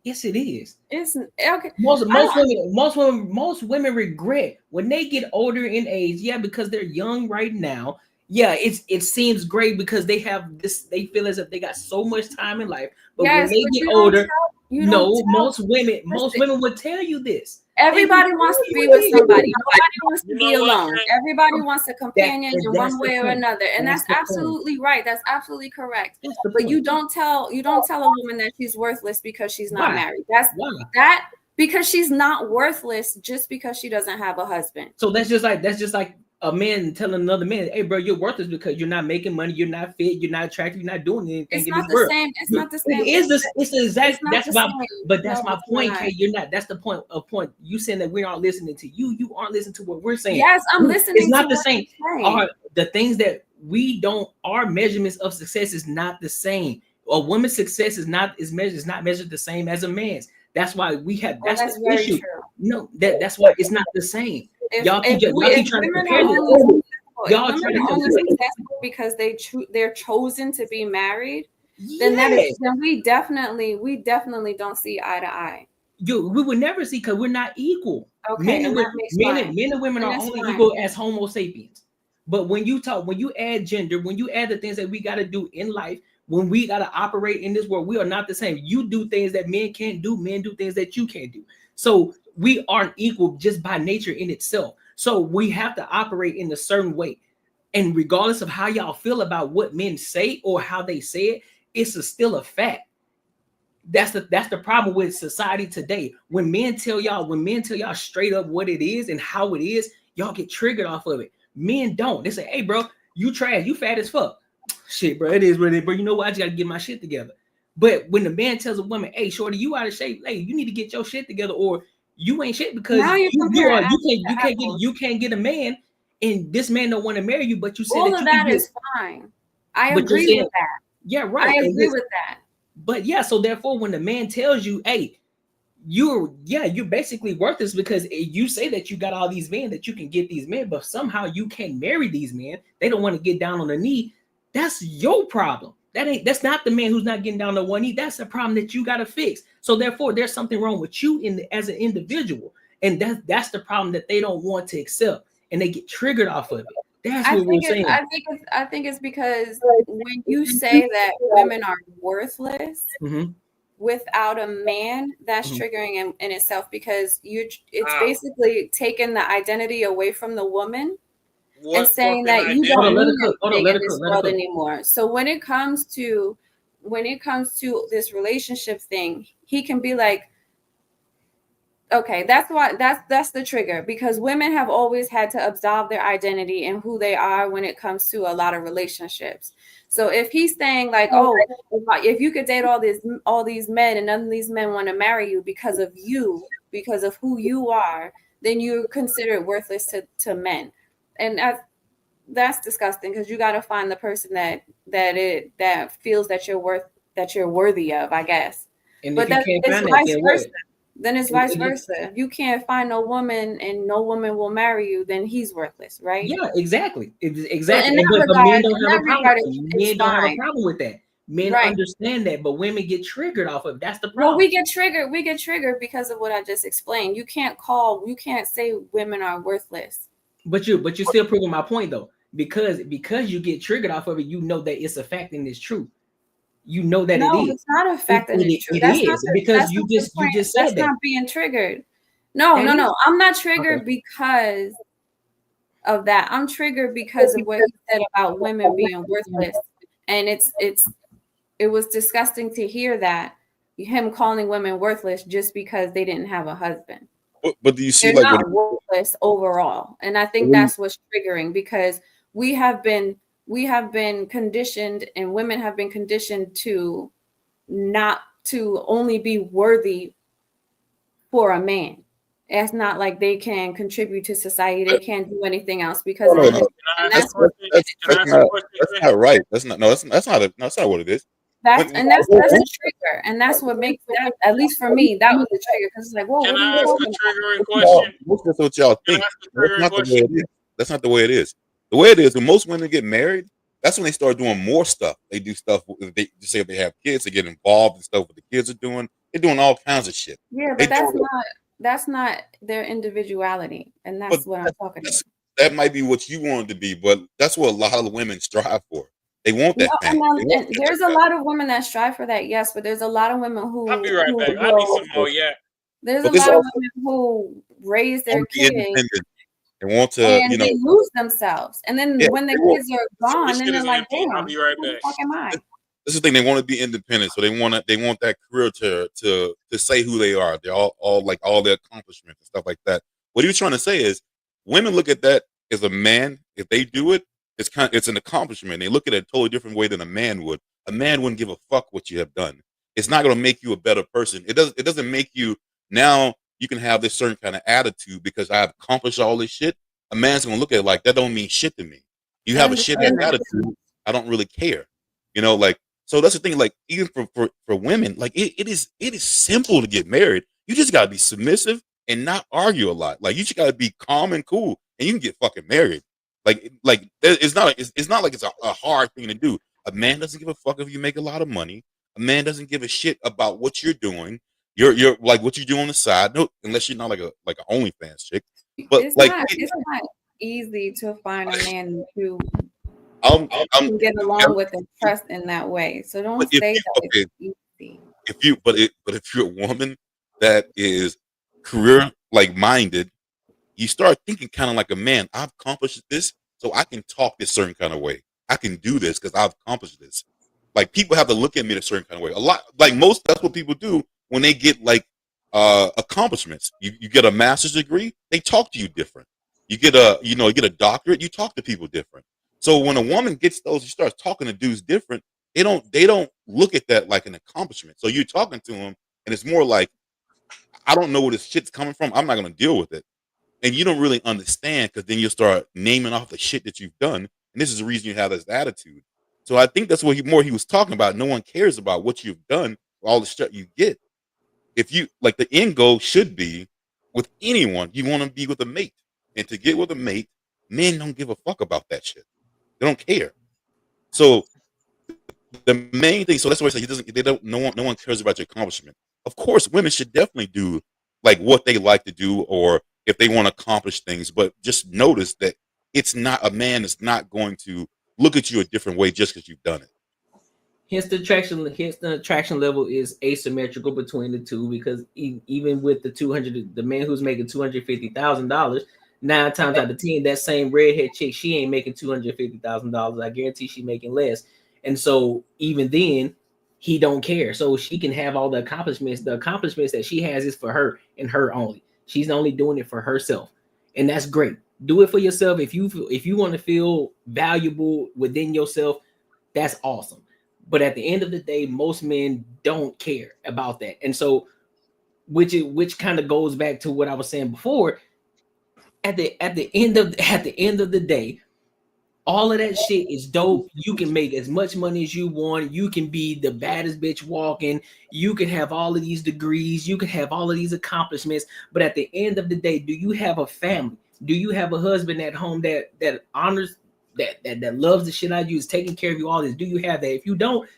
Yes, it is. It's okay. Most women regret when they get older in age. Yeah, because they're young right now. Yeah, it seems great because they have this. They feel as if they got so much time in life. But when they get older, most women would tell you this. Everybody wants to be with somebody. Nobody wants to be alone. Everybody wants a companion in one way or another, and that's absolutely right. That's absolutely correct. But you don't tell a woman that she's worthless because she's not married. That's because she's not worthless just because she doesn't have a husband. So that's just like a man telling another man, "Hey, bro, you're worthless because you're not making money, you're not fit, you're not attractive, you're not doing anything." It's not the same. It's not the same. It's the exact. That's my. But that's my point, Kay. Not. You're not. That's the point. You saying that we aren't listening to you. You aren't listening to what we're saying. Yes, I'm listening. It's not to the what same. Are the things that we don't. Our measurements of success is not the same. A woman's success is not measured the same as a man's. That's why we have. That's the issue. True. No, that's why it's not the same. Y'all keep trying to compare this. Y'all trying to only successful because they're chosen to be married. Then then we definitely don't see eye to eye. We would never see because we're not equal. Okay, men and women are only equal as Homo sapiens. But when you add gender, when you add the things that we got to do in life, when we got to operate in this world, we are not the same. You do things that men can't do. Men do things that you can't do. So we aren't equal just by nature in itself. So we have to operate in a certain way. And regardless of how y'all feel about what men say or how they say it, it's still a fact. That's the problem with society today. When men tell y'all straight up what it is and how it is, y'all get triggered off of it. Men don't. They say, "Hey, bro, you trash, you fat as fuck." Shit, bro, it is what it is, bro. You know what? I just gotta get my shit together. But when the man tells a woman, "Hey, shorty, you out of shape. Hey, you need to get your shit together," or "You ain't shit because you can't get a man, and this man don't want to marry you." But you said all of that is fine. I agree with that. Yeah, right. I agree with that. But yeah, so therefore, when the man tells you, "Hey, you're basically worthless because you say that you got all these men, that you can get these men, but somehow you can't marry these men. They don't want to get down on their knee." That's your problem. That's not the man who's not getting down on one knee. That's a problem that you got to fix. So therefore, there's something wrong with you as an individual, and that's the problem that they don't want to accept, and they get triggered off of it. That's what we're saying. I think it's because when you say that women are worthless without a man, that's triggering in itself because it's basically taking the identity away from the woman. And saying that you don't mean anything in this world anymore. So when it comes to this relationship thing, he can be like, okay, that's the trigger, because women have always had to absolve their identity and who they are when it comes to a lot of relationships. So if he's saying like, "Oh, if you could date all these men and none of these men want to marry you because of who you are, then you're considered worthless to men." And that's disgusting because you got to find the person that feels that you're worthy of, I guess. And but it's vice versa. Then it's vice versa. If you can't find no woman and no woman will marry you, then he's worthless, right? Yeah, exactly. But men don't have a problem with that. Men understand that, but women get triggered off of it. That's the problem. Well, we get triggered because of what I just explained. You can't say women are worthless. But you're still proving my point though, because you get triggered off of it, you know that it's a fact and it's true. You know that it is. It's not a fact and it's true. It is because you just said that's that. not being triggered. No. I'm not triggered because of that. I'm triggered because of what he said about women being worthless, and it was disgusting to hear that him calling women worthless just because they didn't have a husband. But do you see they're not worthless overall, and I think that's what's triggering because we have been conditioned, and women have been conditioned to not to only be worthy for a man. It's not like they can contribute to society. They can't do anything else because that's not right. That's not what it is. That's a trigger, and that's what makes that, at least for me, that was the trigger, because it's like, whoa, Can what are I you ask talking a about? triggering question? That's what y'all Can I think. ask a That's triggering not the way question? it is. That's not the way it is. The way it is, when most women get married, that's when they start doing more stuff. They do stuff. They just say if they have kids, they get involved in stuff what the kids are doing. They're doing all kinds of shit. Yeah, They but do, that's not their individuality, and but that's what I'm talking about. that might be what you want it to be, but that's what a lot of women strive for. They want No, that thing. and there's a lot of women that strive for that, yes, but there's a lot of women I'll be right back. I need some more. Yeah. There's But a this lot of also women who raise their want to be kids independent and want to, and they lose themselves, and then yeah, when the they want. kids are This gone, then shit they're is like, empty. I'll damn, be right who the back. fuck am I? This is the thing. They want to be independent, so they want that career to say who they are. They're all like all their accomplishments and stuff like that. What he was trying to say is, women look at that as a man. If they do it, it's an accomplishment. They look at it a totally different way than a man would. A man wouldn't give a fuck what you have done. It's not going to make you a better person. It doesn't make you now. You can have this certain kind of attitude because I've accomplished all this shit. A man's going to look at it like that don't mean shit to me. You have a shit ass attitude. I don't really care. Like. So that's the thing, like even for women, like it is simple to get married. You just gotta be submissive and not argue a lot. Like you just gotta be calm and cool, and you can get fucking married. Like it's not like it's a hard thing to do. A man doesn't give a fuck if you make a lot of money. A man doesn't give a shit about what you're doing. You're like what you do on the side. No, unless you're not like an OnlyFans chick. But It's like not easy to find a man who I'm can get along with and trust in that way. So don't But if say you, that okay, it's easy. if you're a woman that is career like minded, you start thinking kind of like a man. I've accomplished this, so I can talk this certain kind of way. I can do this because I've accomplished this. Like people have to look at me a certain kind of way. A lot, like most, that's what people do when they get like accomplishments. You get a master's degree, they talk to you different. You get a doctorate, you talk to people different. So when a woman gets those, she starts talking to dudes different. They don't look at that like an accomplishment. So you're talking to them, and it's more like, I don't know where this shit's coming from. I'm not gonna deal with it. And you don't really understand because then you'll start naming off the shit that you've done. And this is the reason you have this attitude. So I think that's what he was talking about. No one cares about what you've done, all the shit you get. If you like, the end goal should be with anyone, you want to be with a mate. And to get with a mate, men don't give a fuck about that shit. They don't care. So the main thing, so that's why I say no one cares about your accomplishment. Of course, women should definitely do like what they like to do, or if they want to accomplish things, but just notice that it's not, a man is not going to look at you a different way just because you've done it. Hence the attraction level is asymmetrical between the two, because even with the man who's making $250,000, 9 times out of 10, that same redhead chick, she ain't making $250,000. I guarantee she's making less. And so even then, he don't care. So she can have all the accomplishments. The accomplishments that she has is for her and her only. She's only doing it for herself, and that's great. Do it for yourself. If you want to feel valuable within yourself, that's awesome. But at the end of the day, most men don't care about that, and so which kind of goes back to what I was saying before. At the end of the day, all of that shit is dope. You can make as much money as you want. You can be the baddest bitch walking. You can have all of these degrees. You can have all of these accomplishments. But at the end of the day, do you have a family? Do you have a husband at home that honors, that loves the shit out of you, is taking care of you, all this? Do you have that? If you don't,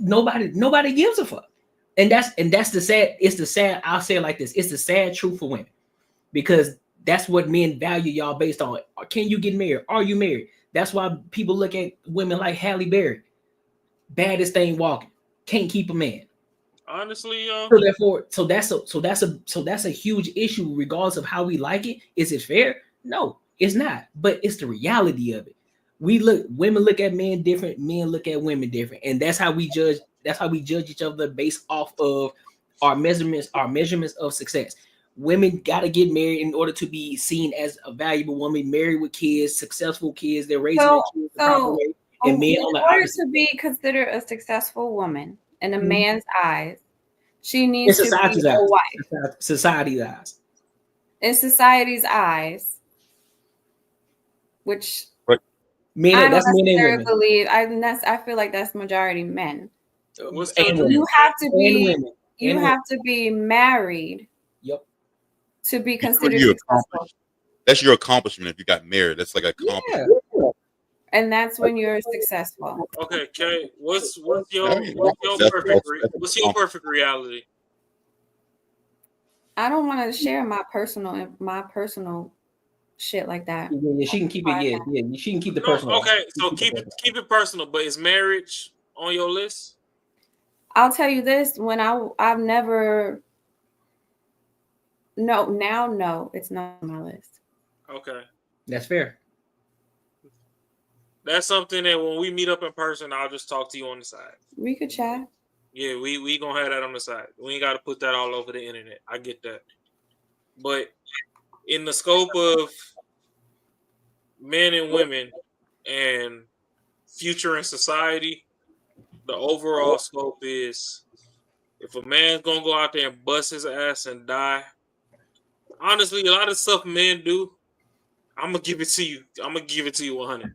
nobody gives a fuck. And that's the sad, I'll say it like this. It's the sad truth for women, because that's what men value y'all based on. Can you get married? Are you married? That's why people look at women like Halle Berry, baddest thing walking, can't keep a man. Honestly, So therefore, that's a huge issue, regardless of how we like it. Is it fair? No, it's not. But it's the reality of it. Women look at men different, men look at women different, and that's how we judge. That's how we judge each other based off of our measurements of success. Women got to get married in order to be seen as a valuable woman, married with kids, successful kids. They're raising their kids the proper way. And men on the in order opposite. to be considered a successful woman in a Mhm. man's eyes, she needs to be a wife. Society's eyes. In society's eyes, which I don't That's men and necessarily women. believe. I feel like that's majority men. And women. You have to And be. women. You And have to be married. Yep. To be Before considered you successful. accomplish, that's your accomplishment. If you got married, that's like an accomplishment. Yeah. And that's when you're successful. Okay, Kay, what's your I mean, what's your perfect reality? I don't want to share my personal shit like that. Yeah, she can keep it. Yeah, she can keep the personal. Okay, so keep it personal. But is marriage on your list? I'll tell you this: when I've never. No, it's not on my list. Okay, that's fair. That's something that when we meet up in person, I'll just talk to you on the side. We could chat. Yeah, we gonna have that on the side. We ain't got to put that all over the internet. I get that, but in the scope of men and women and future in society, the overall scope is if a man's gonna go out there and bust his ass and die. Honestly, a lot of stuff men do, I'm gonna give it to you. I'm gonna give it to you 100.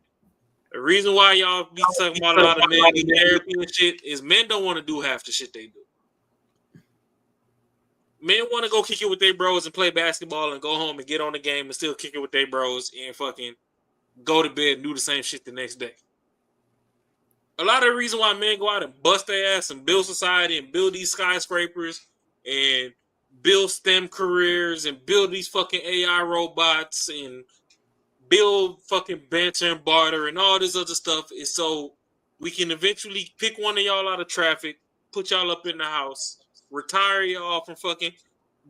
The reason why y'all be talking about a lot of men do therapy and shit is men don't want to do half the shit they do. Men want to go kick it with their bros and play basketball and go home and get on the game and still kick it with their bros and fucking go to bed and do the same shit the next day. A lot of the reason why men go out and bust their ass and build society and build these skyscrapers and build STEM careers and build these fucking AI robots and build fucking banter and barter and all this other stuff is so we can eventually pick one of y'all out of traffic, put y'all up in the house, retire y'all from fucking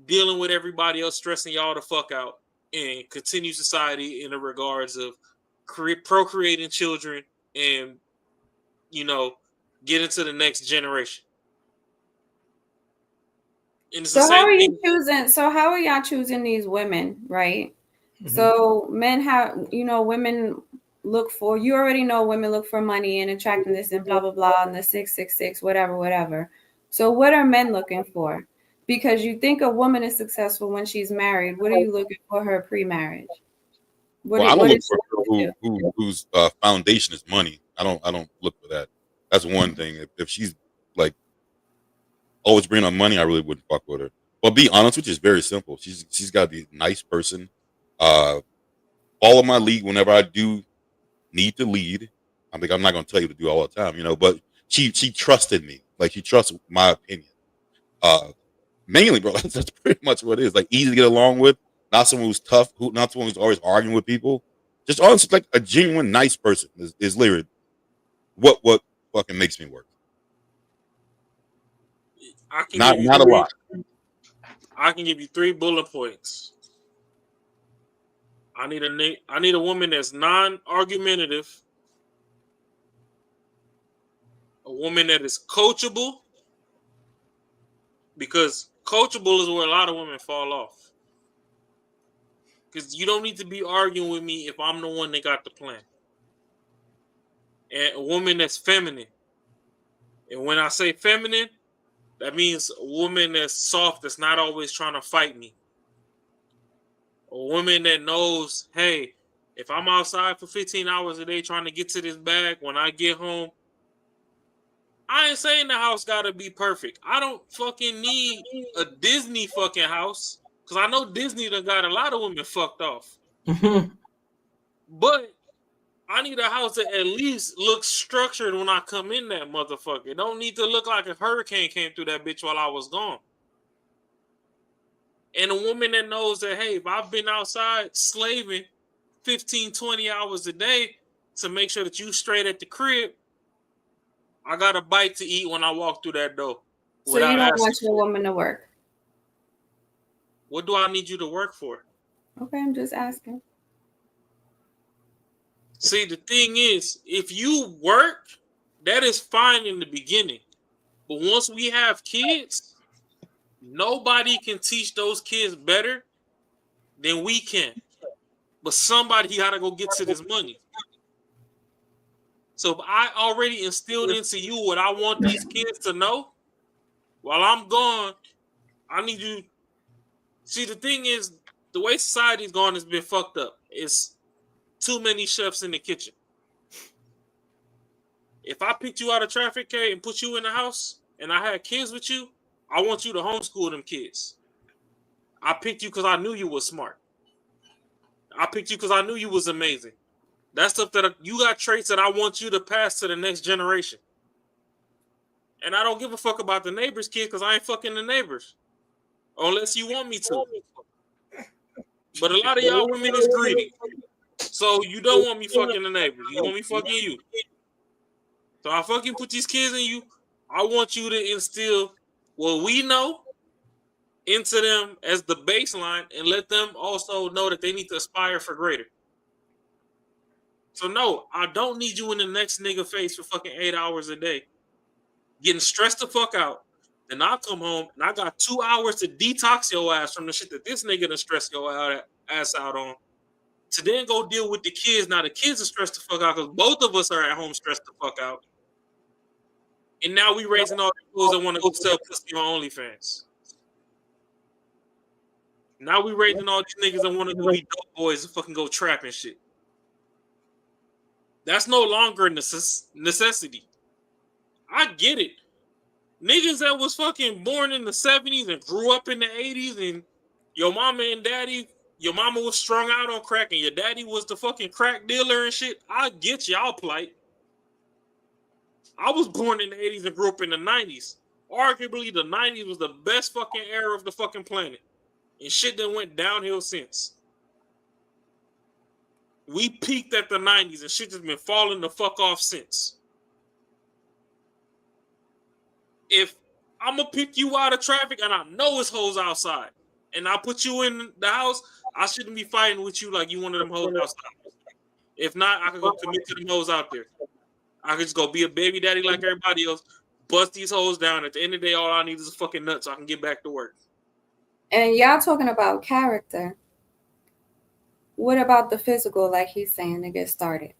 dealing with everybody else stressing y'all the fuck out, and continue society in the regards of procreating children and, you know, get into the next generation. And it's So the same how are you thing. choosing? So how are y'all choosing these women, right? Mm-hmm. So men have, women look for. You already know women look for money and attractiveness and blah blah blah and the 666 whatever. So what are men looking for? Because you think a woman is successful when she's married. What are you looking for her pre-marriage? I don't look for whose foundation is money. I don't look for that. That's one thing. If she's like always bringing on money, I really wouldn't fuck with her. But be honest with you, it's very simple. She's got to be a nice person. Follow my lead whenever I do need to lead. I mean, I'm not going to tell you to do all the time, but she trusted me. Like, she trusts my opinion. Mainly, bro, that's pretty much what it is. Like, easy to get along with. Not someone who's tough. Not someone who's always arguing with people. Just honestly, like a genuine nice person is literally what fucking makes me work. Not a lot. I can give you 3 bullet points. I need a woman that's non-argumentative, a woman that is coachable, because coachable is where a lot of women fall off. Because you don't need to be arguing with me if I'm the one that got the plan. And a woman that's feminine. And when I say feminine, that means a woman that's soft, that's not always trying to fight me. A woman that knows, hey, if I'm outside for 15 hours a day trying to get to this bag, when I get home, I ain't saying the house gotta be perfect. I don't fucking need a Disney fucking house, because I know Disney done got a lot of women fucked off. But I need a house that at least looks structured when I come in that motherfucker. It don't need to look like a hurricane came through that bitch while I was gone. And a woman that knows that, hey, if I've been outside slaving 15, 20 hours a day to make sure that you straight at the crib, I got a bite to eat when I walk through that door. So you don't want your woman to work? What do I need you to work for? Okay, I'm just asking. See, the thing is, if you work, that is fine in the beginning. But once we have kids, nobody can teach those kids better than we can. But somebody got to go get to this money. So if I already instilled into you what I want these kids to know, while I'm gone, I need you. See, the thing is, the way society's gone has been fucked up. It's too many chefs in the kitchen. If I picked you out of traffic, K, and put you in the house, and I had kids with you, I want you to homeschool them kids. I picked you because I knew you was smart. I picked you because I knew you was amazing. That's stuff that you got traits that I want you to pass to the next generation. And I don't give a fuck about the neighbor's kids because I ain't fucking the neighbors. Unless you want me to. But a lot of y'all women is greedy. So you don't want me fucking the neighbors. You want me fucking you. So I fucking put these kids in you. I want you to instill what we know into them as the baseline and let them also know that they need to aspire for greater. So no, I don't need you in the next nigga face for fucking 8 hours a day. Getting stressed the fuck out. Then I come home and I got 2 hours to detox your ass from the shit that this nigga done stressed your ass out on. To then go deal with the kids. Now the kids are stressed the fuck out because both of us are at home stressed the fuck out. And now we raising all the fools that want to go sell pussy on OnlyFans. Now we raising all these niggas that want to go be dope boys and fucking go trap and shit. That's no longer a necessity. I get it. Niggas that was fucking born in the 70s and grew up in the 80s and your mama and daddy, your mama was strung out on crack and your daddy was the fucking crack dealer and shit. I get y'all plight. I was born in the 80s and grew up in the 90s. Arguably, the 90s was the best fucking era of the fucking planet. And shit that went downhill since. We peaked at the 90s and shit has been falling the fuck off since. If I'm going to pick you out of traffic and I know it's hoes outside and I put you in the house, I shouldn't be fighting with you like you one of them hoes outside. If not, I could go commit to them hoes out there. I could just go be a baby daddy like everybody else, bust these hoes down. At the end of the day, all I need is a fucking nut so I can get back to work. And y'all talking about character. What about the physical, like he's saying, to get started?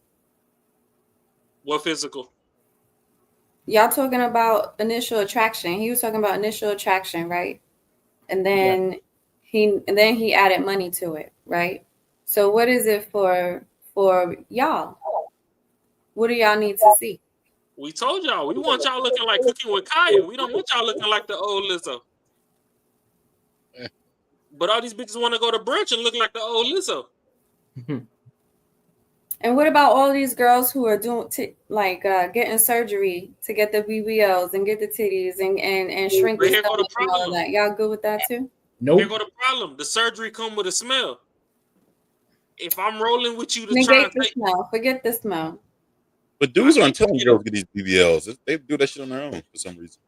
What physical? Y'all talking about initial attraction. He was talking about initial attraction, right? And then he added money to it, right? So what is it for y'all? What do y'all need to see? We told y'all. We want y'all looking like Cooking with Kaya. We don't want y'all looking like the old Lizzo. But all these bitches want to go to brunch and look like the old Lizzo. And what about all these girls who are doing getting surgery to get the BBLs and get the titties and shrink the stomach and all that? Y'all good with that too? Nope. Here go the problem. The surgery come with a smell. If I'm rolling with you to negate the smell. Forget the smell. But dudes aren't telling girls to get these BBLs. They do that shit on their own for some reason.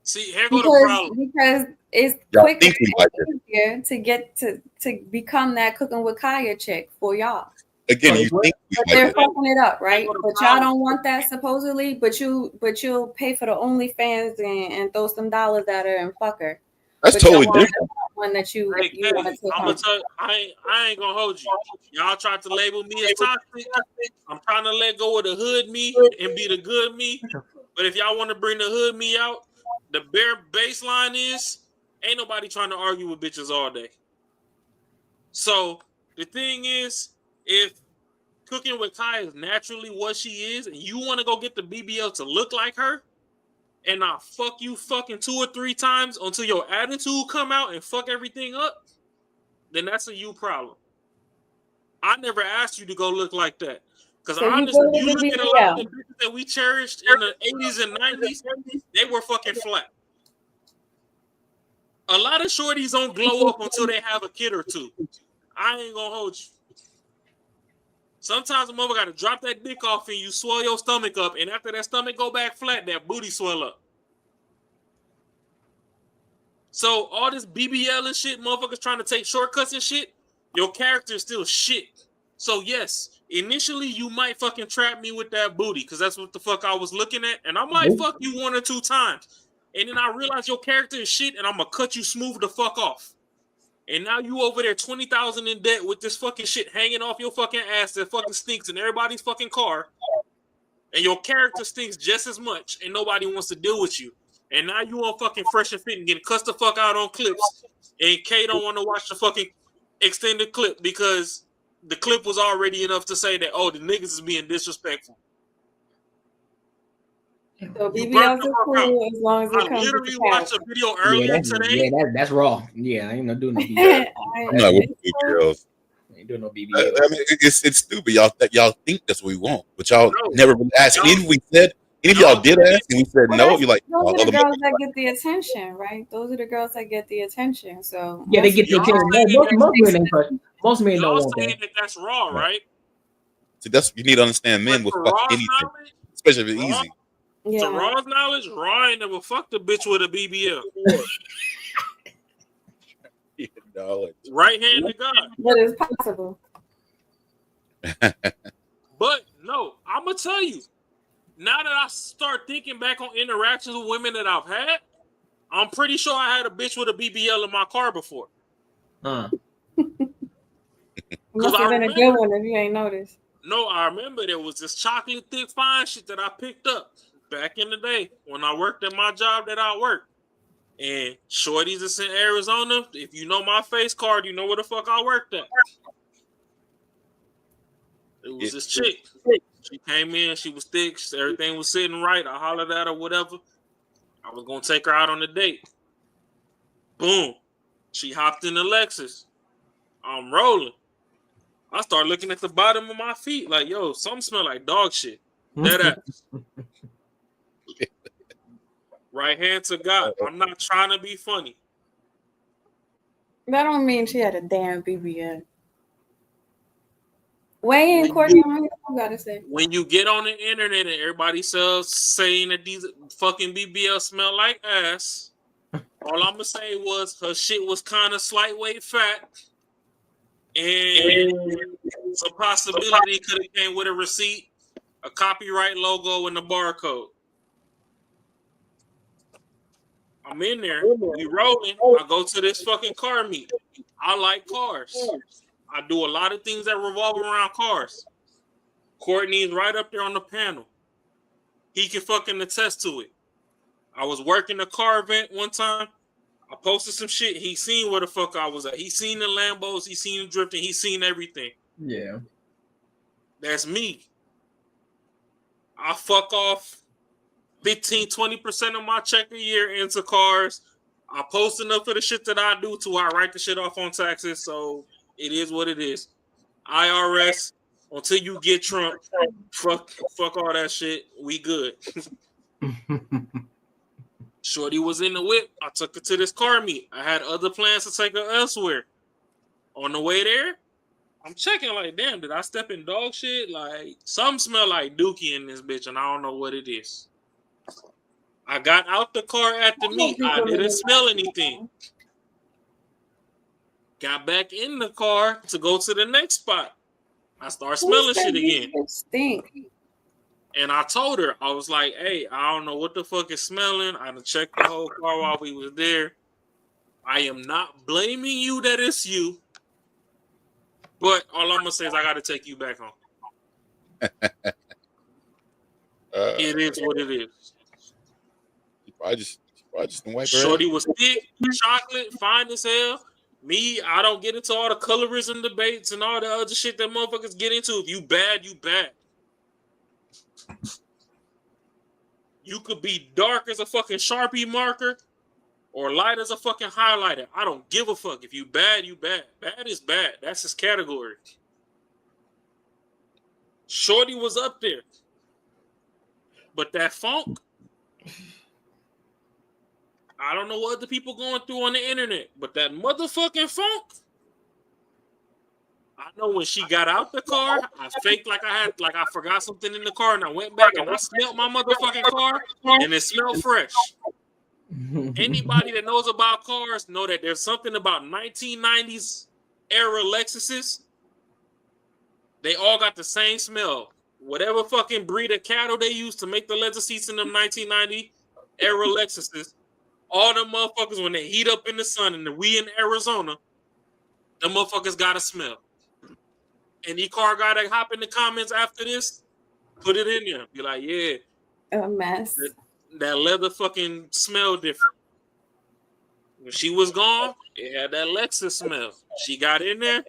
See, here go the problem. Because it's quicker and easier to get to become that Cooking with Kaya chick for y'all. Again, you think but they're fucking it up, right? But y'all don't want that supposedly. But you'll pay for the OnlyFans and throw some dollars at her and fuck her. That's totally different. One that you want to take I'm gonna tell you, I ain't gonna hold you. Y'all tried to label me as toxic. I'm trying to let go of the hood me and be the good me. But if y'all want to bring the hood me out, the bare baseline is ain't nobody trying to argue with bitches all day. So the thing is, if Cooking with Kai is naturally what she is, and you want to go get the BBL to look like her, and I fuck you fucking 2 or 3 times until your attitude come out and fuck everything up, then that's a you problem. I never asked you to go look like that. Because so honestly, you look at a lot of the bitches that we cherished in the 80s and 90s, they were fucking flat. A lot of shorties don't glow up until they have a kid or two. I ain't gonna hold you. Sometimes a mother gotta drop that dick off and you swell your stomach up, and after that stomach go back flat, that booty swell up. So all this BBL and shit, motherfuckers trying to take shortcuts and shit, your character is still shit. So yes, initially you might fucking trap me with that booty, because that's what the fuck I was looking at, and I might fuck you 1 or 2 times. And then I realize your character is shit, and I'm gonna cut you smooth the fuck off. And now you over there $20,000 in debt with this fucking shit hanging off your fucking ass that fucking stinks in everybody's fucking car. And your character stinks just as much, and nobody wants to deal with you. And now you on fucking Fresh and Fit and getting cussed the fuck out on clips. And Kay don't want to watch the fucking extended clip because the clip was already enough to say that, oh, the niggas is being disrespectful. So You burnt BBLs the are fuck out. cool as long as it I comes with literally the watched a video earlier today. That's raw. Yeah, I ain't gonna do no BBL. pack. I'm not with BBLs. Ain't doing no I BBL. mean, it's stupid. Y'all think that's what we want, but y'all No, never really asked. And y'all, even if we said, even if y'all did ask and we said Well, no, you're like, those oh, are the other girls motherfuckers. that get the attention, right? Those are the girls that get the attention. So Yeah, they get the y'all attention. saying Most men don't y'all want saying that. that's raw, right? See, that's you need to understand. Men will For fuck Raw's anything, knowledge, especially if it's Raw, easy. to yeah, Raw's knowledge, Raw ain't never fucked a bitch with a BBL. Right hand to God. but it's possible. But no, I'm gonna tell you. Now that I start thinking back on interactions with women that I've had, I'm pretty sure I had a bitch with a BBL in my car before. Must have been a good one if you ain't noticed. No, I remember there was this chocolate thick fine shit that I picked up back in the day when I worked at my job that I worked. And shorties is in Arizona. If you know my face card, you know where the fuck I worked at. It was this chick. She came in, she was thick, everything was sitting right. I hollered at her, whatever. I was gonna take her out on a date. Boom. She hopped in the Lexus. I'm rolling. I start looking at the bottom of my feet like, yo, something smell like dog shit. Dead ass. Right hand to God. I'm not trying to be funny. That don't mean she had a damn BBL. Weigh in, Courtney. I don't gotta say. When you get on the internet and everybody saying that these fucking BBL smell like ass, all I'm gonna say was her shit was kind of slight weight fat, and some possibility could have came with a receipt, a copyright logo, and a barcode. I'm in there. We rolling. I go to this fucking car meet. I like cars. I do a lot of things that revolve around cars. Courtney's right up there on the panel. He can fucking attest to it. I was working a car event one time. I posted some shit. He seen where the fuck I was at. He seen the Lambos. He seen the drifting. He seen everything. Yeah. That's me. I fuck off 15, 20% of my check a year into cars. I post enough of the shit that I do to where I write the shit off on taxes. So it is what it is. IRS, until you get Trump, fuck all that shit. We good. Shorty was in the whip. I took her to this car meet. I had other plans to take her elsewhere. On the way there, I'm checking like, damn, did I step in dog shit? Like, something smell like dookie in this bitch, and I don't know what it is. I got out the car at the meet. I didn't smell anything. Got back in the car to go to the next spot. I start smelling shit again. Stink. And I told her, I was like, hey, I don't know what the fuck is smelling. I done checked the whole car while we was there. I am not blaming you that it's you. But all I'm going to say is I got to take you back home. It is what it is. I just wipe her Shorty head. was thick, chocolate, fine as hell. Me, I don't get into all the colorism debates and all the other shit that motherfuckers get into. If you bad, you bad. You could be dark as a fucking Sharpie marker or light as a fucking highlighter. I don't give a fuck. If you bad, you bad. Bad is bad. That's his category. Shorty was up there. But that funk, I don't know what the people going through on the internet, but that motherfucking funk, I know when she got out the car, I faked like I forgot something in the car, and I went back and I smelled my motherfucking car, and it smelled fresh. Anybody that knows about cars know that there's something about 1990s era Lexuses. They all got the same smell. Whatever fucking breed of cattle they used to make the leather seats in them 1990 era Lexuses, all them motherfuckers, when they heat up in the sun and we in Arizona, them motherfuckers got to smell. Any car guy that hop in the comments after this, put it in there. Be like, yeah. A mess. That leather fucking smell different. When she was gone, it had that Lexus smell. She got in there,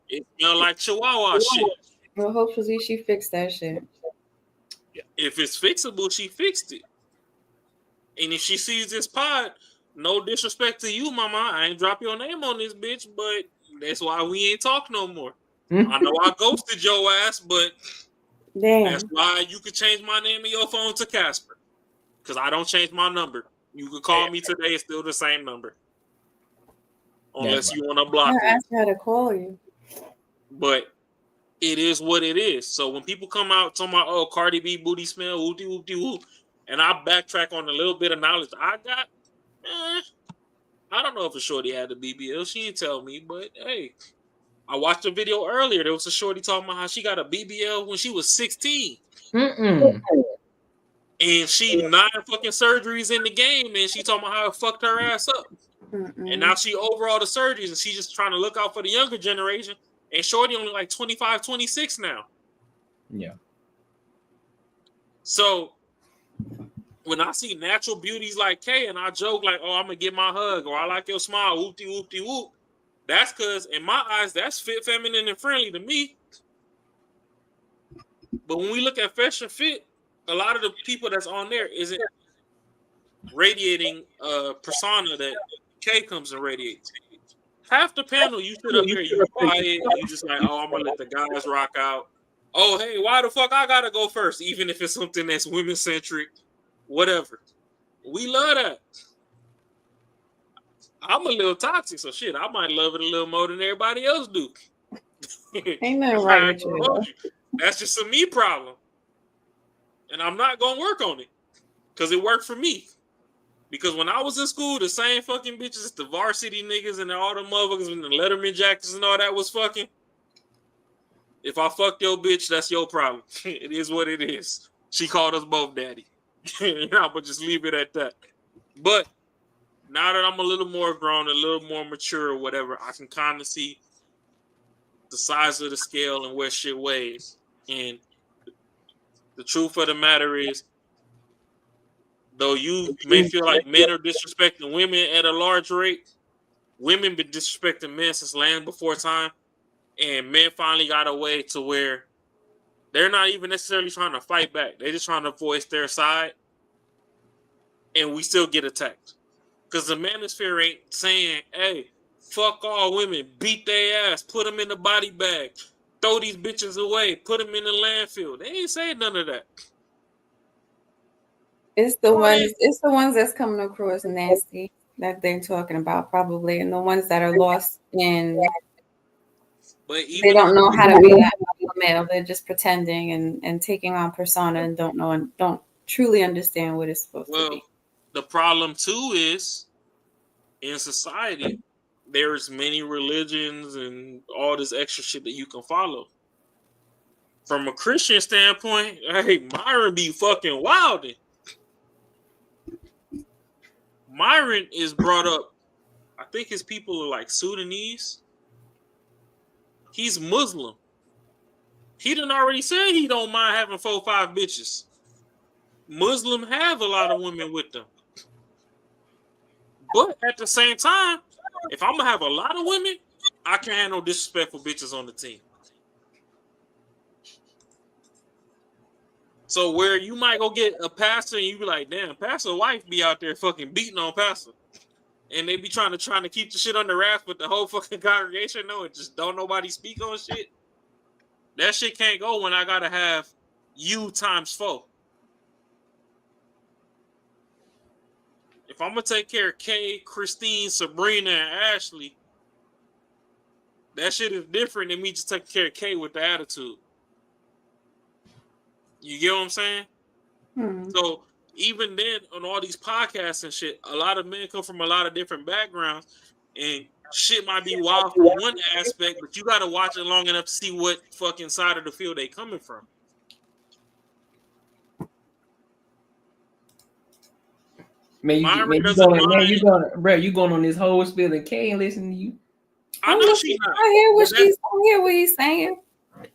it smelled like Chihuahua shit. Well, hopefully she fixed that shit. If it's fixable, she fixed it. And if she sees this pod, no disrespect to you, mama, I ain't drop your name on this bitch, but that's why we ain't talk no more. I know I ghosted your ass, but that's why you could change my name in your phone to Casper. Because I don't change my number. You could call me today, it's still the same number. Unless you want to block me. I asked her to call you. But it is what it is. So when people come out talking about, oh, Cardi B booty smell, whoopty whoopty whoop, and I backtrack on a little bit of knowledge I got, I don't know if a shorty had a BBL. She didn't tell me, but hey, I watched a video earlier. There was a shorty talking about how she got a BBL when she was 16. And she 9 fucking surgeries in the game, and she talking about how it fucked her ass up. And now she over all the surgeries, and she's just trying to look out for the younger generation. And shorty only like 25, 26 now. Yeah. So when I see natural beauties like Kay, and I joke like, oh, I'm going to get my hug, or I like your smile, whoopty whoopty whoop. That's because, in my eyes, that's fit, feminine, and friendly to me. But when we look at Fashion Fit, a lot of the people that's on there isn't radiating a persona that Kay comes and radiates. Half the panel, you sit up here, you quiet, you just like, oh, I'm going to let the guys rock out. Oh, hey, why the fuck I got to go first? Even if it's something that's women-centric, whatever. We love that. I'm a little toxic, so shit, I might love it a little more than everybody else do. Ain't nothing right with you. That's just a me problem. And I'm not going to work on it because it worked for me. Because when I was in school, the same fucking bitches, the varsity niggas and all the motherfuckers with the Letterman jackets and all that was fucking. If I fucked your bitch, that's your problem. It is what it is. She called us both daddy. But just leave it at that. But now that I'm a little more grown, a little more mature or whatever, I can kind of see the size of the scale and where shit weighs. And the truth of the matter is, though you may feel like men are disrespecting women at a large rate, women been disrespecting men since land before time, and men finally got a way to where they're not even necessarily trying to fight back. They're just trying to voice their side, and we still get attacked. Because the manosphere ain't saying, hey, fuck all women, beat their ass, put them in the body bag, throw these bitches away, put them in the landfill. They ain't saying none of that. It's the ones that's coming across nasty that they're talking about, probably, and the ones that are lost in. But they don't know how to be that male. They're just pretending and taking on persona and don't truly understand what it's supposed to be. The problem too is in society, there's many religions and all this extra shit that you can follow. From a Christian standpoint, hey, Myron be fucking wilding. Myron is brought up, I think his people are like Sudanese. He's Muslim. He done already said he don't mind having 4 or 5 bitches. Muslim have a lot of women with them. But at the same time, if I'm going to have a lot of women, I can't have no disrespectful bitches on the team. So where you might go get a pastor and you be like, damn, pastor's wife be out there fucking beating on pastor. And they be trying to keep the shit under wraps, but the whole fucking congregation know it. Just don't nobody speak on shit. That shit can't go when I got to have you times 4. If I'm going to take care of Kay, Christine, Sabrina, and Ashley, that shit is different than me just taking care of Kay with the attitude. You get what I'm saying? So even then, on all these podcasts and shit, a lot of men come from a lot of different backgrounds, and shit might be wild from one aspect, but you got to watch it long enough to see what fucking side of the field they coming from. Man, you going on this whole spiel and Kay ain't listening to you. I know she not. I hear what he's saying.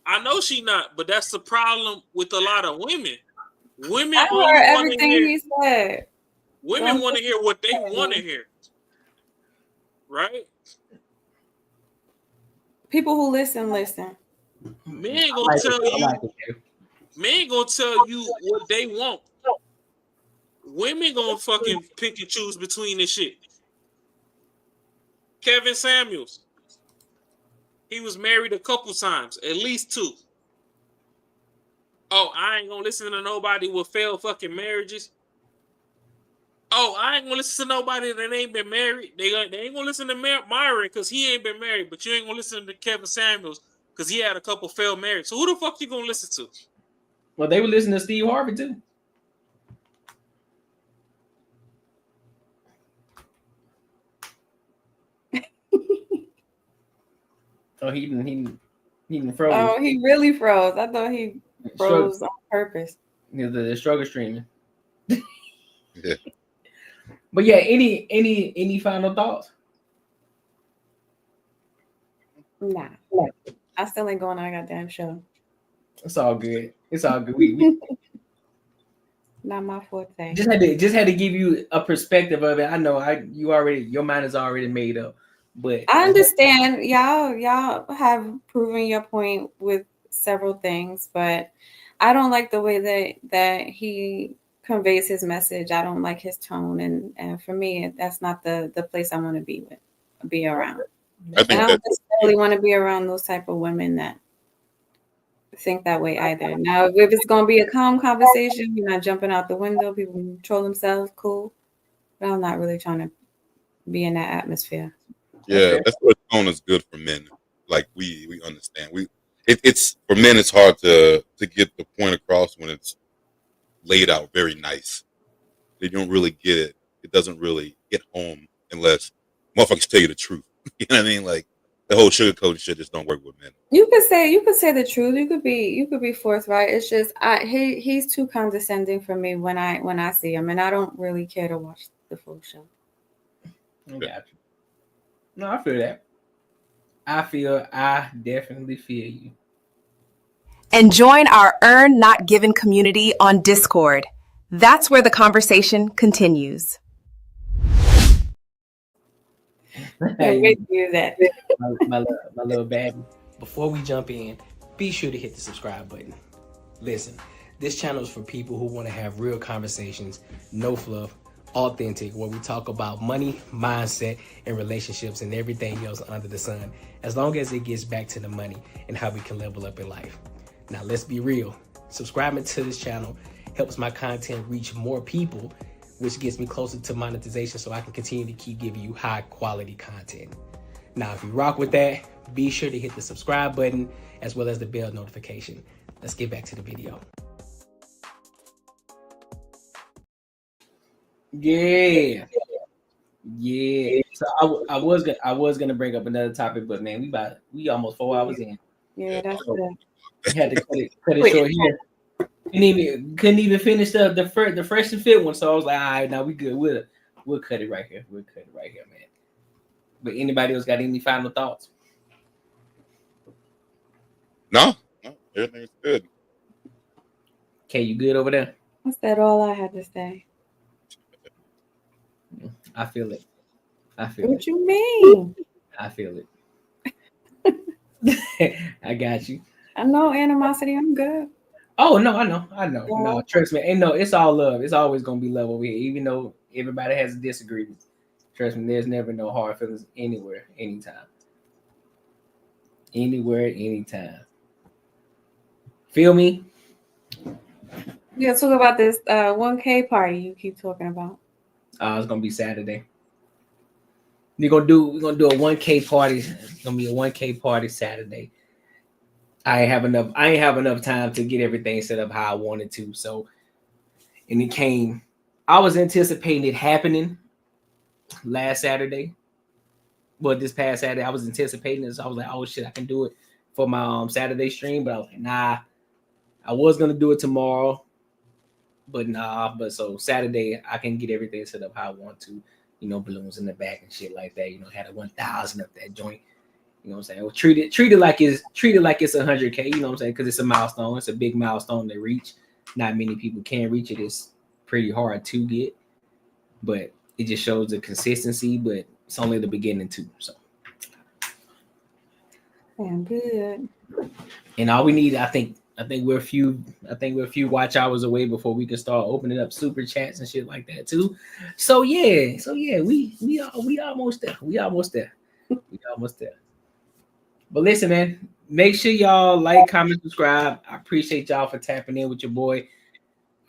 I know she not, but that's the problem with a lot of women. Women I heard everything he said. Women want to hear what they want to hear. Right? People who listen. Men gonna tell you what they want. Women gonna fucking pick and choose between this shit. Kevin Samuels. He was married a couple times, at least 2. Oh, I ain't gonna listen to nobody with failed fucking marriages. Oh, I ain't gonna listen to nobody that ain't been married. They ain't gonna listen to Myron because he ain't been married, but you ain't gonna listen to Kevin Samuels because he had a couple failed marriages. So who the fuck you gonna listen to? Well, they were listening to Steve Harvey too. Oh, he didn't froze. Oh, he really froze. I thought he froze on purpose. The struggle streaming. Yeah. But yeah, any final thoughts? Nah. I still ain't going on a goddamn show. It's all good. It's all good. We Not my forte. just had to give you a perspective of it. I know your mind is already made up. But I understand y'all have proven your point with several things, but I don't like the way that he conveys his message. I don't like his tone, and for me, that's not the place I want to be around. I don't necessarily want to be around those type of women that think that way either. Now, if it's going to be a calm conversation, you're not jumping out the window, people control themselves, cool. But I'm not really trying to be in that atmosphere. Yeah, that's what tone is good for men. Like we understand. It's for men. It's hard to get the point across when it's laid out very nice. They don't really get it. It doesn't really hit home unless motherfuckers tell you the truth. You know what I mean? Like the whole sugarcoating shit just don't work with men. You could say the truth. You could be forthright. It's just he's too condescending for me when I see him, and I don't really care to watch the full show. I got you. No, I feel that. I definitely feel you. And join our Earn Not Given community on Discord. That's where the conversation continues. Hey, my little baby. Before we jump in, be sure to hit the subscribe button. Listen, this channel is for people who want to have real conversations, no fluff, authentic, where we talk about money, mindset, and relationships and everything else under the sun, as long as it gets back to the money and how we can level up in life. Now, let's be real. Subscribing to this channel helps my content reach more people, which gets me closer to monetization so I can continue to keep giving you high quality content. Now, if you rock with that, be sure to hit the subscribe button as well as the bell notification. Let's get back to the video. Yeah. So I was gonna bring up another topic, but man, we almost 4 hours in. Yeah, that's good. I had to cut it short here. Couldn't even finish the fresh and fit one. So I was like, all right, now we good. We'll cut it right here. We'll cut it right here, man. But anybody else got any final thoughts? No, everything's good. Okay, you good over there? That's all I had to say. I feel it. What you mean? I feel it. I got you. I know animosity. I'm good. Oh no, I know. No, trust me. No, it's all love. It's always gonna be love over here, even though everybody has a disagreement. Trust me, there's never no hard feelings anywhere, anytime. Anywhere, anytime. Feel me? Yeah, talk about this 1K party you keep talking about. It's gonna be Saturday. We're gonna do a 1K party. It's gonna be a 1K party Saturday. I ain't have enough time to get everything set up how I wanted to. So, and it came. I was anticipating it happening last Saturday. Well, this past Saturday, I was anticipating it. So I was like, oh shit, I can do it for my Saturday stream. But I was like, nah. I was gonna do it tomorrow, but nah. But so Saturday, I can get everything set up how I want to. You know, balloons in the back and shit like that. You know, had a 1,000 up that joint. You know what I'm saying? Well, treat it like it's 100K. You know what I'm saying? Because it's a milestone. It's a big milestone to reach. Not many people can reach it. It's pretty hard to get, but it just shows the consistency. But it's only the beginning too. So, I'm good. And all we need, I think I think we're a few watch hours away before we can start opening up super chats and shit like that too. So yeah, we almost there. We almost there. But listen, man, make sure y'all like, comment, subscribe. I appreciate y'all for tapping in with your boy.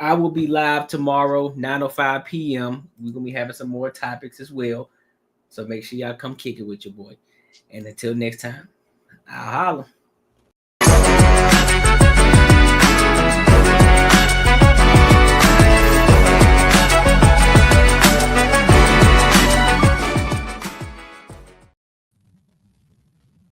I will be live tomorrow, 9:05 p.m. We're gonna be having some more topics as well. So make sure y'all come kick it with your boy. And until next time, I'll holla.